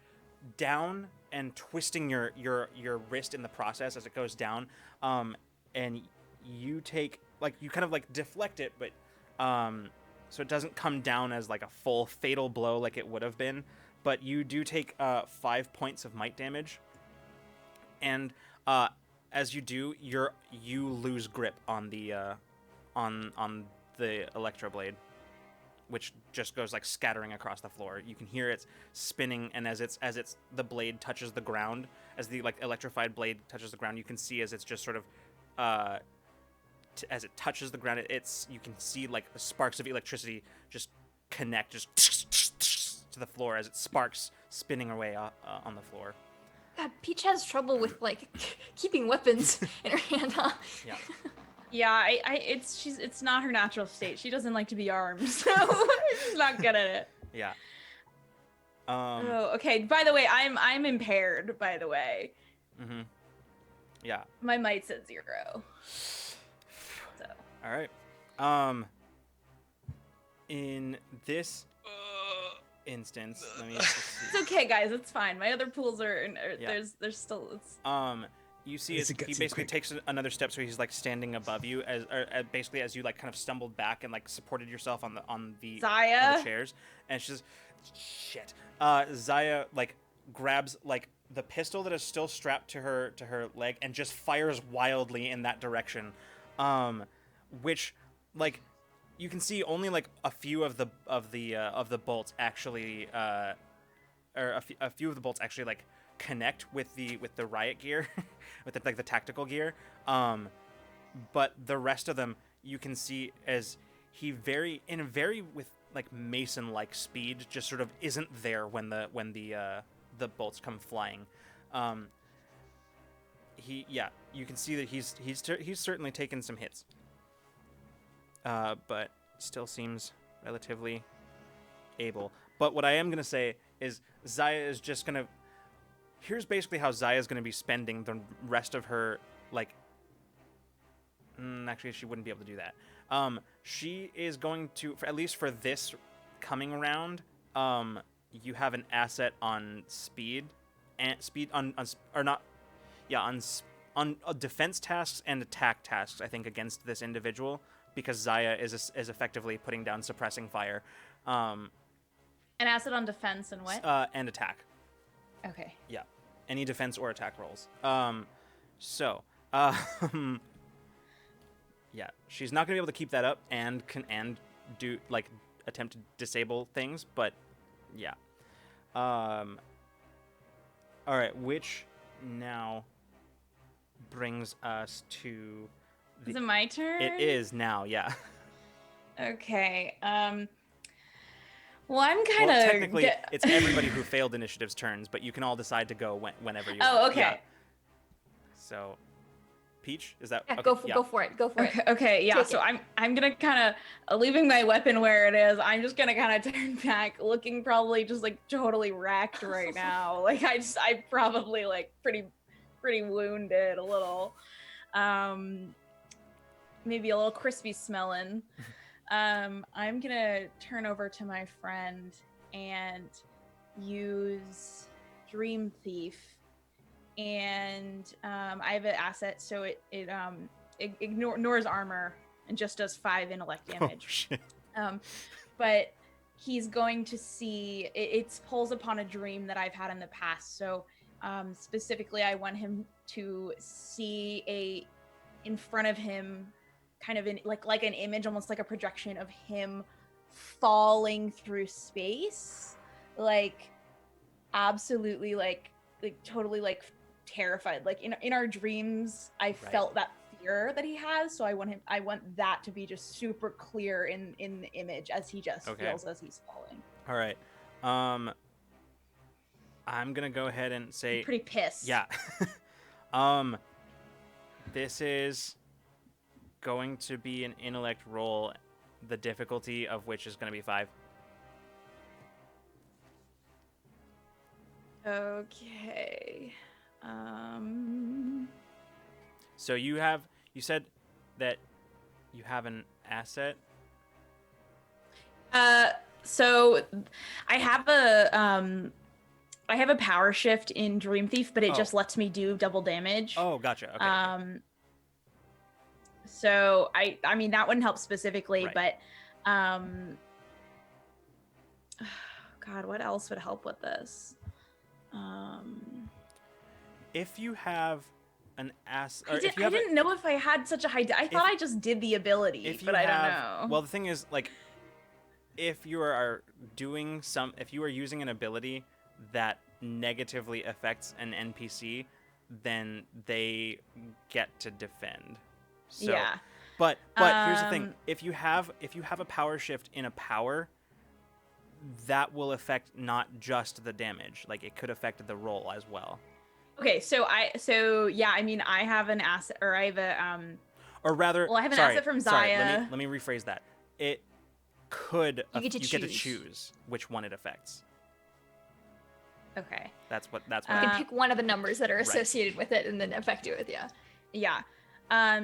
down and twisting your wrist in the process as it goes down, and you take, like, you kind of like deflect it, but so it doesn't come down as like a full fatal blow like it would have been, but you do take 5 points of might damage, and as you do, you lose grip on the on the electro blade, which just goes like scattering across the floor. You can hear it spinning, and as the blade touches the ground, as the like electrified blade touches the ground, you can see as it's just sort of as it touches the ground, you can see like sparks of electricity just connect just to the floor as it sparks spinning away on the floor. God, Peach has trouble with like keeping weapons in her hand, huh? Yeah. Yeah, it's not her natural state. She doesn't like to be armed, so she's not good at it. Yeah. Oh, okay. By the way, I'm impaired. By the way. Mm-hmm. Yeah. My might's at 0. So. All right. In this instance, let me just see. It's okay, guys. It's fine. My other pools are Yeah. there's still. It's... You see, he basically takes another step, so he's like standing above you, as basically as you like kind of stumbled back and like supported yourself on the Zaya? chairs, and she's shit. Zaya like grabs like the pistol that is still strapped to her leg and just fires wildly in that direction, which like you can see only like a few of the bolts actually, or a few of the bolts actually like connect with the riot gear, with the tactical gear, but the rest of them you can see as he with like Mason like speed just sort of isn't there when the bolts come flying. You can see that he's certainly taken some hits, but still seems relatively able. But what I am gonna say is Zaya is just gonna. Here's basically how Zaya's going to be spending the rest of her, like... actually, she wouldn't be able to do that. She is going to, at least for this coming round, you have an asset on speed, and on defense tasks and attack tasks, I think, against this individual, because Zaya is effectively putting down suppressing fire. An asset on defense and what? And attack. Okay. Yeah, any defense or attack rolls. Yeah, she's not gonna be able to keep that up and do like attempt to disable things, but yeah. All right, which now brings us to. Is it my turn? It is now, yeah. Okay. Well, I'm kind of. Well, technically, it's everybody who failed initiative's turns, but you can all decide to go whenever you want. Oh, okay. Yeah. So, Peach, is that? Yeah, Okay, go for it. Okay, yeah. Take So it. I'm gonna kind of leaving my weapon where it is. I'm just gonna kind of turn back, looking probably just like totally wrecked right now. Like I probably like pretty wounded, a little, maybe a little crispy smelling. I'm gonna turn over to my friend and use Dream Thief, and I have an asset, so it ignores armor and just does 5 intellect damage. Oh, shit. But he's going to see it pulls upon a dream that I've had in the past. So specifically, I want him to see in front of him, kind of like an image, almost like a projection of him falling through space, like absolutely like totally like terrified. Like in our dreams, I felt that fear that he has, so I want that to be just super clear in the image as he just feels as he's falling. All right. I'm gonna go ahead and say. I'm pretty pissed. Yeah. This is going to be an intellect roll, the difficulty of which is going to be 5. Okay. So you said that you have an asset. So I have a power shift in Dream Thief, but it just lets me do double damage. Oh, gotcha. Okay. So I mean that wouldn't help specifically, Right. God, what else would help with this? If you have an ass, or I if you have didn't know if I had such a high. I thought I just did the ability, if you but I don't have, know. well, the thing is, like, if you are if you are using an ability that negatively affects an NPC, then they get to defend. So, yeah. But here's the thing: if you have a power shift in a power, that will affect not just the damage. Like, it could affect the roll as well. Okay, so I mean, I have an asset, or I have a Or rather, well, I have an sorry, asset from sorry, Zaya. let me rephrase that. It could You get to you get to choose. choose which one it affects. Okay. That's what You can pick one of the numbers that are right. associated with it and then affect it with, yeah. Yeah.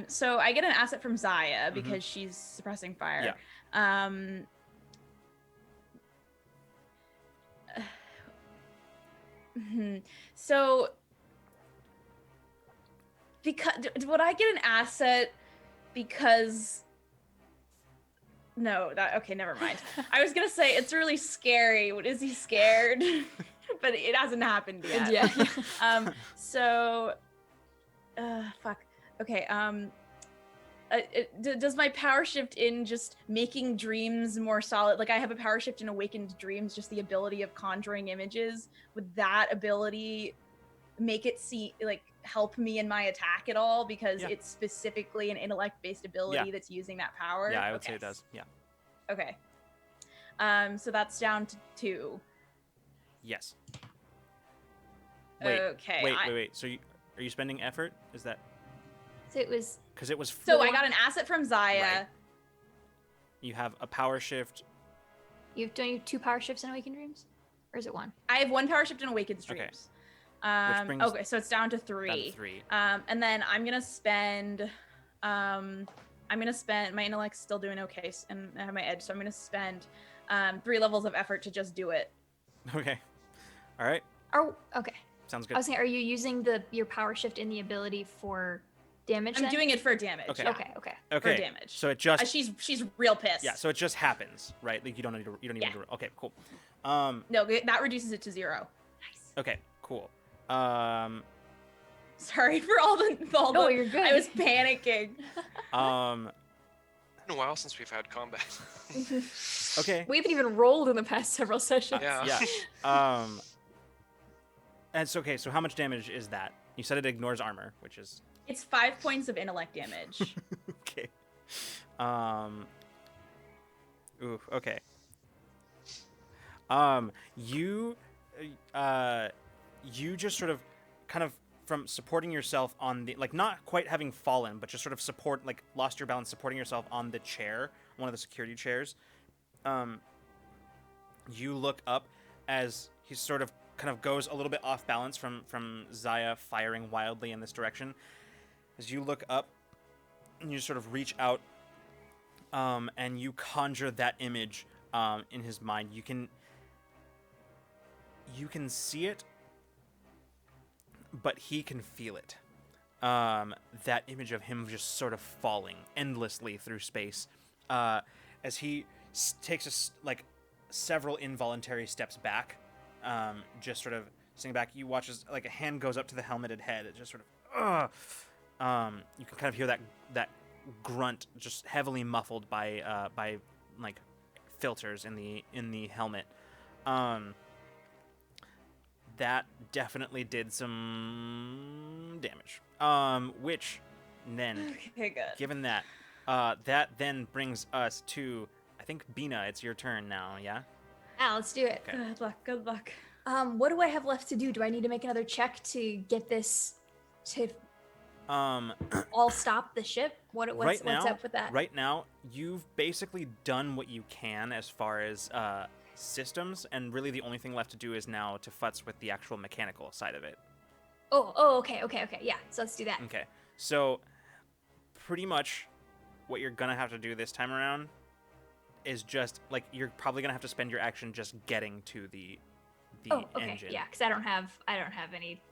So I get an asset from Zaya because she's suppressing fire. Yeah. So because would I get an asset because no, that okay, never mind. I was gonna say it's really scary. Is he scared? But it hasn't happened yet. Yeah. So fuck. Okay, does my power shift in just making dreams more solid? Like, I have a power shift in awakened dreams, just the ability of conjuring images. Would that ability make it help me in my attack at all? Because Yeah. it's specifically an intellect-based ability that's using that power. Yeah, I would say it does. Yeah. Okay. So that's down to 2. Yes. Wait. Okay. Wait. So are you spending effort? Is that So it was because it was? So I got an asset from Zaya. Right. You have a power shift. don't you have 2 power shifts in Awakened Dreams? Or is it 1? I have 1 power shift in awakened Okay. dreams. Which brings Okay, so it's down to 3. down to 3. And then I'm gonna spend my intellect's still doing okay, and I have my edge, so I'm gonna spend 3 levels of effort to just do it. Okay. All right. Oh, okay. Sounds I good. was saying, are you using your power shift in the ability for damage I'm then? doing it for damage. Okay. Yeah, Okay. Okay. for damage. So it just she's real pissed. yeah. So it just happens, right? Like you don't even need to. Okay. Cool. No, that reduces it to 0. Nice. Okay. Cool. Sorry for all No, the. you're good. I was panicking. It's been a while since we've had combat. Okay. We haven't even rolled in the past several sessions. Yeah. Yeah. And it's okay. So how much damage is that? You said it ignores armor, which is It's 5 points of intellect damage. okay. Ooh. Okay. You just sort of, kind of from supporting yourself on the not quite having fallen, but just sort of lost your balance, supporting yourself on the chair, one of the security chairs. You look up as he sort of kind of goes a little bit off balance from Zaya firing wildly in this direction. As you look up, and you sort of reach out, and you conjure that image in his mind. You can see it, but he can feel it. That image of him just sort of falling endlessly through space, as he takes several involuntary steps back, just sort of sitting back. You watch as a hand goes up to the helmeted head. It just sort of, you can kind of hear that grunt, just heavily muffled by filters in the helmet. That definitely did some damage. Which then, Okay, good. given that, that then brings us to, I think, Bina, it's your turn now, yeah? Ah, let's do it. Okay. Good luck. Good luck. What do I have left to do? Do I need to make another check to get this to all stop the ship? What's up with that? Right now, you've basically done what you can as far as systems, and really the only thing left to do is now to futz with the actual mechanical side of it. Okay. Yeah, so let's do that. Okay, so pretty much what you're gonna have to do this time around is just you're probably gonna have to spend your action just getting to the engine. Yeah, because I don't have any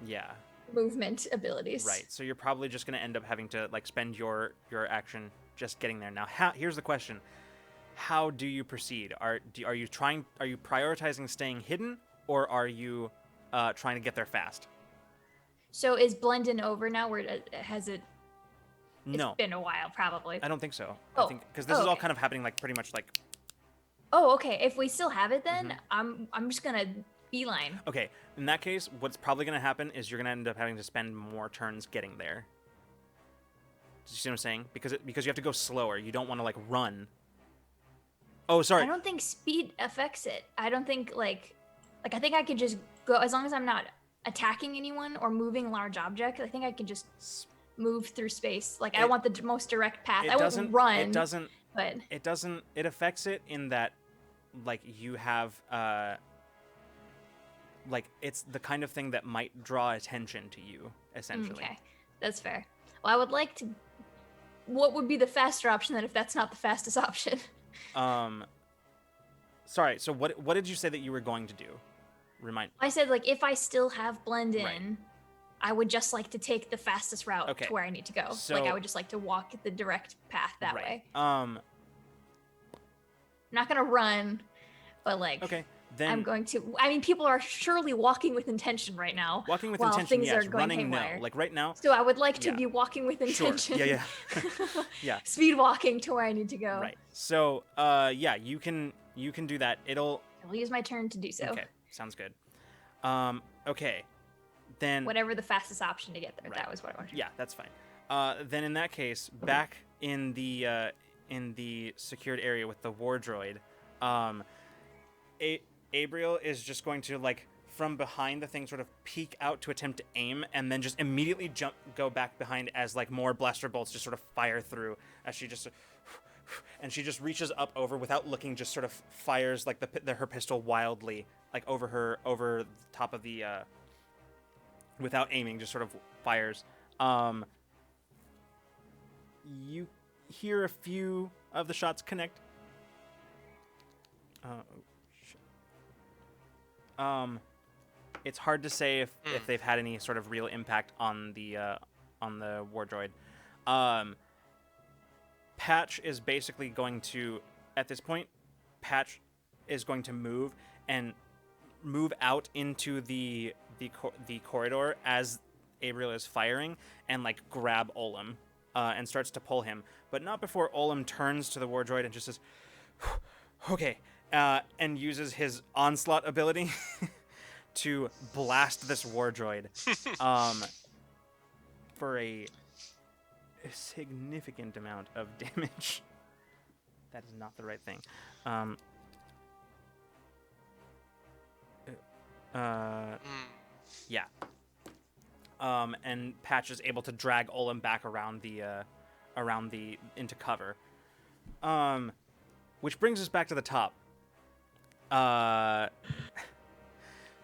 Yeah. movement abilities. Right. So you're probably just gonna end up having to spend your action just getting there. Now, here's the question: how do you proceed? Are you prioritizing staying hidden, or are you trying to get there fast? So is Blendin over now? Where has it? No, It's been a while, probably. I don't think so. I Oh. think because this is all Okay. kind of happening like pretty much like. Oh, okay. If we still have it, then Mm-hmm. I'm just gonna beeline. Okay, in that case, what's probably going to happen is you're going to end up having to spend more turns getting there. Do you see what I'm saying? Because you have to go slower. You don't want to like run. Oh, sorry. I don't think speed affects it. I don't think like I think I could just go as long as I'm not attacking anyone or moving large objects. I think I can just move through space. Like I want the most direct path. I won't run. It doesn't. But It doesn't. It affects it in that, like you have, like it's the kind of thing that might draw attention to you, essentially. okay, that's fair. Well, I would like to. What would be the faster option then if that's not the fastest option? Sorry. So what did you say that you were going to do? Remind. I said like if I still have blend in, Right. I would just like to take the fastest route Okay. to where I need to go. Like So- I would just like to walk the direct path that Right. way. I'm not gonna run, but like Okay. Then I'm going to. I mean, people are surely walking with intention right now. walking with while intention. things Yes. are going Running haywire. no. Like right now. So I would like to Yeah. be walking with Sure. intention. Yeah. Yeah. Speed walking to where I need to go. Right. So yeah, you can do that. It'll. I'll use my turn to do so. Okay. Sounds good. Okay. Then. Whatever the fastest option to get there. Right. That was what I wanted. Yeah, that's fine. Then in that case, back in the secured area with the war droid, Abriel is just going to like from behind the thing sort of peek out to attempt to aim, and then just immediately go back behind as like more blaster bolts just sort of fire through as she just. And she just reaches up over without looking, just sort of fires like her pistol wildly, like over the top of the. Without aiming, just sort of fires. You hear a few of the shots connect. It's hard to say if they've had any sort of real impact on the war droid. Patch is basically going to, at this point, Patch is going to move out into the corridor as Abriel is firing and like grab Olam and starts to pull him, but not before Olam turns to the war droid and just says, "Okay," and uses his onslaught ability to blast this war droid for a significant amount of damage. That is not the right thing. Yeah. And Patch is able to drag Olam back around the into cover. Which brings us back to the top.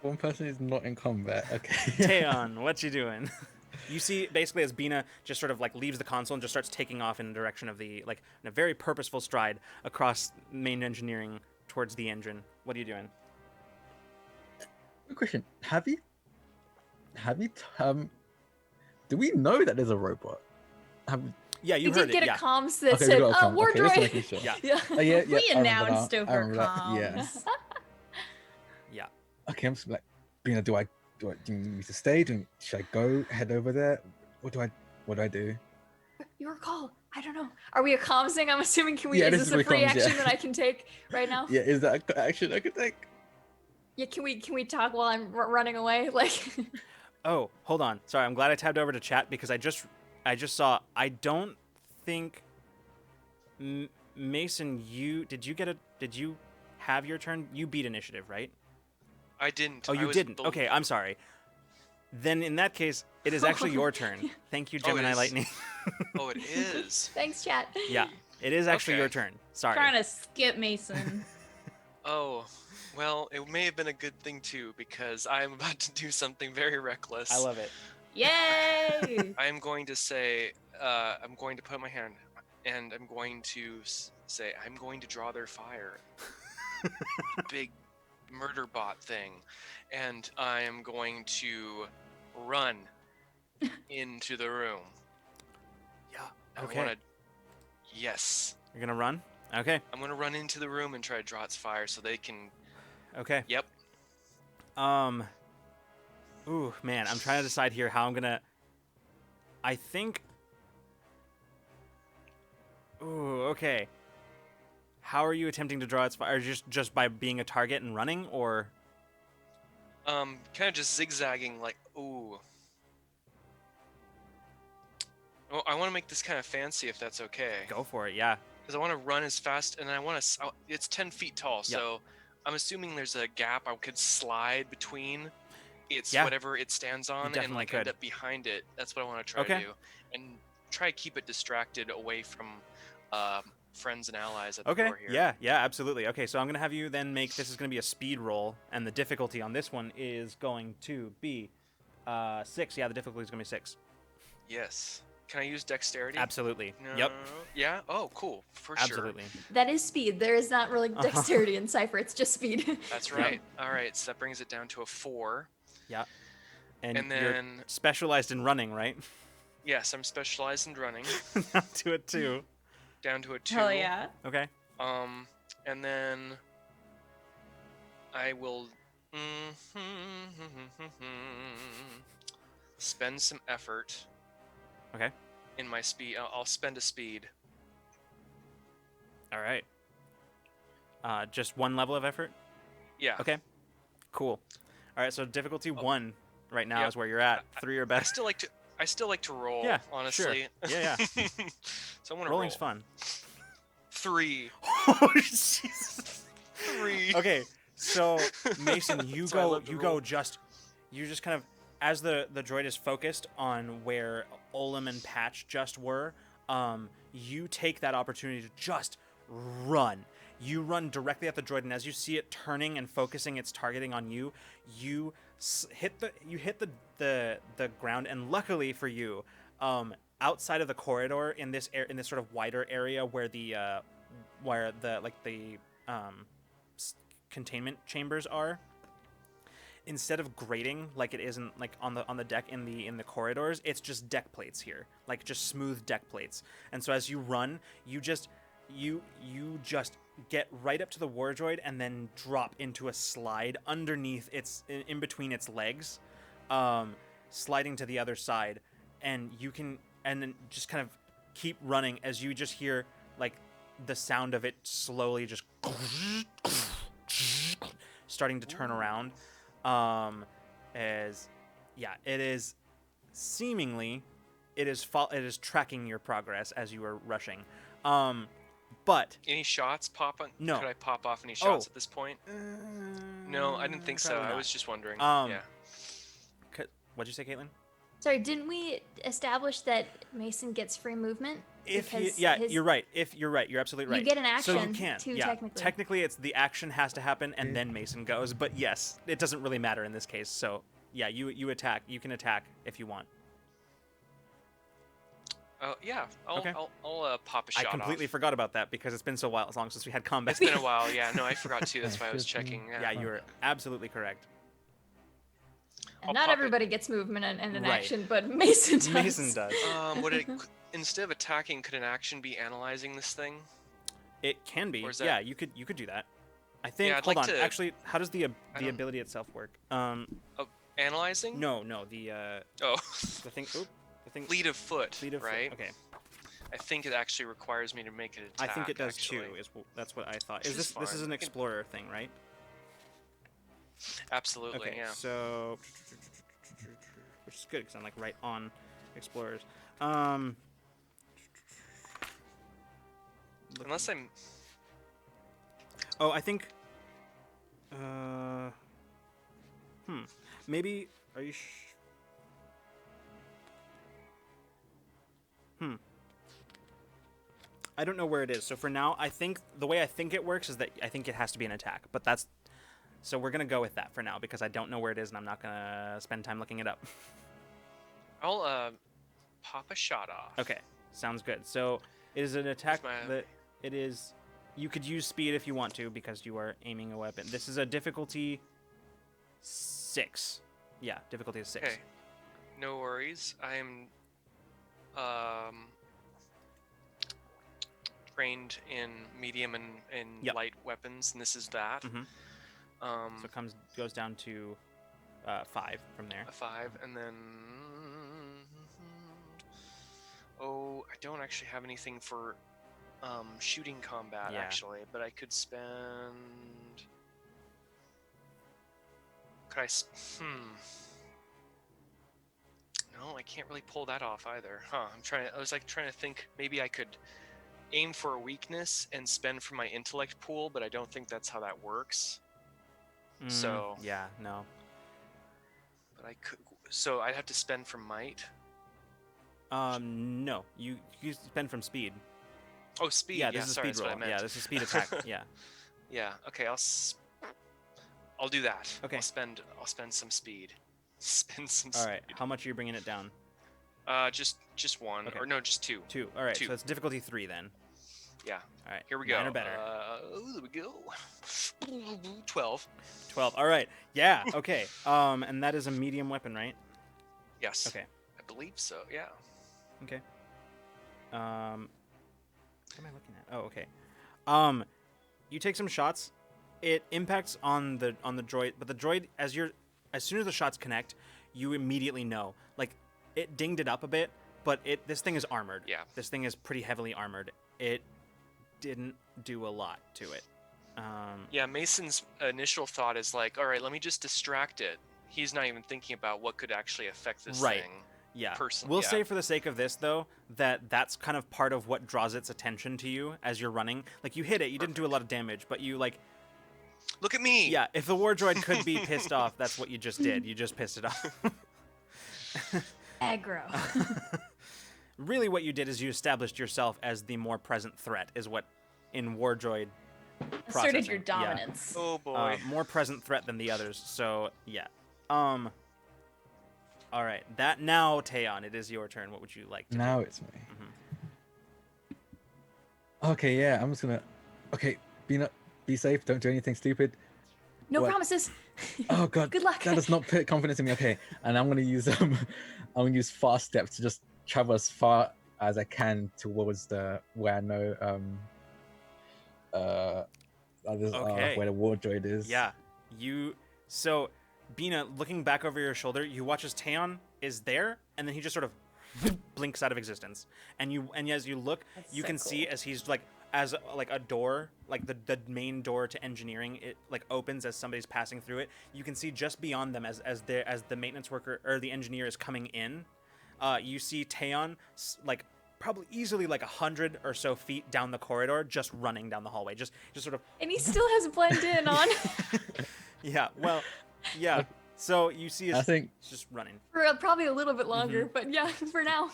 One person is not in combat. Okay. Taeon, what you doing? You see, basically, as Bina just sort of like leaves the console and just starts taking off in the direction of the in a very purposeful stride across main engineering towards the engine. What are you doing? Good question. Have you do we know that there's a robot? Yeah, you We heard did get it. a Yeah. comms that Okay, we said, got a comm. war Okay, just droid. making sure. Yeah. Yeah. Yeah, yeah, We I remember now. announced I over remember that. comms. Yeah. Yeah. Okay, I'm just like, Bina, do you need me to stay? Should I go head over there? What do I do? Your call. I don't know. Are we a comms thing? I'm assuming. Can we? Yeah, Is this this is a where free comms, action yeah. that I can take right now? Yeah, is that an action I could take? Yeah. Can we talk while I'm running away? Like. Oh, hold on. Sorry, I'm glad I tabbed over to chat because I just saw. I don't think Mason. Did you have your turn? You beat initiative, right? I didn't. Oh, I you was didn't. the- Okay, I'm sorry. Then in that case, it is actually your turn. Thank you, Oh, it Gemini is. Lightning. Oh, it is. Thanks, chat. Yeah, it is actually your Okay. turn. Sorry. Trying to skip Mason. Oh, well, it may have been a good thing too because I am about to do something very reckless. I love it. Yay! I am going to say, I'm going to put my hand, and I'm going to say, I'm going to draw their fire. Big murder bot thing, and I am going to run into the room. Yeah. I Okay. want to Yes. You're gonna run. Okay. I'm gonna run into the room and try to draw its fire so they can. Okay. Yep. Ooh, man, I'm trying to decide here how I'm gonna. I think. Ooh, okay. How are you attempting to draw its fire? Just by being a target and running, or? Kind of just zigzagging, like, ooh. Well, I want to make this kind of fancy, if that's okay. Go for it. Yeah. Because I want to run as fast, and I want to. It's 10 feet tall, so I'm assuming there's a gap I could slide between. It's whatever it stands on, and like end up behind it. That's what I want to try to do, and try to keep it distracted away from friends and allies at the door here. Yeah, absolutely. Okay, so I'm gonna have you then make this is gonna be a speed roll, and the difficulty on this one is going to be 6. Yeah, the difficulty is gonna be 6. Yes. Can I use dexterity? Absolutely. No. Yep. Yeah. Oh, cool. For Absolutely. sure. That is speed. There is not really dexterity in Cypher. It's just speed. That's right. All right. So that brings it down to a 4. Yeah. And then you're specialized in running, right? Yes, I'm specialized in running. Down to a 2. Down to a 2. Hell yeah. Okay. And then I will spend some effort. Okay. In my speed, I'll spend a speed. All right. Just 1 level of effort? Yeah. Okay. Cool. All right, so difficulty 1 right now is where you're at. 3 or I better. still like to roll, Yeah, honestly. Sure. Yeah. So I want to Rolling's roll. fun. 3. Oh, Jesus. 3. Okay, so Mason, you That's why I go love to roll. you just kind of as the droid is focused on where Olim and Patch just were, you take that opportunity to just run. You run directly at the droid, and as you see it turning and focusing its targeting on you, you hit the ground, and luckily for you, outside of the corridor in this sort of wider area where the containment chambers are, instead of grating like it isn't like on the deck in the corridors, it's just deck plates here, like just smooth deck plates. And so as you run, you just get right up to the war droid and then drop into a slide underneath in between its legs, sliding to the other side, and then just kind of keep running as you just hear like the sound of it slowly just starting to turn around. It is seemingly it is tracking your progress as you are rushing. But Any shots pop on? No. Could I pop off any shots at this point? No, I didn't think so. probably I not. was just wondering. Yeah. What'd you say, Caitlin? Sorry, didn't we establish that Mason gets free movement? You're right. You're absolutely right. You get an action so you can. too, Yeah. technically. Technically, it's the action has to happen and then Mason goes. But yes, it doesn't really matter in this case. So yeah, you attack. You can attack if you want. Yeah. I'll Okay. I'll pop a shot I completely off. forgot about that because it's been so long since we had combat. It's been a while. Yeah. No, I forgot too. That's why I was 15. checking. Yeah, you were absolutely correct. And I'll not pop it. everybody gets movement and an Right. action, but Mason does. Mason does. Instead of attacking, could an action be analyzing this thing? It can be. Or is that- Yeah, you could do that. I think. I'd Hold like on. to- Actually, how does the don't- ability itself work? Analyzing? No, the Oh. the thing. Oop, the thing. Fleet of foot. Fleet of right? Okay. I think it actually requires me to make an attack. I think it does actually. too. That's what I thought. Which Is is this is fine. an explorer thing, right? Absolutely. Okay. Yeah. So, which is good because I'm like right on explorers. Unless I'm. Oh, I think. Maybe. Are you? I don't know where it is. So for now, I think the way I think it works is that I think it has to be an attack. But that's. So we're gonna go with that for now because I don't know where it is and I'm not gonna spend time looking it up. I'll pop a shot off. Okay, sounds good. So it is an attack my- that it is. You could use speed if you want to because you are aiming a weapon. This is a difficulty 6. Yeah, difficulty is 6. Okay. No worries. I'm. trained in medium and Yep. light weapons, and this is that. Mhm. So it goes down to 5 from there. A 5, and then I don't actually have anything for shooting combat Yeah. actually, but I could spend. Could I? No, I can't really pull that off either. Huh? I was like trying to think. Maybe I could aim for a weakness and spend from my intellect pool, but I don't think that's how that works. So yeah, no. But I could. So I'd have to spend from might. No. You spend from speed. Oh, speed. Yeah, this is a sorry, speed that's what I roll. meant. Yeah, this is speed attack. Yeah. Yeah. Okay. I'll do that. Okay. I'll spend some speed. Spend some. All right. Speed. How much are you bringing it down? Just one, Okay. or no, just 2. 2. All right. 2. So it's difficulty 3 then. Yeah. All right. Here we go. 9 or better. There we go. 12. 12. All right. Yeah. Okay. And that is a medium weapon, right? Yes. Okay. I believe so. Yeah. Okay. What am I looking at? Oh, okay. You take some shots. It impacts on the droid, but the droid, as soon as the shots connect, you immediately know. Like, it dinged it up a bit, but this thing is armored. Yeah. This thing is pretty heavily armored. It didn't do a lot to it. Yeah, Mason's initial thought is like, all right, let me just distract it. He's not even thinking about what could actually affect this Right. thing. Yeah. Person, We'll yeah. say for the sake of this, though, that's kind of part of what draws its attention to you as you're running. Like, you hit it, you didn't do a lot of damage, but you, like... Look at me! Yeah, if the war droid could be pissed off, that's what you just did. You just pissed it off. Aggro. Really what you did is you established yourself as the more present threat, is what in war droid Asserted processing. your dominance. Oh boy. More present threat than the others, so yeah. Alright, that now, Taeon, it is your turn. What would you like to Now do? it's me. Okay, yeah, I'm just gonna. Okay, be safe. Don't do anything stupid. No What? promises. Oh god, Good luck. that does not put confidence in me. Okay, and I'm gonna use I'm gonna use fast steps to just travel as far as I can towards where I know Okay. where the war droid is. Yeah, so Bina, looking back over your shoulder, you watch as Taeon is there, and then he just sort of blinks out of existence. And as you look, That's you so can see cool. as he's like a door, like the main door to engineering, it like opens as somebody's passing through it. You can see just beyond them as the maintenance worker or the engineer is coming in. You see Taeon like probably easily like 100 or so feet down the corridor, just running down the hallway, just sort of. And he still has blend in on Yeah, well, yeah. So you see I think it's just running. for probably a little bit longer, but yeah, for now.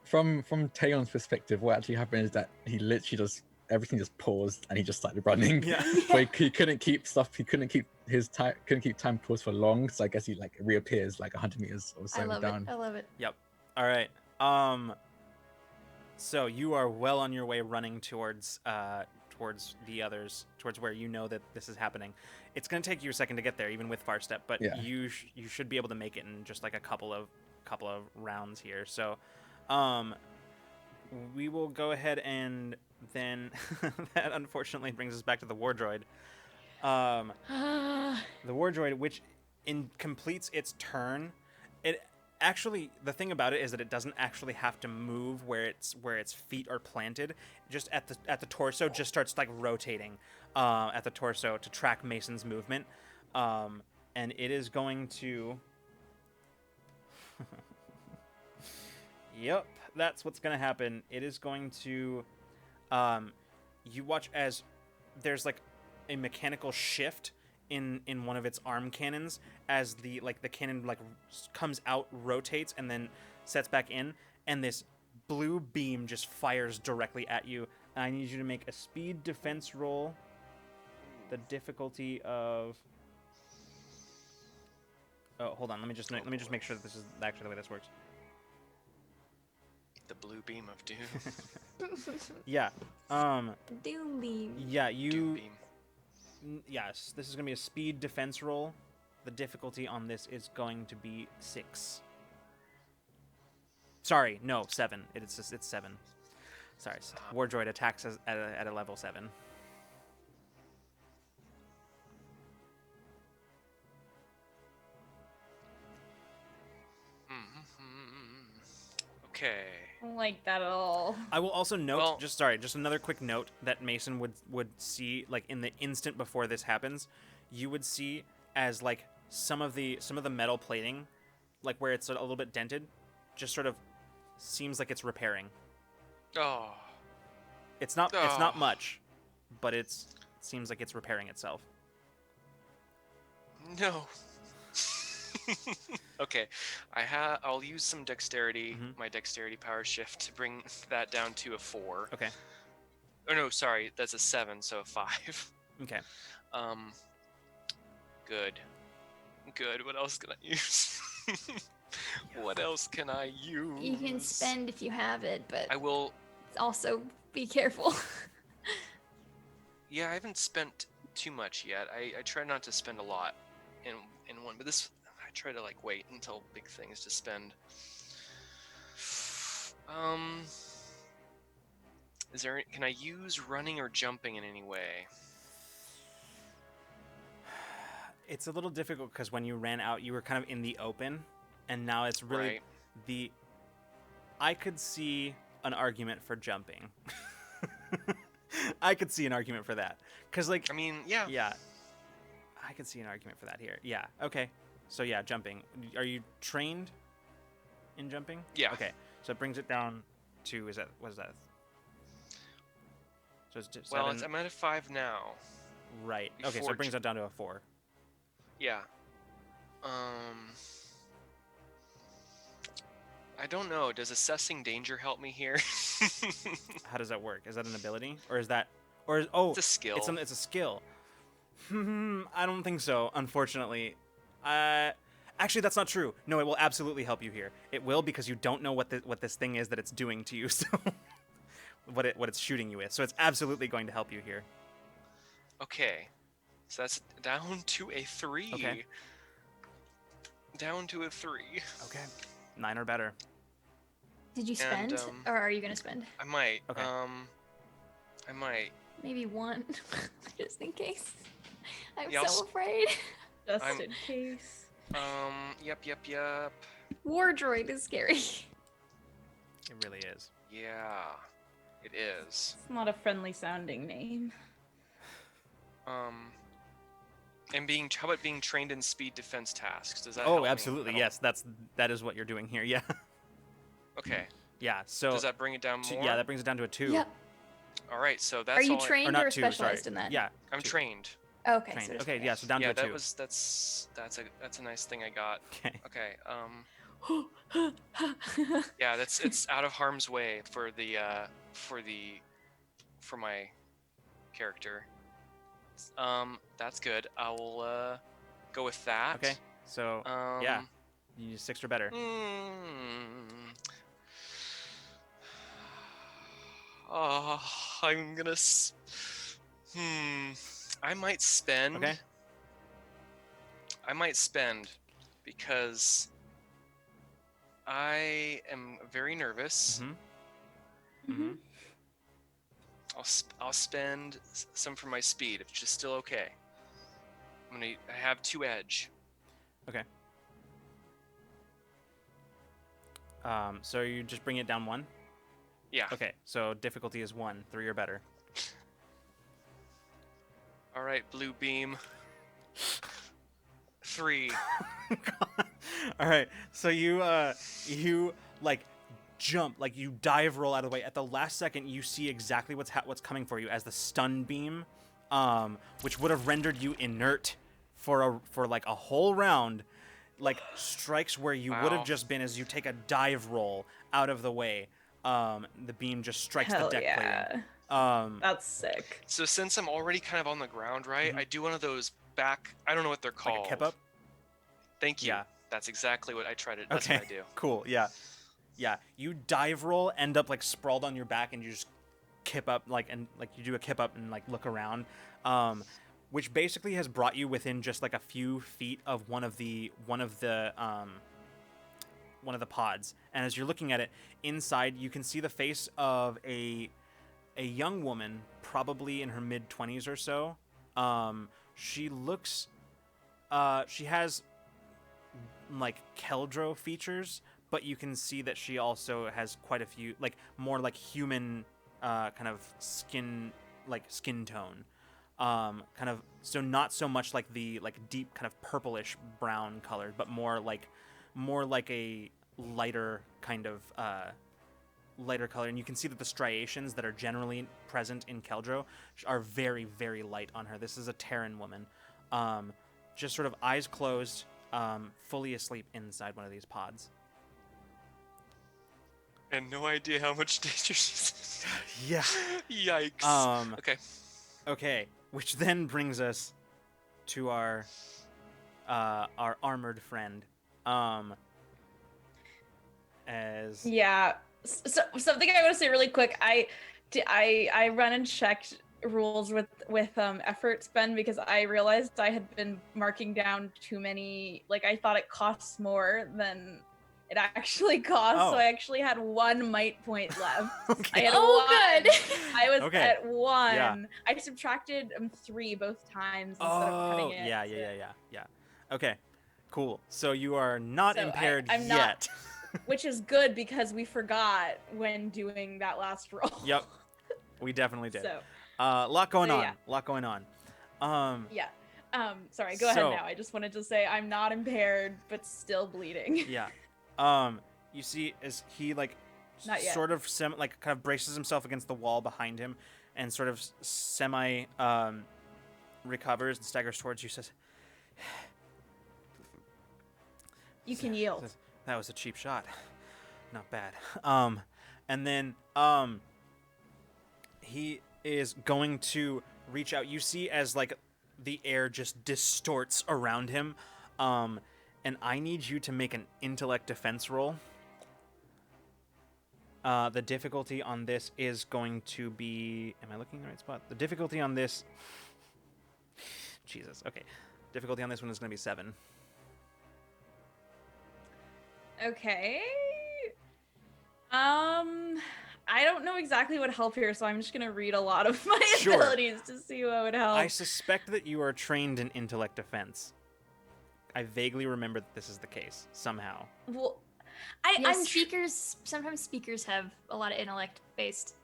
from Taeon's perspective, what actually happened is that he literally just everything just paused and he just started running. Yeah. So he couldn't keep stuff. He couldn't keep his time. Couldn't keep time paused for long. So I guess he like reappears like 100 meters or so I love down. it. I love it. Yep. All right. So you are well on your way running towards the others, towards where you know that this is happening. It's going to take you a second to get there, even with far step, but Yeah. you should be able to make it in just like a couple of rounds here. So, we will go ahead and then that unfortunately brings us back to the war droid. The war droid, which completes its turn, it actually, the thing about it is that it doesn't actually have to move where its feet are planted. Just at the torso, just starts like rotating at the torso to track Mason's movement, and it is going to. Yep, that's what's going to happen. It is going to. You watch as there's like a mechanical shift in one of its arm cannons as the cannon like comes out, rotates, and then sets back in, and this blue beam just fires directly at you. I need you to make a speed defense roll. The difficulty of. Oh, hold on. Let me just make sure that this is actually the way this works. The blue beam of doom. Yeah. Doom beam. Yeah. Doom beam. Yes, this is going to be a speed defense roll. The difficulty on this is going to be 6. Sorry, no, 7. It's 7. Sorry, War Droid attacks us at a level 7. Okay. I don't like that at all. I will also note, Well- just another quick note that Mason would see, like, in the instant before this happens, you would see as, like, some of the metal plating, like where it's a little bit dented, just sort of seems like it's repairing. Oh. It's not Oh. much, but it seems like it's repairing itself. No. Okay, I'll use some dexterity, my dexterity power shift, to bring that down to a 4. Okay. Oh no, sorry, that's a 7, so a 5. Okay. Good. Good. What else can I use? What else can I use? You can spend if you have it, but I will. also be careful. Yeah, I haven't spent too much yet. I try not to spend a lot in one, but this I try to like wait until big things to spend. Can I use running or jumping in any way? It's a little difficult because when you ran out, you were kind of in the open, and now it's really Right. I could see an argument for jumping. I could see an argument for that, because like I mean, yeah. yeah, I could see an argument for that here. Yeah. Okay. So yeah, jumping. Are you trained in jumping? Yeah. Okay. So it brings it down to what is that? So it's just Well, 7. I'm at a 5 now. Right. Okay. So before it brings it down to a 4. Yeah. I don't know. Does assessing danger help me here? How does that work? Is that an ability, or is that, It's a skill. It's a skill. I don't think so, unfortunately. Actually, that's not true. No, it will absolutely help you here. It will, because you don't know what this thing is that it's doing to you. So what it's shooting you with. So it's absolutely going to help you here. Okay. So that's down to a 3. Okay. Down to a 3. Okay. 9 or better. Did you spend, or are you gonna spend? I might. Okay. I might. Maybe 1, just in case. I'm Yeah, I'll so afraid. Just I'm- in case. Yep. War Droid is scary. It really is. Yeah. It is. It's not a friendly sounding name. And how about being trained in speed defense tasks? Does that help Oh, me absolutely. at all? Yes, that is what you're doing here. Yeah. Okay. Yeah. So Does that bring it down more? yeah, that brings it down to a 2. Yep. All right, so that's Are you all I- trained Or not or 2, sorry. specialized in that? Yeah. I'm 2. trained. Okay. Trained. So it's Okay. fair. Yeah. So down Yeah, to a 2. that's a nice thing I got. Okay. Okay. Yeah, it's out of harm's way for my character. That's good. I will go with that. Okay. So yeah, you use 6 or better. Oh, I'm gonna. I might spend. Okay. I might spend because I am very nervous. Mm-hmm. I'll spend some for my speed, which is still okay. I have 2 edge. Okay. So you just bring it down 1? Yeah. Okay, so difficulty is 1, 3 or better. All right, blue beam. 3. All right, so you like jump, like you dive roll out of the way. At the last second, you see exactly what's coming for you as the stun beam, which would have rendered you inert for like a whole round, like strikes where you would Wow. have just been as you take a dive roll out of the way. The beam just strikes Hell the deck yeah. plating. That's sick. So since I'm already kind of on the ground, right? I do one of those back. I don't know what they're called. Like a kip up. Thank you. Yeah. That's exactly what I try to. That's Okay. what I do. Cool. Yeah. Yeah. You dive roll, end up like sprawled on your back, and you just kip up, like you do a kip up and like look around, which basically has brought you within just like a few feet of one of the one of the pods, and as you're looking at it, inside you can see the face of a young woman, probably in her mid-20s or so. She looks, she has like Keldro features, but you can see that she also has quite a few, like more like human kind of skin tone. Kind of, so not so much like the like deep kind of purplish brown color, but more like a lighter kind of lighter color. And you can see that the striations that are generally present in Keldro are very, very light on her. This is a Terran woman, just sort of eyes closed, fully asleep inside one of these pods. And no idea how much danger she's in. Yeah. Yikes. Okay, which then brings us to our armored friend. Yeah. So something I want to say really quick. I run and checked rules with effort spend because I realized I had been marking down too many. Like I thought it costs more than it actually costs. So I actually had 1 might point left. Okay. I had good. I was Okay. at 1. Yeah. I subtracted 3 both times instead of cutting it. Yeah. Okay, cool. So you are not So impaired I'm yet. not- Which is good because we forgot when doing that last roll. Yep, we definitely did. So Lot going so on. yeah. Lot going on. yeah. Sorry, go ahead So- now. I just wanted to say I'm not impaired, but still bleeding. Yeah. You see, as he like Not yet. sort of kind of braces himself against the wall behind him, and sort of semi recovers and staggers towards you. Says, You can yield. "That was a cheap shot. Not bad." And then he is going to reach out. You see as like the air just distorts around him. And I need you to make an intellect defense roll. The difficulty on this is going to be... Am I looking in the right spot? The difficulty on this... Jesus, okay. Difficulty on this one is going to be 7. Okay. I don't know exactly what help here, so I'm just gonna read a lot of my Sure. abilities to see what would help. I suspect that you are trained in intellect defense. I vaguely remember that this is the case, somehow. Well, Yeah, I'm sometimes speakers have a lot of intellect based.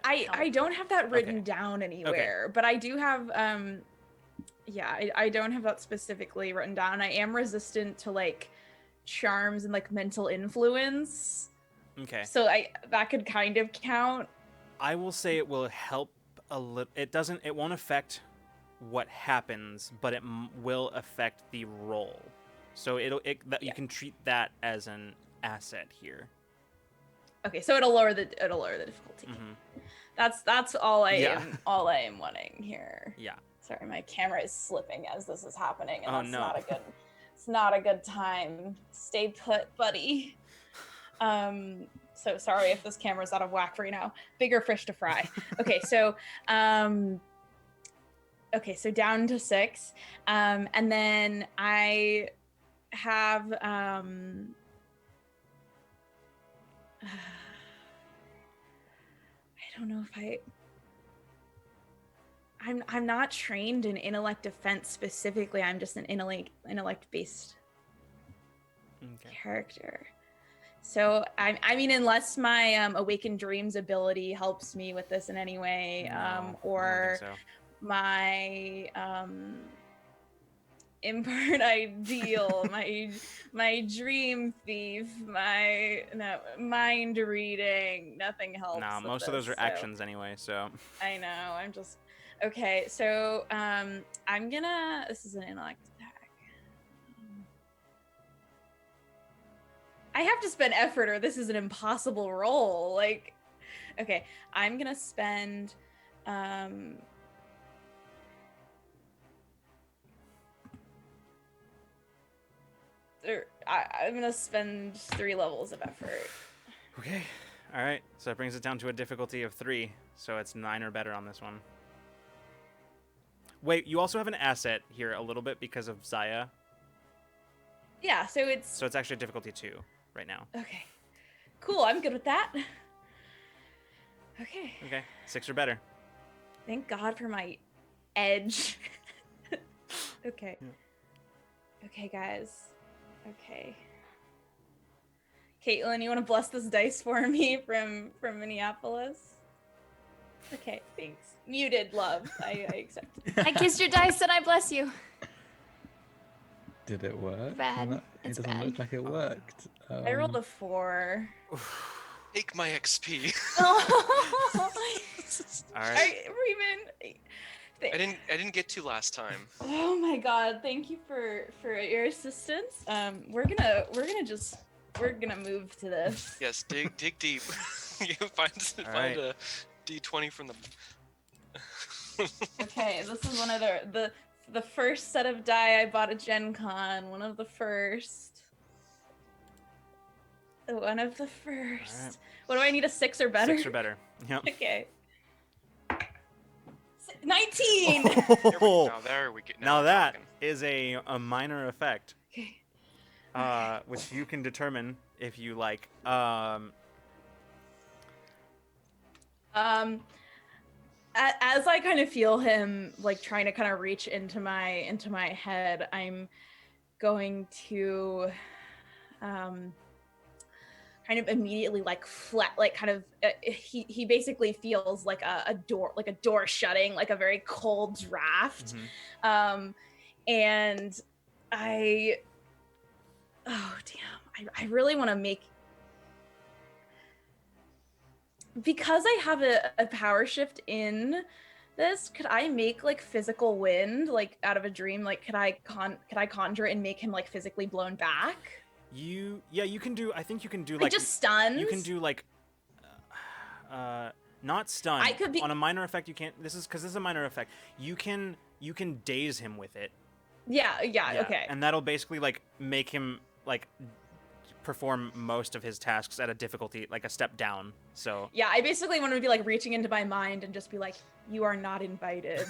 I don't have that written down anywhere, but I do have I don't have that specifically written down. I am resistant to like charms and like mental influence. Okay. So that could kind of count. I will say it will help a little. It won't affect what happens, but it will affect the roll. So you can treat that as an asset here. Okay, so it'll lower the difficulty. Mm-hmm. That's all I am wanting here. Yeah. Sorry, my camera is slipping as this is happening, and Oh, that's no. it's not a good time. Stay put, buddy. So sorry if this camera's out of whack right now. Bigger fish to fry. Okay, so down to 6. And then I have I don't know if I'm not trained in intellect defense specifically. I'm just an intellect based character. So I mean, unless my Awakened Dreams ability helps me with this in any way, No, I don't or think so. my Impart Ideal, my Dream Thief, my mind reading, nothing helps. Nah, with most of those this, are actions anyway, so. I know. I'm just okay. So I'm gonna. This is an intellect attack. I have to spend effort, or this is an impossible roll. Like, okay, I'm gonna spend. I'm gonna spend 3 levels of effort. Okay. All right. So that brings it down to a difficulty of 3. So it's 9 or better on this one. Wait, you also have an asset here a little bit because of Zaya. Yeah, so it's So it's actually difficulty 2. right now. Okay. Cool. I'm good with that. Okay. Okay, 6 or better. Thank God for my edge. Okay. Yeah. Okay, guys. Okay. Caitlin, you want to bless this dice for me from Minneapolis? Okay, thanks. Muted, love. I accept. I kissed your dice and I bless you. Did it work? Bad. No, it It's doesn't bad. look like it worked. I rolled a 4. Take my XP. Oh, All right. Raven. I didn't get to last time. Oh my God! Thank you for your assistance. We're gonna move to this. Yes, dig deep. You find right. a D20 from the. Okay, this is one of the first set of die I bought at Gen Con. One of the first. One of the first. Alright. What do I need? A 6 or better? 6 or better. Yep. Okay. 19. There we go. Now we're that talking. is a minor effect, Okay. which you can determine if you like. As I kind of feel him like trying to kind of reach into my head, I'm going to kind of immediately like kind of he basically feels like a door shutting, like a very cold draft. And I really want to make, because I have a power shift in this, could I make like physical wind like out of a dream? Like could I conjure it and make him like physically blown back? You can do. I think you can do Like like just stuns? You can do like not stun. I could be- on a minor effect. You can't. This is a minor effect. You can daze him with it. Yeah, okay. And that'll basically like make him like perform most of his tasks at a difficulty like a step down. So Yeah, I basically want to be like reaching into my mind and just be like, you are not invited.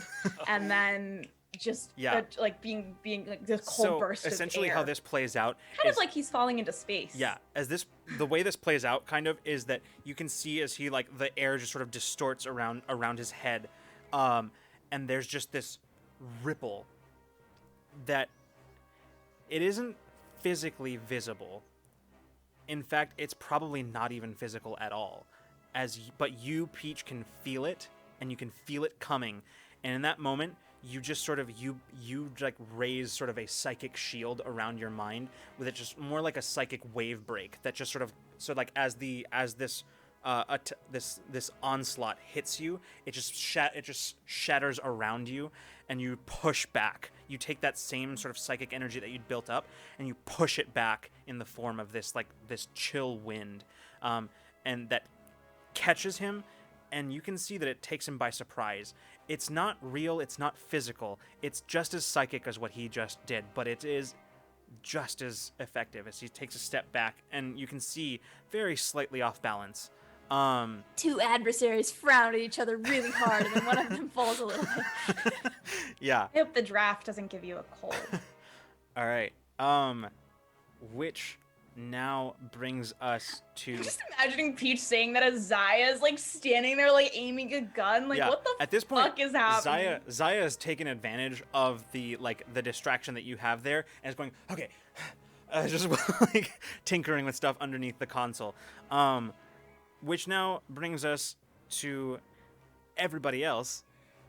And then just like being like this cold burst of essentially air. how this plays out kind is, of like he's falling into space. yeah, the way this plays out kind of is that you can see as he like the air just sort of distorts around his head, and there's just this ripple that it isn't physically visible. In fact, it's probably not even physical at all. But you, Peach, can feel it, and you can feel it coming. And in that moment, you just sort of you like raise sort of a psychic shield around your mind, with it just more like a psychic wave break that just sort of like as this this onslaught hits you, it just shatters around you, and you push back. You take that same sort of psychic energy that you'd built up, and you push it back in the form of this chill wind, and that catches him, and you can see that it takes him by surprise. It's not real, it's not physical, it's just as psychic as what he just did, but it is just as effective as he takes a step back, and you can see very slightly off balance. Two adversaries frown at each other really hard, and then one of them falls a little bit. Yeah. I hope the draft doesn't give you a cold. All right. Which now brings us to. I'm just imagining Peach saying that as Zaya's like standing there like aiming a gun. Like what the At this point, fuck is happening? Zaya has taken advantage of the distraction that you have there, and is going, okay, just like tinkering with stuff underneath the console. Which now brings us to everybody else.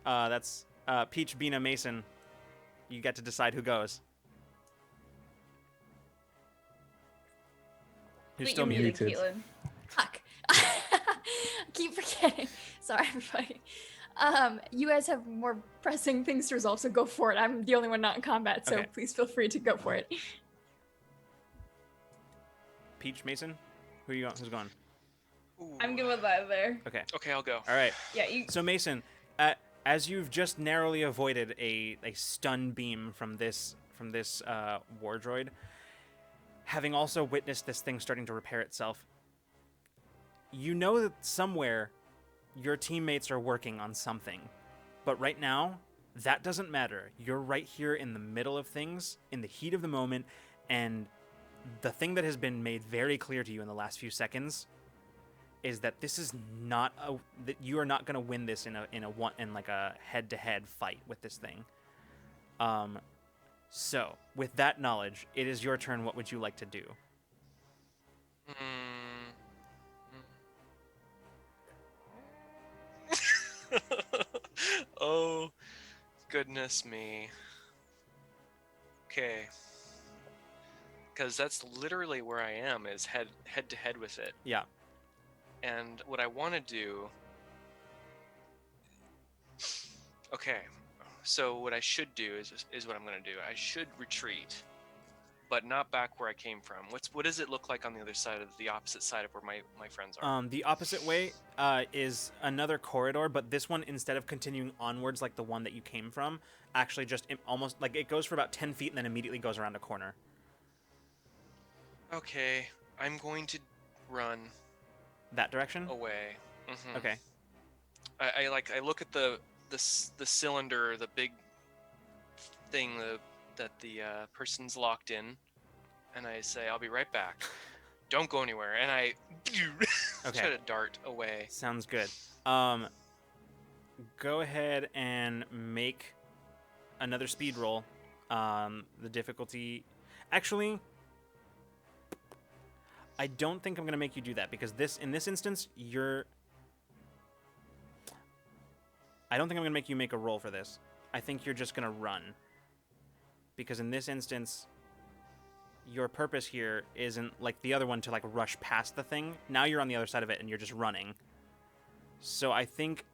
That's Peach, Bina, Mason. You get to decide who goes. You're Wait, still muted. Caitlin. Fuck. I keep forgetting. Sorry, everybody. You guys have more pressing things to resolve, so go for it. I'm the only one not in combat, so Okay. please feel free to go for it. Peach, Mason, who's going? Ooh. I'm good with either. Okay. Okay, I'll go. All right. Yeah, you. So Mason, as you've just narrowly avoided a stun beam from this war droid, having also witnessed this thing starting to repair itself, you know that somewhere your teammates are working on something. But right now, that doesn't matter. You're right here in the middle of things, in the heat of the moment, and the thing that has been made very clear to you in the last few seconds is that this is not that you are not going to win this in a head-to-head fight with this thing. So with that knowledge, it is your turn. What would you like to do? Oh, goodness me. Okay. Because that's literally where I am, is head to head with it. Yeah. And what I want to do... Okay. So what I should do is what I'm going to do. I should retreat, but not back where I came from. What does it look like on the other side of the opposite side of where my friends are? The opposite way is another corridor, but this one, instead of continuing onwards like the one that you came from, actually just almost like it goes for about 10 feet and then immediately goes around a corner. Okay, I'm going to run That direction? away. Mhm. Okay. I look at the cylinder, the big thing that the person's locked in, and I say, I'll be right back. Don't go anywhere. And I Okay. try to dart away. Sounds good. Go ahead and make another speed roll. The difficulty... Actually, I don't think I'm going to make you do that, because in this instance, I don't think I'm going to make you make a roll for this. I think you're just going to run. Because in this instance, your purpose here isn't like the other one to like rush past the thing. Now you're on the other side of it and you're just running. So I think...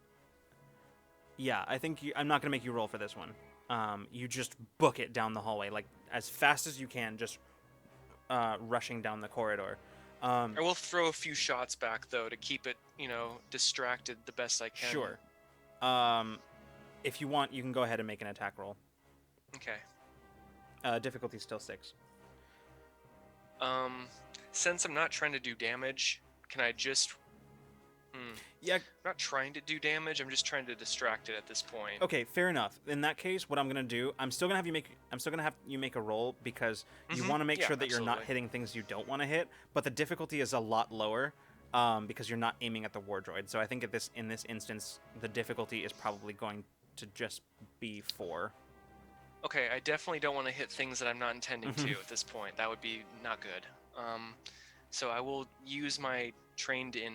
Yeah, I'm not going to make you roll for this one. You just book it down the hallway, like as fast as you can, just rushing down the corridor. I will throw a few shots back, though, to keep it, distracted the best I can. Sure. If you want, you can go ahead and make an attack roll. Okay. Difficulty still 6. Since I'm not trying to do damage, can I just... Yeah. I'm not trying to do damage, I'm just trying to distract it at this point. Okay, fair enough. In that case, what I'm gonna do, I'm still gonna have you make a roll, because you want to make sure that you're not absolutely. hitting things you don't want to hit, but the difficulty is a lot lower, because you're not aiming at the war droid. So I think in this instance, the difficulty is probably going to just be 4. Okay, I definitely don't want to hit things that I'm not intending to at this point. That would be not good. So I will use my trained in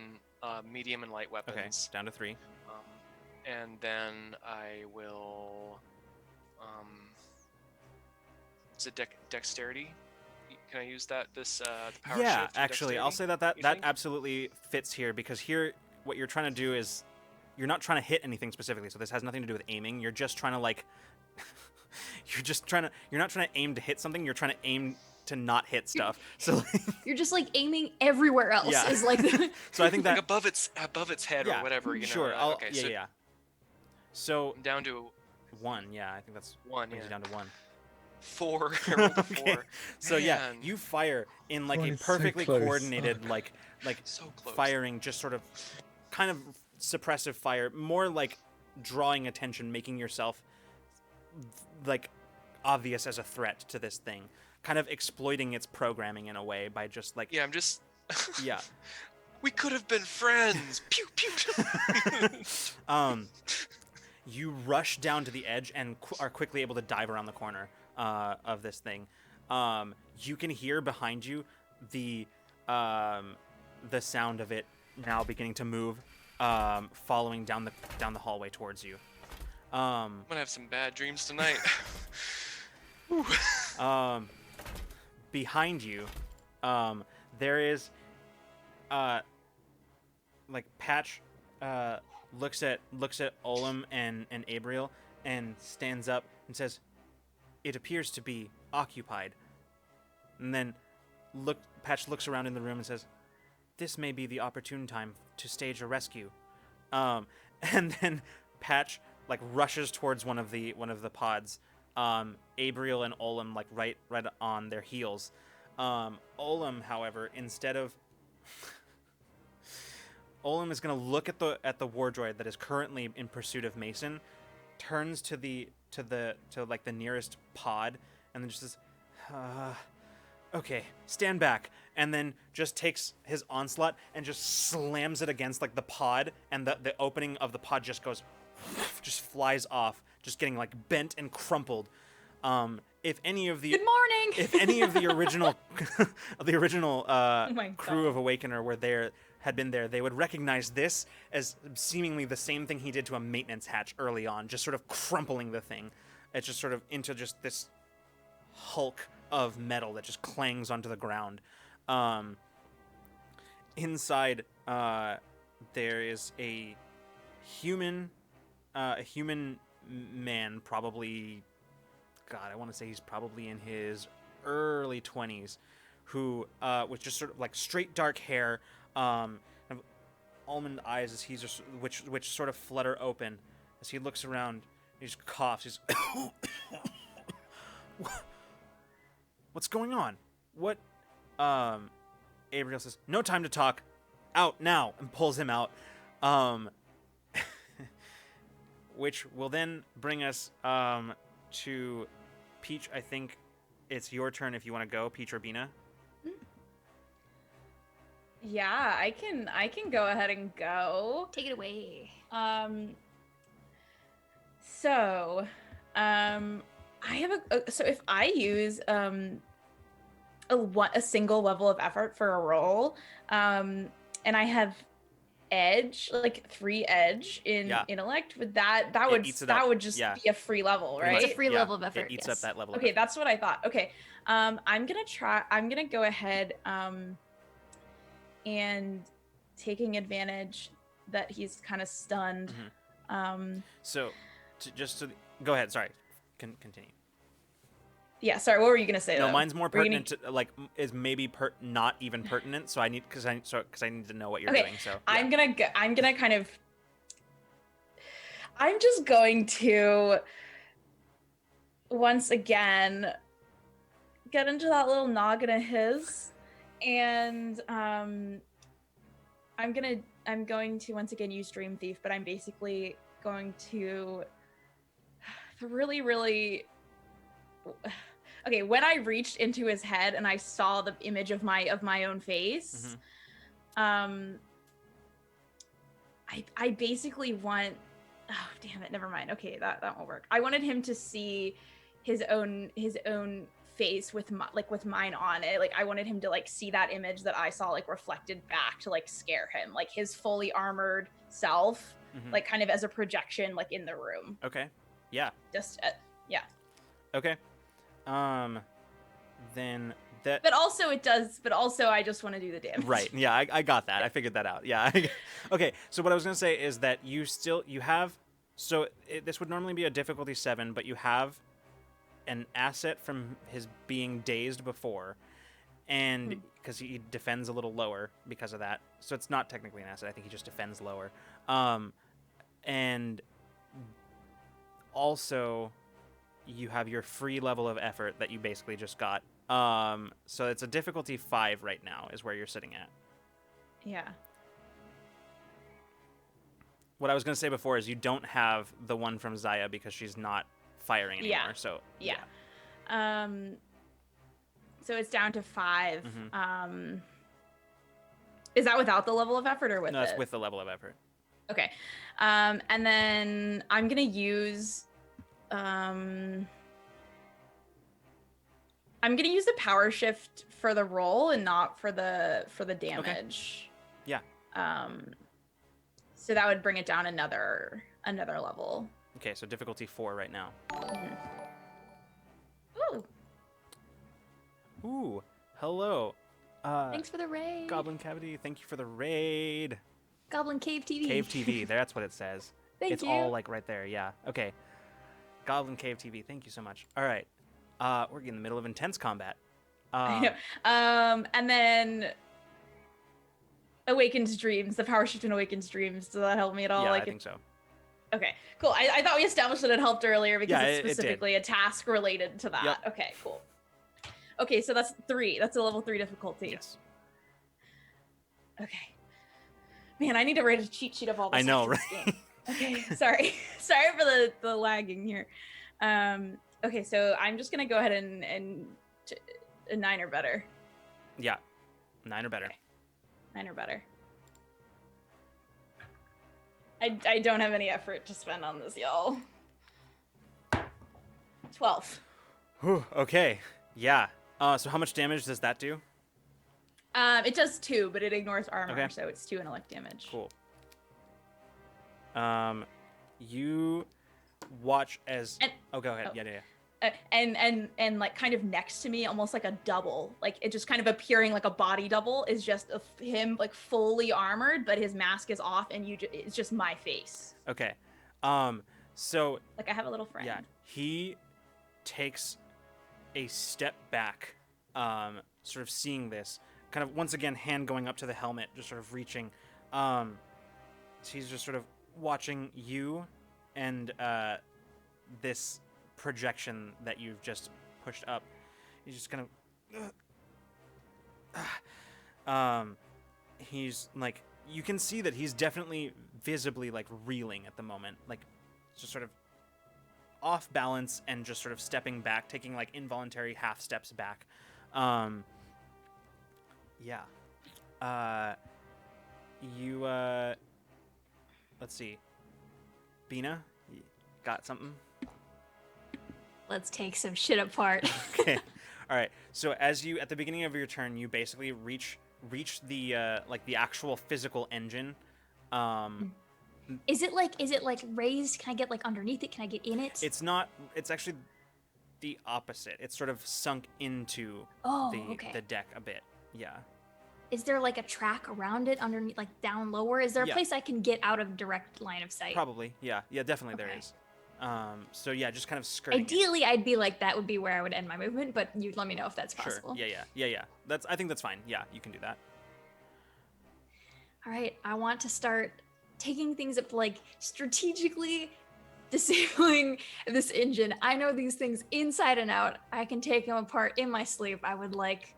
medium and light Okay, weapons. down to 3. And then I will... is it dexterity? Can I use that? The power Yeah, shift? actually, I'll say dexterity, that you think? absolutely fits here, because here, what you're trying to do is, you're not trying to hit anything specifically, so this has nothing to do with aiming. You're just trying to, like, you're not trying to aim to hit something, you're trying to aim to not hit stuff. So, like, You're just like aiming everywhere else. Yeah. Is like the, so I think that... Like above its head yeah, or whatever, Sure, Okay, yeah, so yeah. So, I'm down to 1, yeah, I think that's... 1, brings yeah. you down to 1. 4. I rolled a 4. Okay. So yeah, Man. you fire in like Oh, a it's so perfectly close. coordinated, Oh, like So close. firing, just sort of kind of suppressive fire, more like drawing attention, making yourself like obvious as a threat to this thing, kind of exploiting its programming in a way by just like... Yeah, I'm just... Yeah. We could have been friends! Pew, pew! You rush down to the edge and are quickly able to dive around the corner of this thing. You can hear behind you the sound of it now beginning to move, following down the hallway towards you. I'm gonna have some bad dreams tonight. Behind you, there is like Patch looks at Olam and Abriel and stands up and says, "It appears to be occupied." And then Patch looks around in the room and says, "This may be the opportune time to stage a rescue." And then Patch like rushes towards one of the pods. Abriel and Olam like right on their heels. Olam, however, instead of Olam is going to look at the war droid that is currently in pursuit of Mason, turns to like the nearest pod, and then just says, okay, stand back, and then just takes his onslaught and just slams it against like the pod, and the opening of the pod just goes, just flies off, just getting like bent and crumpled. If any of the Good morning. if any of the original my crew God. of Awakener had been there, they would recognize this as seemingly the same thing he did to a maintenance hatch early on, just sort of crumpling the thing. It's just sort of into just this hulk of metal that just clangs onto the ground. Inside, there is a human man, probably, God, I want to say he's probably in his early 20s, who with just sort of like straight dark hair, kind of almond eyes as he's just which sort of flutter open as he looks around. He just coughs. He's what's going on? What? Abriel says, "No time to talk. Out now," and pulls him out. Which will then bring us to Peach. I think it's your turn if you want to go, Peach or Bina. Yeah, I can go ahead and go. Take it away. So, I have so if I use a single level of effort for a roll, and I have edge, like 3 edge in intellect, would that would just be a free level, right? It's a free level of effort. It eats yes. up that level. Okay, of effort. that's what I thought. Okay, I'm gonna go ahead and taking advantage that he's kind of stunned. So, go ahead. Sorry, continue. Yeah, sorry. What were you gonna say? No, though? mine's more Were you pertinent. Is maybe not even pertinent. So I need because I need to know what you're Okay, doing. So yeah. I'm just going to once again get into that little noggin of his, and I'm going to once again use Dream Thief, but I'm basically going to really okay, when I reached into his head and I saw the image of my own face, I basically want, oh damn it, never mind. Okay, that won't work. I wanted him to see his own face with mine on it. Like I wanted him to like see that image that I saw like reflected back to like scare him, like his fully armored self, like kind of as a projection like in the room. Okay. Yeah. Just yeah. Okay. Then that. But also I just want to do the damage. Right. Yeah, I got that. I figured that out. Yeah. Okay. So what I was gonna say is that you have. So this would normally be a difficulty 7, but you have an asset from his being dazed before, and because he defends a little lower because of that. So it's not technically an asset. I think he just defends lower. And also, you have your free level of effort that you basically just got. So it's a difficulty 5 right now is where you're sitting at. Yeah. What I was going to say before is you don't have the one from Zaya because she's not firing anymore. Yeah. So Yeah. So it's down to 5. Is that without the level of effort or with No, that's it? with the level of effort. Okay. And then I'm gonna use the power shift for the roll and not for the damage. Yeah. So that would bring it down another level. Okay, so difficulty 4 right now. Ooh. Ooh, hello. Thanks for the raid. Goblin Cavity, thank you for the raid. Goblin Cave TV. Cave TV, that's what it says. Thank it's you. all like right there, yeah. Okay. Goblin Cave TV, thank you so much. All right. We're in the middle of intense combat. I know. And then Awakened Dreams, the power shift in Awakened Dreams. Does that help me at all? Yeah, like I think so. Okay, cool. I thought we established that it helped earlier because Yeah, it's it did. specifically a task related to that. Yep. Okay, cool. Okay, so that's 3. That's a level 3 difficulty. Yes. Okay. Man, I need to write a cheat sheet of all this. I know, after this right? game. Okay, sorry. Sorry for the lagging here. Okay, so I'm just gonna go ahead and a 9 or better. Yeah, 9 or better. Okay. 9 or better. I don't have any effort to spend on this, y'all. 12. Whew, okay, yeah. So how much damage does that do? It does 2, but it ignores armor, Okay. so it's 2 intellect damage. Cool. You watch as. Oh, go ahead. oh. Yeah. And like kind of next to me, almost like a double, like it just kind of appearing like a body double, is just him like fully armored, but his mask is off, and it's just my face. Okay. So Like I have a little friend. yeah, he takes a step back, sort of seeing this, kind of once again, hand going up to the helmet, just sort of reaching. So he's just sort of watching you and this projection that you've just pushed up. He's just kind of he's like, you can see that he's definitely visibly like reeling at the moment, like just sort of off balance and just sort of stepping back, taking like involuntary half steps back. You let's see, Bina, you got something? Let's take some shit apart. Okay. All right. So as you, at the beginning of your turn, you basically reach the like the actual physical engine. Is it like raised? Can I get like underneath it? Can I get in it? It's not. It's actually the opposite. It's sort of sunk into okay. the deck a bit. Yeah. Is there like a track around it underneath, like down lower? Is there a Yeah. place I can get out of direct line of sight? Probably. Yeah. Yeah. Definitely there Okay. is. So yeah, just kind of skirting. it. Ideally, I'd be like, that would be where I would end my movement, but you let me know if that's Sure. possible. Yeah. I think that's fine. Yeah, you can do that. All right, I want to start taking things up, like strategically disabling this engine. I know these things inside and out. I can take them apart in my sleep. I would like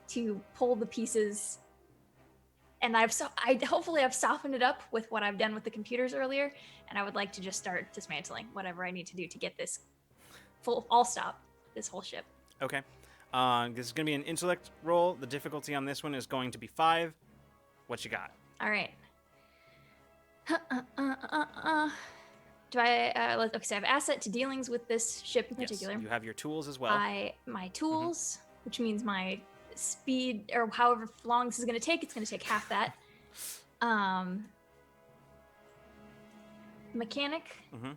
to pull the pieces, and hopefully I've softened it up with what I've done with the computers earlier, and I would like to just start dismantling whatever I need to do to get this stop this whole ship. Okay. This is gonna be an intellect roll. The difficulty on this one is going to be 5. What you got? All right. Do I okay, so I have asset to dealings with this ship in particular. Yes. You have your tools as well. My tools, which means my speed, or however long this is going to take, it's going to take half that. Mechanic. Mm-hmm.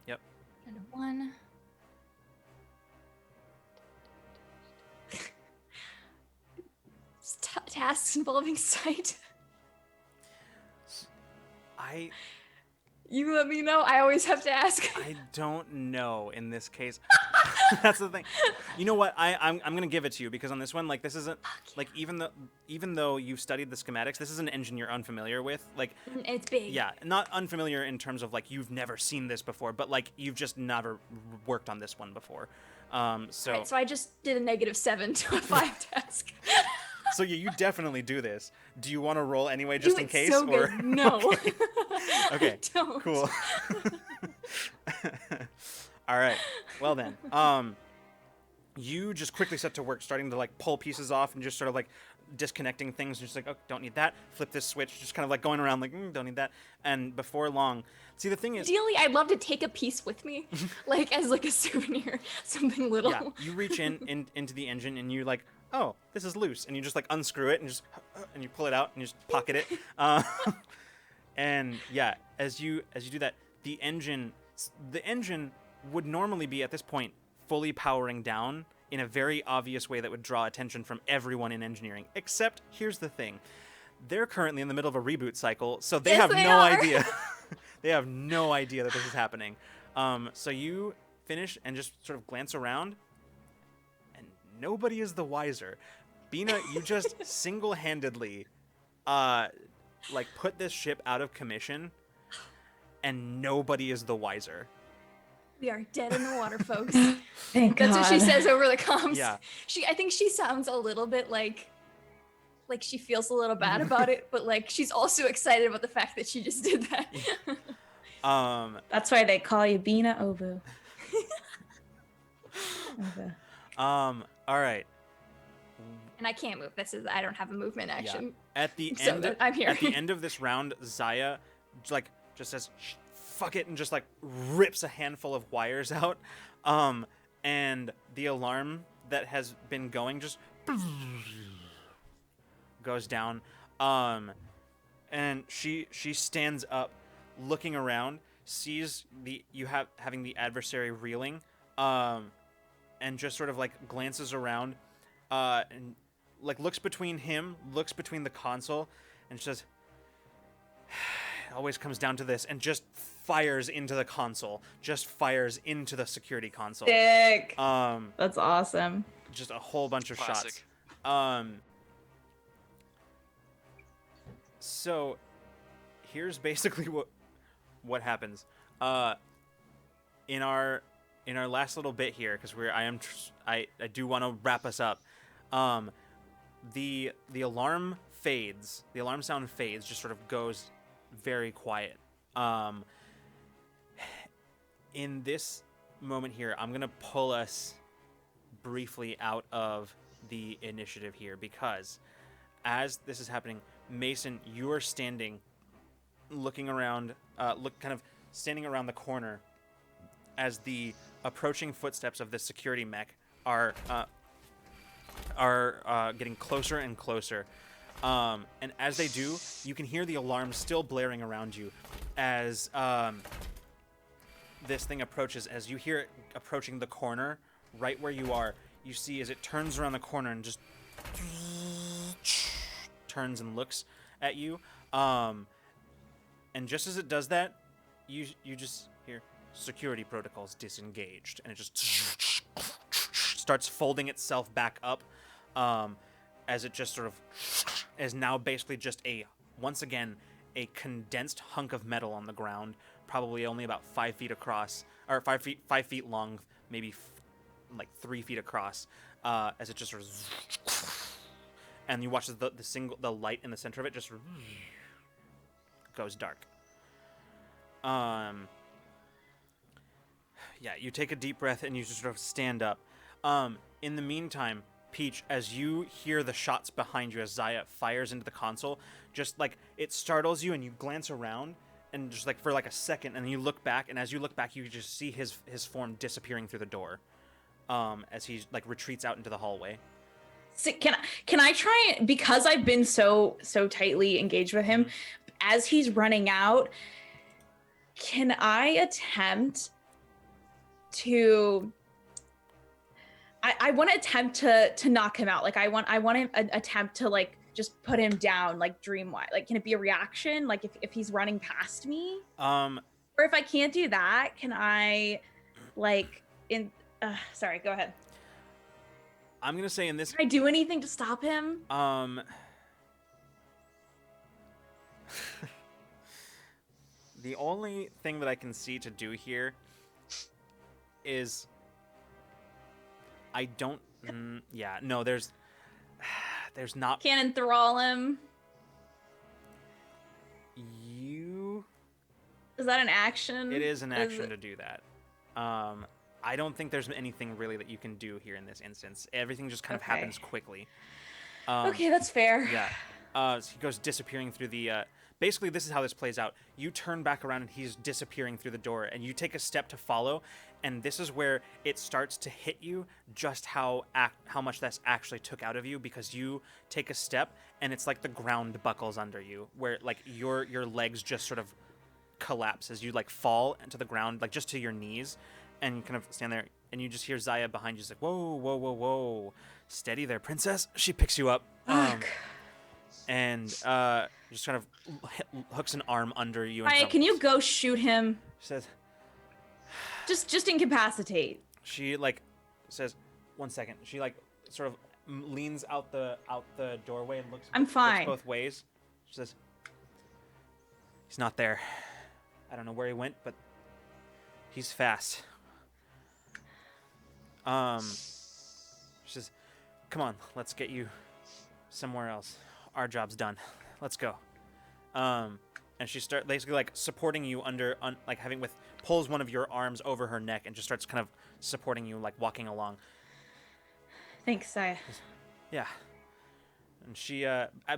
Yep. And 1. Tasks involving sight. You let me know. I always have to ask. I don't know in this case. That's the thing. You know what? I'm gonna give it to you, because on this one, like, this isn't like, even though you've studied the schematics, this is an engine you're unfamiliar with. Like, And it's big. yeah, not unfamiliar in terms of like you've never seen this before, but like you've just never worked on this one before. So Right, so I just did a -7 to a 5 task. so yeah, you definitely do this. Do you want to roll anyway, just Do in it case? so Or good. No. Okay. Don't. Cool. All right. Well then, you just quickly set to work, starting to like pull pieces off and just sort of like disconnecting things. Just like, oh, don't need that. Flip this switch. Just kind of like going around like, don't need that. And before long, see, the thing is, Ideally, I'd love to take a piece with me, like as like a souvenir, something little. yeah, you reach into the engine and you like, oh, this is loose, and you just like unscrew it and just and you pull it out and you just pocket it. And yeah, as you do that, the engine would normally be at this point fully powering down in a very obvious way that would draw attention from everyone in engineering. Except here's the thing. They're currently in the middle of a reboot cycle, so they Yes, have they no are. idea. They have no idea that this is happening. So you finish and just sort of glance around, and nobody is the wiser. Bina, you just single-handedly like put this ship out of commission, and nobody is the wiser. We are dead in the water, folks. Thank That's what she says over the comms. Yeah. I think she sounds a little bit like she feels a little bad about it, but like she's also excited about the fact that she just did that. That's why they call you Bina Obu. Okay. All right. And I can't move. I don't have a movement action. At the So end, that I'm here. At the end of this round, Zaya, like, just says, "Fuck it," and just like rips a handful of wires out, and the alarm that has been going just goes down, and she stands up, looking around, sees having the adversary reeling, and just sort of like glances around, and like looks between the console, and says, "It always comes down to this," and just fires into the console, just fires into the security console. Sick. Um, That's awesome. just a whole bunch of Classic. shots. So here's basically what happens. In our last little bit here, because I do want to wrap us up. The alarm fades. The alarm sound fades. Just sort of goes very quiet. In this moment here, I'm gonna pull us briefly out of the initiative here, because as this is happening, Mason, you are standing, looking around, kind of standing around the corner as the approaching footsteps of the security mech are getting closer and closer. And as they do, you can hear the alarm still blaring around you as this thing approaches. As you hear it approaching the corner, right where you are, you see as it turns around the corner and just turns and looks at you. And just as it does that, you just hear security protocols disengaged, and it just starts folding itself back up, as it just sort of is now basically just once again a condensed hunk of metal on the ground, probably only about 5 feet across, or 5 feet long, maybe like 3 feet across, as it just sort of, and you watch the light in the center of it just goes dark. Yeah, you take a deep breath and you just sort of stand up. In the meantime, Peach, as you hear the shots behind you as Zaya fires into the console, just like it startles you and you glance around and just like for like a second, and then you look back, and as you look back, you just see his form disappearing through the door, as he like retreats out into the hallway. So can I try, because I've been so tightly engaged with him, as he's running out, can I attempt to I want to attempt to knock him out. Like I want to attempt to like just put him down, like dream-wise. Like, can it be a reaction? Like if he's running past me? Or if I can't do that, can I like sorry, go ahead. I'm gonna say in this, Can I do anything to stop him? The only thing that I can see to do here is I don't. Yeah, no, there's not. Can't enthrall him. Is that an action? It is an action to do that. I don't think there's anything really that you can do here in this instance. Everything just kind of happens quickly. Okay, that's fair. Yeah. So he goes disappearing through the. Basically, this is how this plays out. You turn back around and he's disappearing through the door, and you take a step to follow, and this is where it starts to hit you just how much that's actually took out of you, because you take a step and it's like the ground buckles under you, where like your legs just sort of collapse as you like fall into the ground, like just to your knees, and you kind of stand there, and you just hear Zaya behind you, just like, whoa, whoa, whoa, whoa, steady there, princess. She picks you up. And just kind of hooks an arm under you. And Aya, can you go shoot him? She says, just incapacitate. She like says, 1 second. She like sort of leans out the doorway and looks. I'm fine. Looks both ways. She says, he's not there. I don't know where he went, but he's fast. She says, come on, let's get you somewhere else. Our job's done. Let's go. And she starts basically like supporting you like pulls one of your arms over her neck and just starts kind of supporting you, like walking along. Thanks, Saya. Yeah. And she,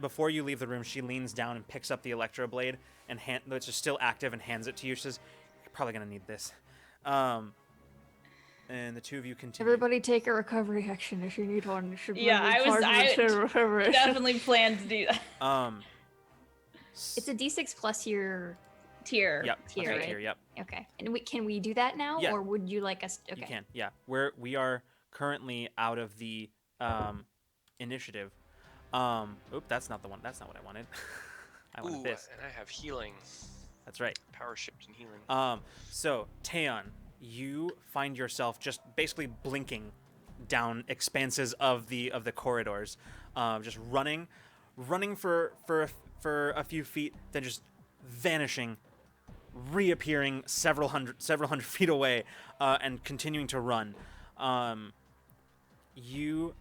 before you leave the room, she leans down and picks up the electroblade and which is still active, and hands it to you. She says, "You're probably gonna need this." And the two of you continue. Everybody take a recovery action if you need one. You should Yeah, recovery. definitely plan to do that. It's a d6 plus your Tier. Yep. tier, That's right? tier. Yep. Okay. And can we do that now, Yeah. or would you like us? Okay. You can. Yeah. We are currently out of the initiative. That's not the one. That's not what I wanted. I wanted this. And I have healing. That's right. Power shift and healing. So Taeon, you find yourself just basically blinking down expanses of the corridors, just running for a few feet, then just vanishing, reappearing several hundred feet away, and continuing to run. You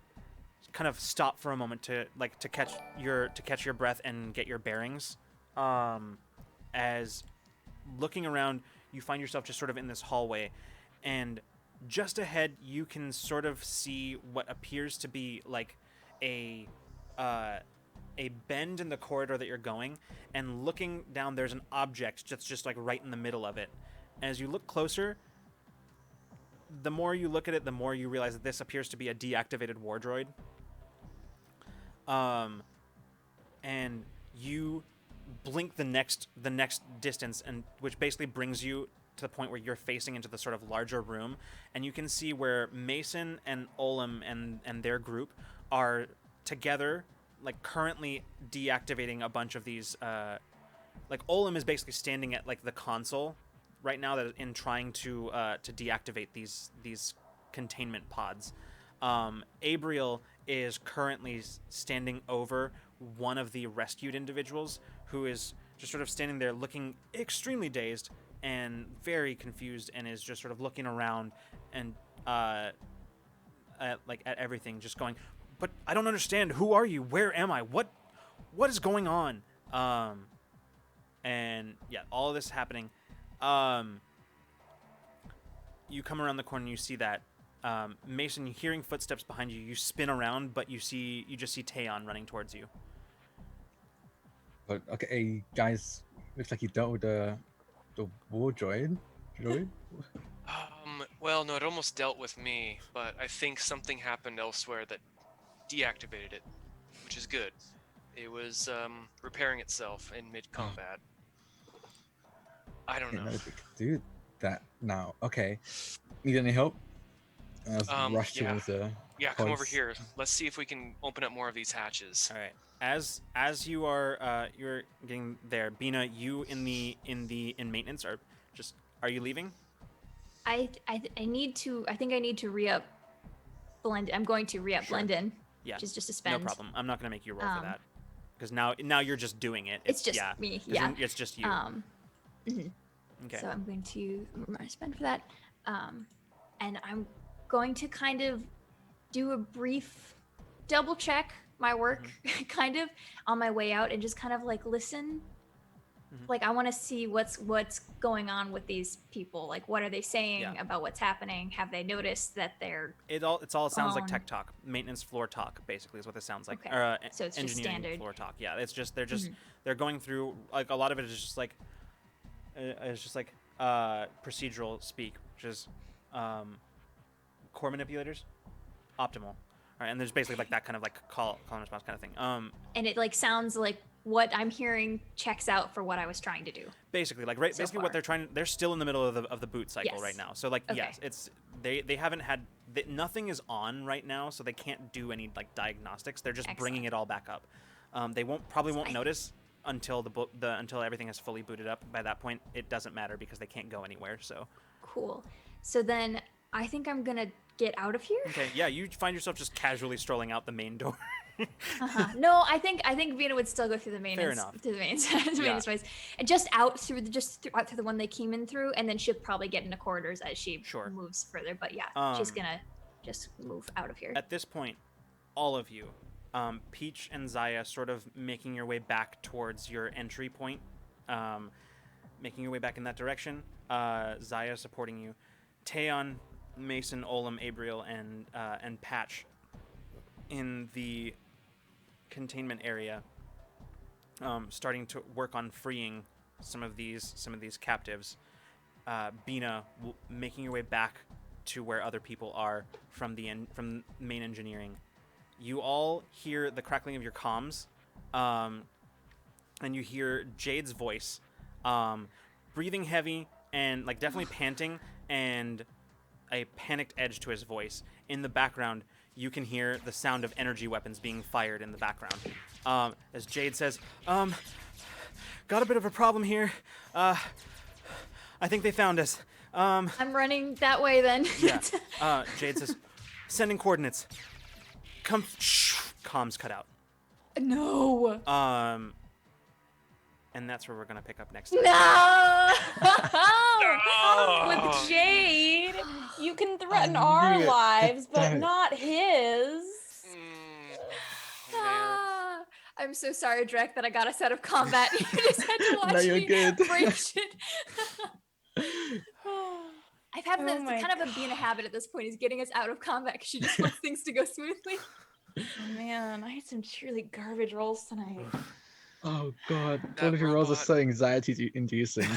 kind of stop for a moment to catch your breath and get your bearings. As looking around, you find yourself just sort of in this hallway, and just ahead you can sort of see what appears to be like a bend in the corridor that you're going, and looking down there's an object that's just like right in the middle of it. As you look closer, the more you look at it, the more you realize that this appears to be a deactivated war droid. And you blink the next distance, and which basically brings you to the point where you're facing into the sort of larger room, and you can see where Mason and Olam and their group are together, like currently deactivating a bunch of these. Like Olam is basically standing at like the console right now that in trying to deactivate these containment pods. Abriel is currently standing over one of the rescued individuals, who is just sort of standing there looking extremely dazed and very confused, and is just sort of looking around and at everything, just going, "But I don't understand. Who are you? Where am I? What is going on?" And yeah, all of this happening. You come around the corner and you see that Mason, hearing footsteps behind you, you spin around, but you just see Taeon running towards you. But okay, guys, looks like you dealt with the war droid. Well, no, it almost dealt with me, but I think something happened elsewhere that deactivated it, which is good. It was repairing itself in mid-combat. I don't know. Didn't know they could do that now. Okay, need any help? I was rushed towards the come over pods. here. Let's see if we can open up more of these hatches. All right. As you are you're getting there, Bina, you in maintenance are you leaving? I need to. I think I need to re-up blend. I'm going to re-up blend in. Yeah. Which is just a spend. No problem. I'm not gonna make you roll for that, because now you're just doing it. It's just me. Yeah. It's just you. Mhm. Okay. So I'm going to spend for that, and I'm going to kind of do a brief double check my work, kind of on my way out, and just kind of like listen. Like I want to see what's going on with these people. Like what are they saying about what's happening? Have they noticed that they're? It all sounds like tech talk, maintenance floor talk, basically is what this sounds like. Okay. So it's just engineering standard floor talk. Yeah, it's just they're going through, like, a lot of it is just like procedural speak, which is core manipulators, optimal. All right, and there's basically like that kind of like call and response kind of thing. And it like sounds like what I'm hearing checks out for what I was trying to do. Basically, like basically what they're still in the middle of the boot cycle right now. So like yes, it's they haven't had nothing is on right now, so they can't do any like diagnostics. They're just bringing it all back up. They won't notice until until everything is fully booted up. By that point, it doesn't matter because they can't go anywhere. So cool. So then I think I'm gonna get out of here. Okay, yeah, you find yourself just casually strolling out the main door. No, I think Vina would still go through the main. Fair enough. Through the main space, and just out through the one they came in through, and then she'll probably get into corridors as she moves further. But yeah, she's gonna just move out of here. At this point, all of you, Peach and Zaya, sort of making your way back towards your entry point, making your way back in that direction. Zaya supporting you. Taeon, Mason, Olam, Abriel, and Patch in the containment area, starting to work on freeing some of these captives. Bina, making your way back to where other people are from from main engineering. You all hear the crackling of your comms, and you hear Jade's voice, breathing heavy and like definitely panting, and a panicked edge to his voice. In the background, you can hear the sound of energy weapons being fired in the background. As Jade says, got a bit of a problem here. I think they found us. I'm running that way then. Yeah. Jade says, sending coordinates. Come. Comms cut out. No. And that's where we're gonna pick up next time. No. With Jade, you can threaten I our knew it. lives, but Damn it. not his. Man. Ah, I'm so sorry, Drek, that I got us out of combat. You just had to watch No, you're me good. break shit. I've had Oh this my kind of being a habit at this point. Is getting us out of combat because she just wants things to go smoothly. Oh man, I had some truly garbage rolls tonight. Oh god, That all of your rolls are robot- so anxiety-inducing.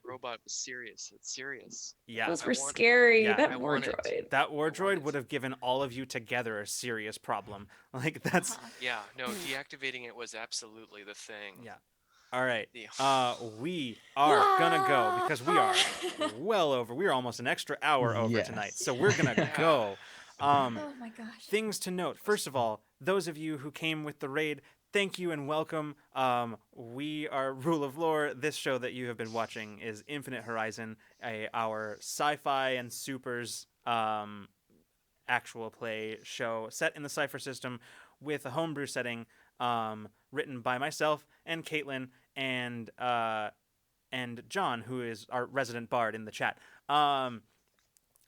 Robot was serious. It's serious. Yeah. Those I were want- scary. yeah, that I war want it. droid. That war I want droid it. would have given all of you together a serious problem. Like that's Yeah, no, deactivating it was absolutely the thing. yeah. All right. Yeah. We are gonna go because we are well over. We are almost an extra hour over Yes. tonight, so we're gonna Yeah. go. Oh my gosh. Things to note. First of all, those of you who came with the raid, thank you and welcome. We are Rule of Lore. This show that you have been watching is Infinite Horizon, our sci-fi and supers actual play show set in the Cypher system with a homebrew setting, written by myself and Caitlin and John, who is our resident bard in the chat.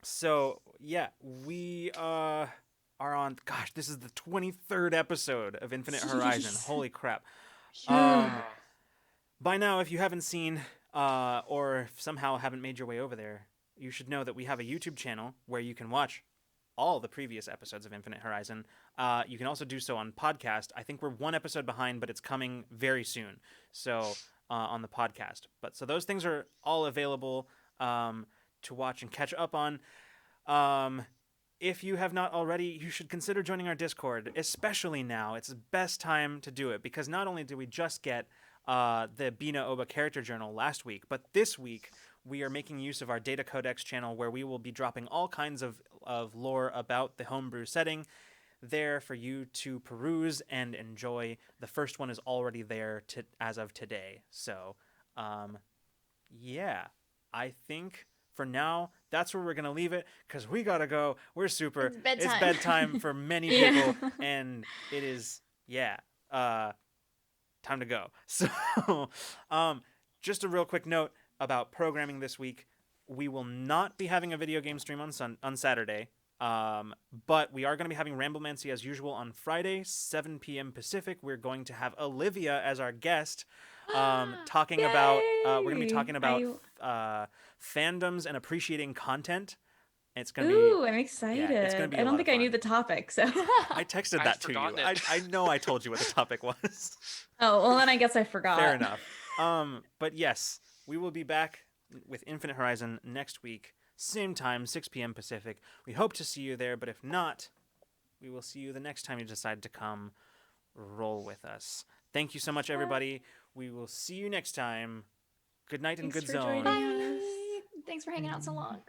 So yeah, we are on. Gosh, this is the 23rd episode of Infinite Horizon. Jeez. Holy crap! Ah, By now, if you haven't seen or if somehow haven't made your way over there, you should know that we have a YouTube channel where you can watch all the previous episodes of Infinite Horizon. You can also do so on podcast. I think we're one episode behind, but it's coming very soon. So on the podcast. But so those things are all available to watch and catch up on. If you have not already, you should consider joining our Discord, especially now. It's the best time to do it because not only did we just get the Bina Oba character journal last week, but this week we are making use of our Data Codex channel where we will be dropping all kinds of lore about the homebrew setting there for you to peruse and enjoy. The first one is already there as of today. So, yeah, I think for now, that's where we're going to leave it because we got to go. We're super. It's bedtime. It's bedtime for many Yeah. people, and it is, time to go. So, just a real quick note about programming this week. We will not be having a video game stream on Saturday, but we are going to be having Ramblemancy as usual on Friday, 7 p.m. Pacific. We're going to have Olivia as our guest, talking about. We're going to be talking about fandoms and appreciating content. It's going to Ooh, be. I'm excited. it's gonna be a I lot don't of think I knew fun. the topic, so. I texted I'd that to you. forgotten it. I know I told you what the topic was. Oh, well, then I guess I forgot. Fair enough. But yes, we will be back with Infinite Horizon next week, same time, 6 p.m. Pacific. We hope to see you there, but if not, we will see you the next time you decide to come roll with us. Thank you so much, everybody. We will see you next time. Good night and Thanks good for zone. joining us. Bye. Thanks for hanging out so long.